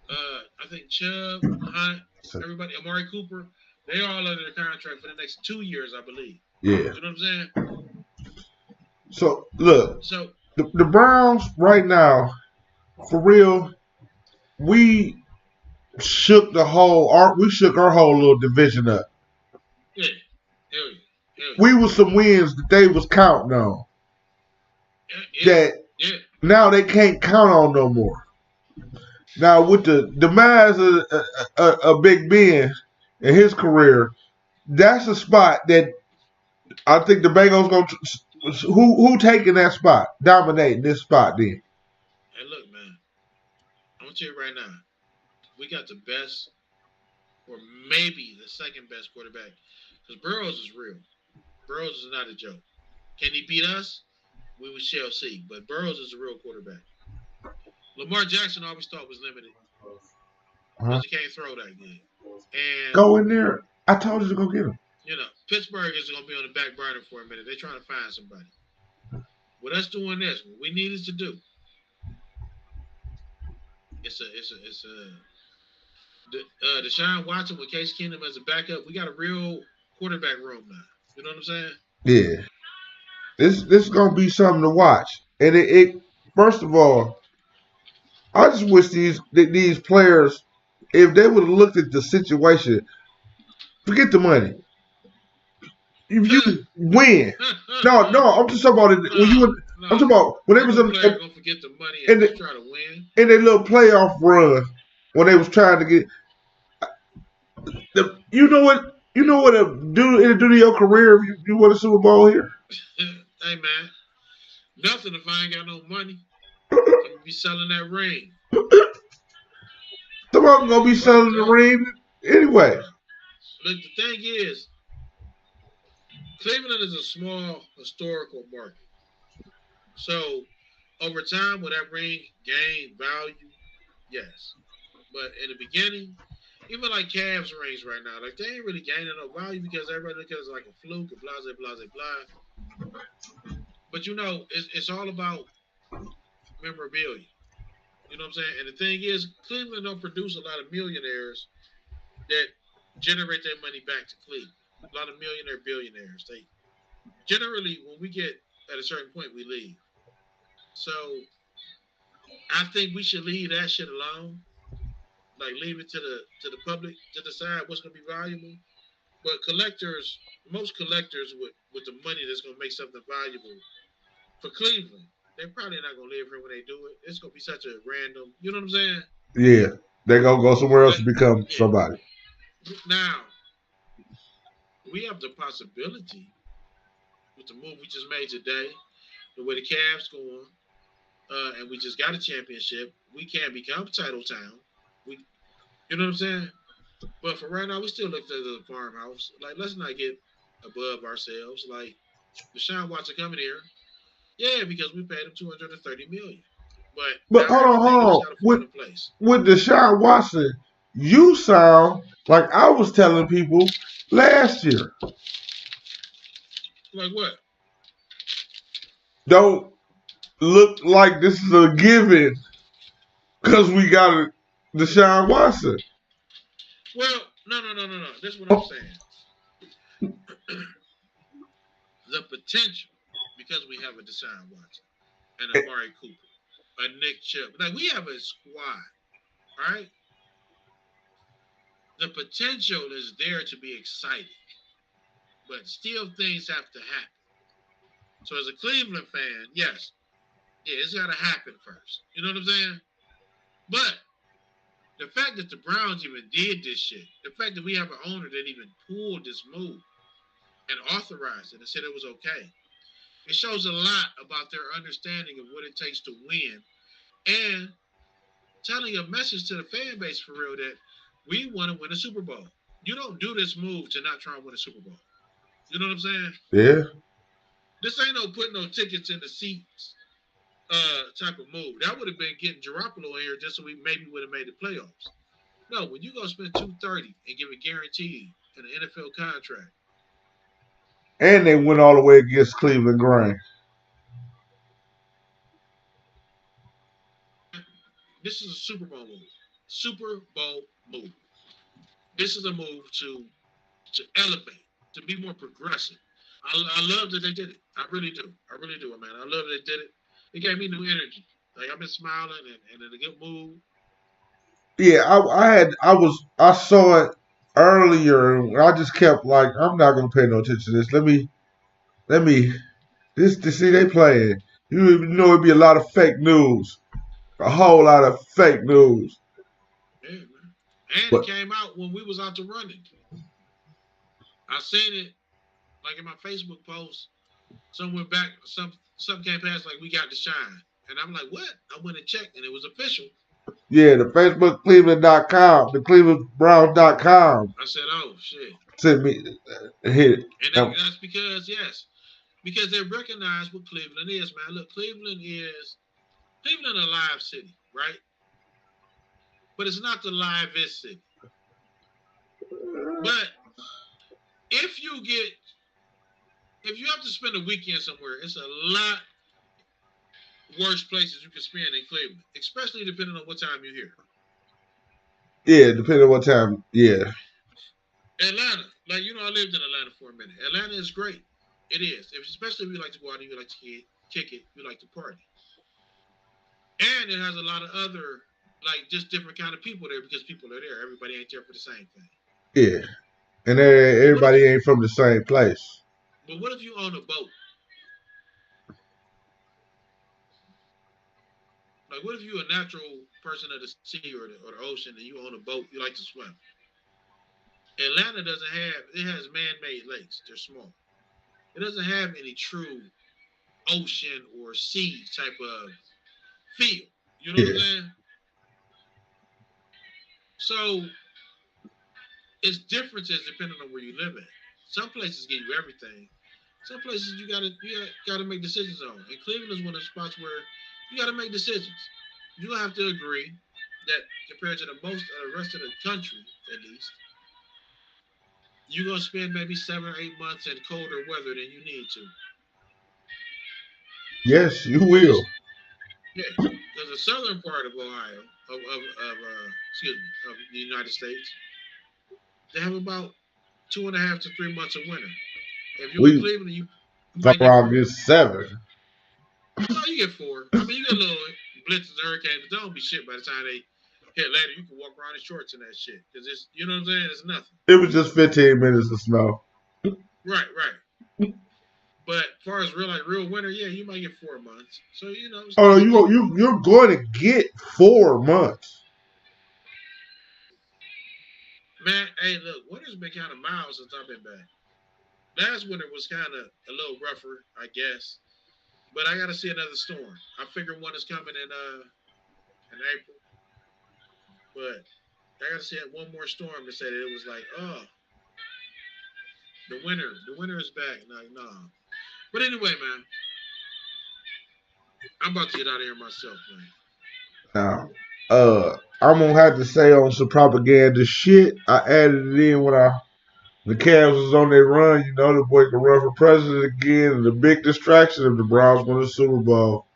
H: I think Chubb, Hunt, everybody, Amari Cooper, they all under the contract for the next 2 years, I believe.
E: Yeah.
H: You know what I'm saying?
E: So look, the Browns right now, for real, we shook our whole little division up.
H: Yeah. Hell yeah.
E: We was some wins that they was counting on. That now they can't count on no more. Now with the demise of Big Ben in his career, that's a spot that I think the Bengals gonna who taking that spot, dominating this spot then.
H: Hey, look, man, I'm gonna tell you right now, we got the best, or maybe the second best quarterback, because Burrows is real. Burrows is not a joke. Can he beat us? We shall see. But Burrows is a real quarterback. Lamar Jackson, I always thought was limited because he can't throw that good. And
E: go in there. I told you to go get him.
H: You know, Pittsburgh is going to be on the back burner for a minute. They're trying to find somebody. With us doing this, what we needed to do, Deshaun Watson with Case Keenum as a backup. We got a real quarterback room now. You know what I'm saying?
E: Yeah. This is gonna be something to watch. And it first of all, I just wish these players, if they would have looked at the situation, forget the money. If you win, no, I'm just talking about it when you. I'm talking about when they was
H: gonna forget the money and try to win
E: in their little playoff run when they was trying to get. You know what it'll do to your career if you win a Super Bowl here?
H: Hey, man. Nothing if I ain't got no money. I'm going to be selling that ring.
E: Some of them going to be selling the ring anyway.
H: Look, the thing is, Cleveland is a small historical market. So, over time, will that ring gain value? Yes. But in the beginning, even like Cavs rings right now, like they ain't really gaining no value because everybody looks at it as like a fluke and blah. But you know, it's all about memorabilia. You know what I'm saying? And the thing is, Cleveland don't produce a lot of millionaires that generate their money back to Cleveland. A lot of millionaire billionaires. They generally, when we get at a certain point, we leave. So I think we should leave that shit alone. Like leave it to the public to decide what's gonna be valuable. But collectors, most collectors with the money that's gonna make something valuable for Cleveland, they're probably not gonna live here when they do it. It's gonna be such a random, you know what I'm saying?
E: Yeah, they're gonna go somewhere else
H: But,
E: to become
H: yeah.
E: somebody.
H: Now, we have the possibility with the move we just made today, the way the Cavs going, and we just got a championship. We can become title town. You know what I'm saying? But for right now, we still look at the farmhouse. Like, let's not get above ourselves. Like, Deshaun Watson coming here, yeah, because we paid him $230 million. But
E: hold on. With Deshaun Watson, you sound like I was telling people last year.
H: Like what?
E: Don't look like this is a given because we got a Deshaun Watson.
H: Well, no. This is what I'm saying. The potential, because we have a Deshaun Watson and a Amari Cooper, a Nick Chubb. Like, we have a squad, all right? The potential is there to be exciting, but still things have to happen. So as a Cleveland fan, yes, it's got to happen first. You know what I'm saying? But the fact that the Browns even did this shit, the fact that we have an owner that even pulled this move and authorized it and said it was okay, it shows a lot about their understanding of what it takes to win and telling a message to the fan base for real that we want to win a Super Bowl. You don't do this move to not try and win a Super Bowl. You know what I'm saying?
E: Yeah.
H: This ain't no putting no tickets in the seats type of move. That would have been getting Garoppolo in here just so we maybe would have made the playoffs. No, when you go spend $230 and give it guaranteed in an NFL contract.
E: And they went all the way against Cleveland Grain.
H: This is a Super Bowl move. Super Bowl move. This is a move to elevate, to be more progressive. I love that they did it. I really do, man. I love that they did it. It gave me new energy. Like, I've been smiling and in a good mood.
E: Yeah, I saw it earlier and I just kept like, I'm not gonna pay no attention to this. Let me this to see they playing. You know it'd be a lot of fake news. A whole lot of fake news.
H: Yeah, man. And it came out when we was out to running. I seen it like in my Facebook post. Somewhere back, something came past like we got to shine. And I'm like, what? I went and checked and it was official.
E: Yeah, the Facebook Cleveland.com, the ClevelandBrowns.com.
H: I said, oh shit.
E: Sent me hit it.
H: And that's because they recognize what Cleveland is, man. Look, Cleveland a live city, right? But it's not the livest city. But if you have to spend a weekend somewhere, it's a lot worse places you can spend in Cleveland, especially depending on what time you're here.
E: Yeah, depending on what time. Yeah.
H: Atlanta, like, I lived in Atlanta for a minute. Atlanta is great. It is, especially if you like to go out and you like to kick it, you like to party. And it has a lot of other, like, just different kind of people there because people are there. Everybody ain't there for the same thing.
E: Yeah. And everybody ain't from the same place.
H: But what if you own a boat? Like, what if you're a natural person of the sea or the ocean and you own a boat, you like to swim? Atlanta it has man-made lakes. They're small. It doesn't have any true ocean or sea type of feel. You know what I'm saying? So it's differences depending on where you live at. Some places give you everything. Some places you gotta make decisions on. And Cleveland is one of the spots where you gotta make decisions. You don't have to agree that compared to the rest of the country, at least, you're gonna spend maybe 7 or 8 months in colder weather than you need to.
E: Yes, you will.
H: Yeah, because the southern part of Ohio, of the United States, they have about 2.5 to 3 months of winter. If you're in
E: We
H: Cleveland, you
E: fuck
H: might get
E: around
H: 4.
E: get 7.
H: No, you get 4. I mean, you get a little blitzes and hurricanes, but don't be shit by the time they hit later. You can walk around in shorts and that shit. Because it's, you know what I'm saying? It's nothing.
E: It was just 15 minutes of snow.
H: Right. But as far as real winter, yeah, you might get 4 months. So, you know.
E: Oh, you're going to get 4 months.
H: Man, hey, look, winter's been kind of mild since I've been back. Last winter was kind of a little rougher, I guess. But I got to see another storm. I figure one is coming in April. But I got to see one more storm to say that it was like, oh, the winter is back. Like, nah. But anyway, man, I'm about to get out of here myself, man.
E: Now, I'm gonna have to say on some propaganda shit. I added it in when the Cavs was on their run. You know, the boy can run for president again, and the big distraction if the Browns win the Super Bowl.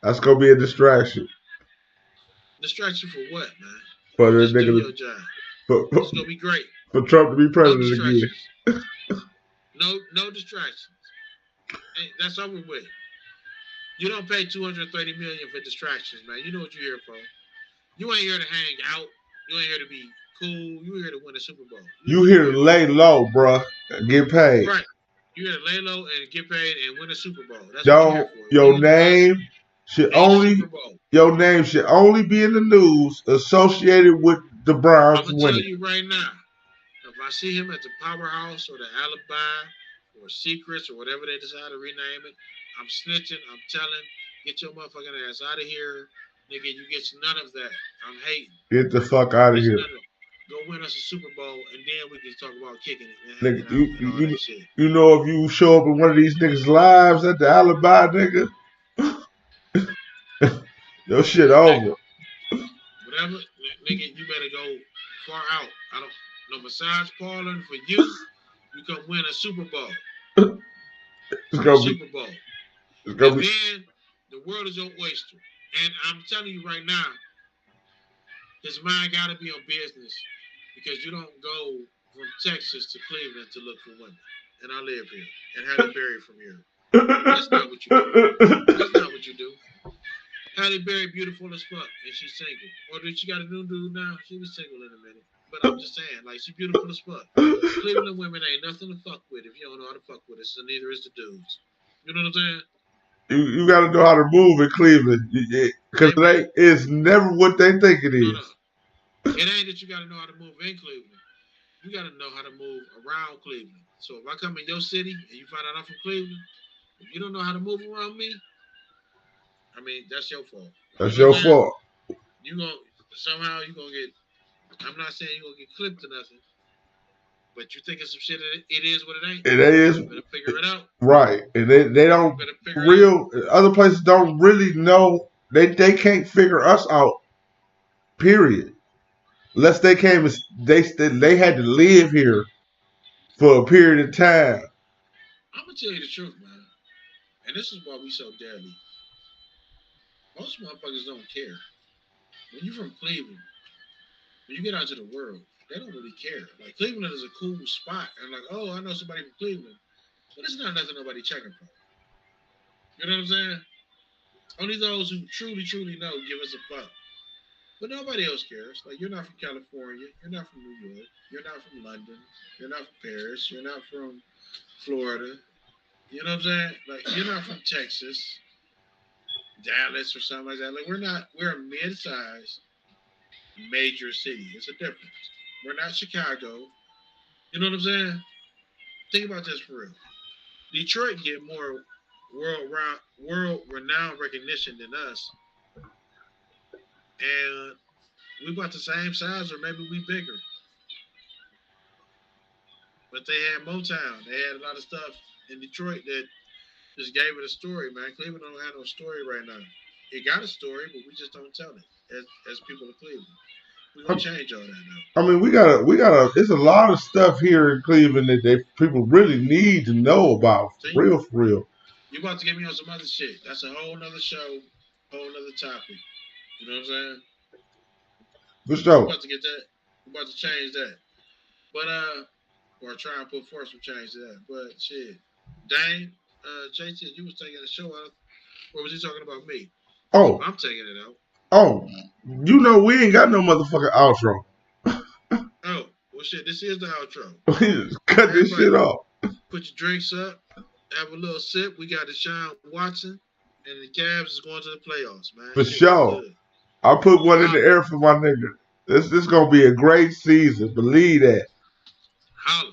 E: That's gonna be a distraction.
H: Distraction for what, man?
E: For the
H: Just do
E: nigga,
H: your job. It's gonna be great.
E: For Trump to be
H: No
E: president
H: distractions.
E: again.
H: No distractions. That's over with. You don't pay $230 million for distractions, man. You know what you're here for. You ain't here to hang out. You ain't here to be cool. You here to win a Super Bowl.
E: You here to lay low, bruh, and get paid.
H: Right. You here to lay low and get paid and win a Super Bowl. That's what you're here for.
E: Your name should only be in the news associated with the Browns
H: winning. I'm gonna tell you right now. If I see him at the Powerhouse or the Alibi or Secrets or whatever they decide to rename it, I'm snitching. I'm telling. Get your motherfucking ass out of here. Nigga, you get none of that. I'm hating.
E: Get the fuck out of here.
H: Go win us a Super Bowl, and then we can talk about kicking it.
E: Nigga, you know if you show up in one of these niggas' lives at the Alibi, nigga, your shit over.
H: Whatever, nigga, you better go far out. I don't no massage parlor for you. You can win a Super Bowl. Super Bowl. And then the world is your oyster. And I'm telling you right now, his mind got to be on business because you don't go from Texas to Cleveland to look for women. And I live here. And Halle Berry from here. That's not what you do. That's not what you do. Halle Berry beautiful as fuck, and she's single. Or did she got a new dude now? She was single in a minute. But I'm just saying, like, she's beautiful as fuck. Cleveland women ain't nothing to fuck with if you don't know how to fuck with us, and neither is the dudes. You know what I'm saying?
E: You got to know how to move in Cleveland. Because it's never what they think it is.
H: No. It ain't that you got to know how to move in Cleveland. You got to know how to move around Cleveland. So if I come in your city and you find out I'm from Cleveland, if you don't know how to move around me, I mean, that's your fault.
E: That's your fault.
H: You're going to get, I'm not saying you're going to get clipped or nothing, but you thinking some shit, it is what it ain't.
E: It is.
H: You better figure it out.
E: Right. And they don't, other places don't really know, they can't figure us out, period. Unless they came, they had to live here for a period of time.
H: I'm going to tell you the truth, man. And this is why we so deadly. Most motherfuckers don't care. When you're from Cleveland, when you get out to the world, they don't really care. Like, Cleveland is a cool spot. And like, oh, I know somebody from Cleveland. But it's not nothing nobody checking for. You know what I'm saying? Only those who truly, truly know give us a fuck. But nobody else cares. Like, you're not from California. You're not from New York. You're not from London. You're not from Paris. You're not from Florida. You know what I'm saying? Like, you're not from Texas, Dallas, or something like that. Like, we're a mid-sized major city. It's a difference. We're not Chicago. You know what I'm saying? Think about this for real. Detroit get more world-renowned recognition than us. And we about the same size, or maybe we bigger. But they had Motown. They had a lot of stuff in Detroit that just gave it a story, man. Cleveland don't have no story right now. It got a story, but we just don't tell it as people of Cleveland. We're gonna change all that now.
E: I mean, we gotta. There's a lot of stuff here in Cleveland that people really need to know about. For real.
H: You about to get me on some other shit. That's a whole nother show. whole other topic. You know what I'm saying?
E: For sure.
H: We're about to get that. We're about to change that. But or try and put forth some change to that. But shit, Dane, JT, you was taking the show out. Or was he talking about me?
E: Oh,
H: I'm taking it out.
E: oh, you know we ain't got no motherfucking outro.
H: Oh, well shit, this is the outro.
E: We just cut this shit off.
H: Put your drinks up, have a little sip. We got Deshaun Watson, and the Cavs is going to the playoffs, man.
E: For
H: Shit,
E: sure.
H: good.
E: I put one in the air for my nigga. This gonna be a great season. Believe that.
H: Holla.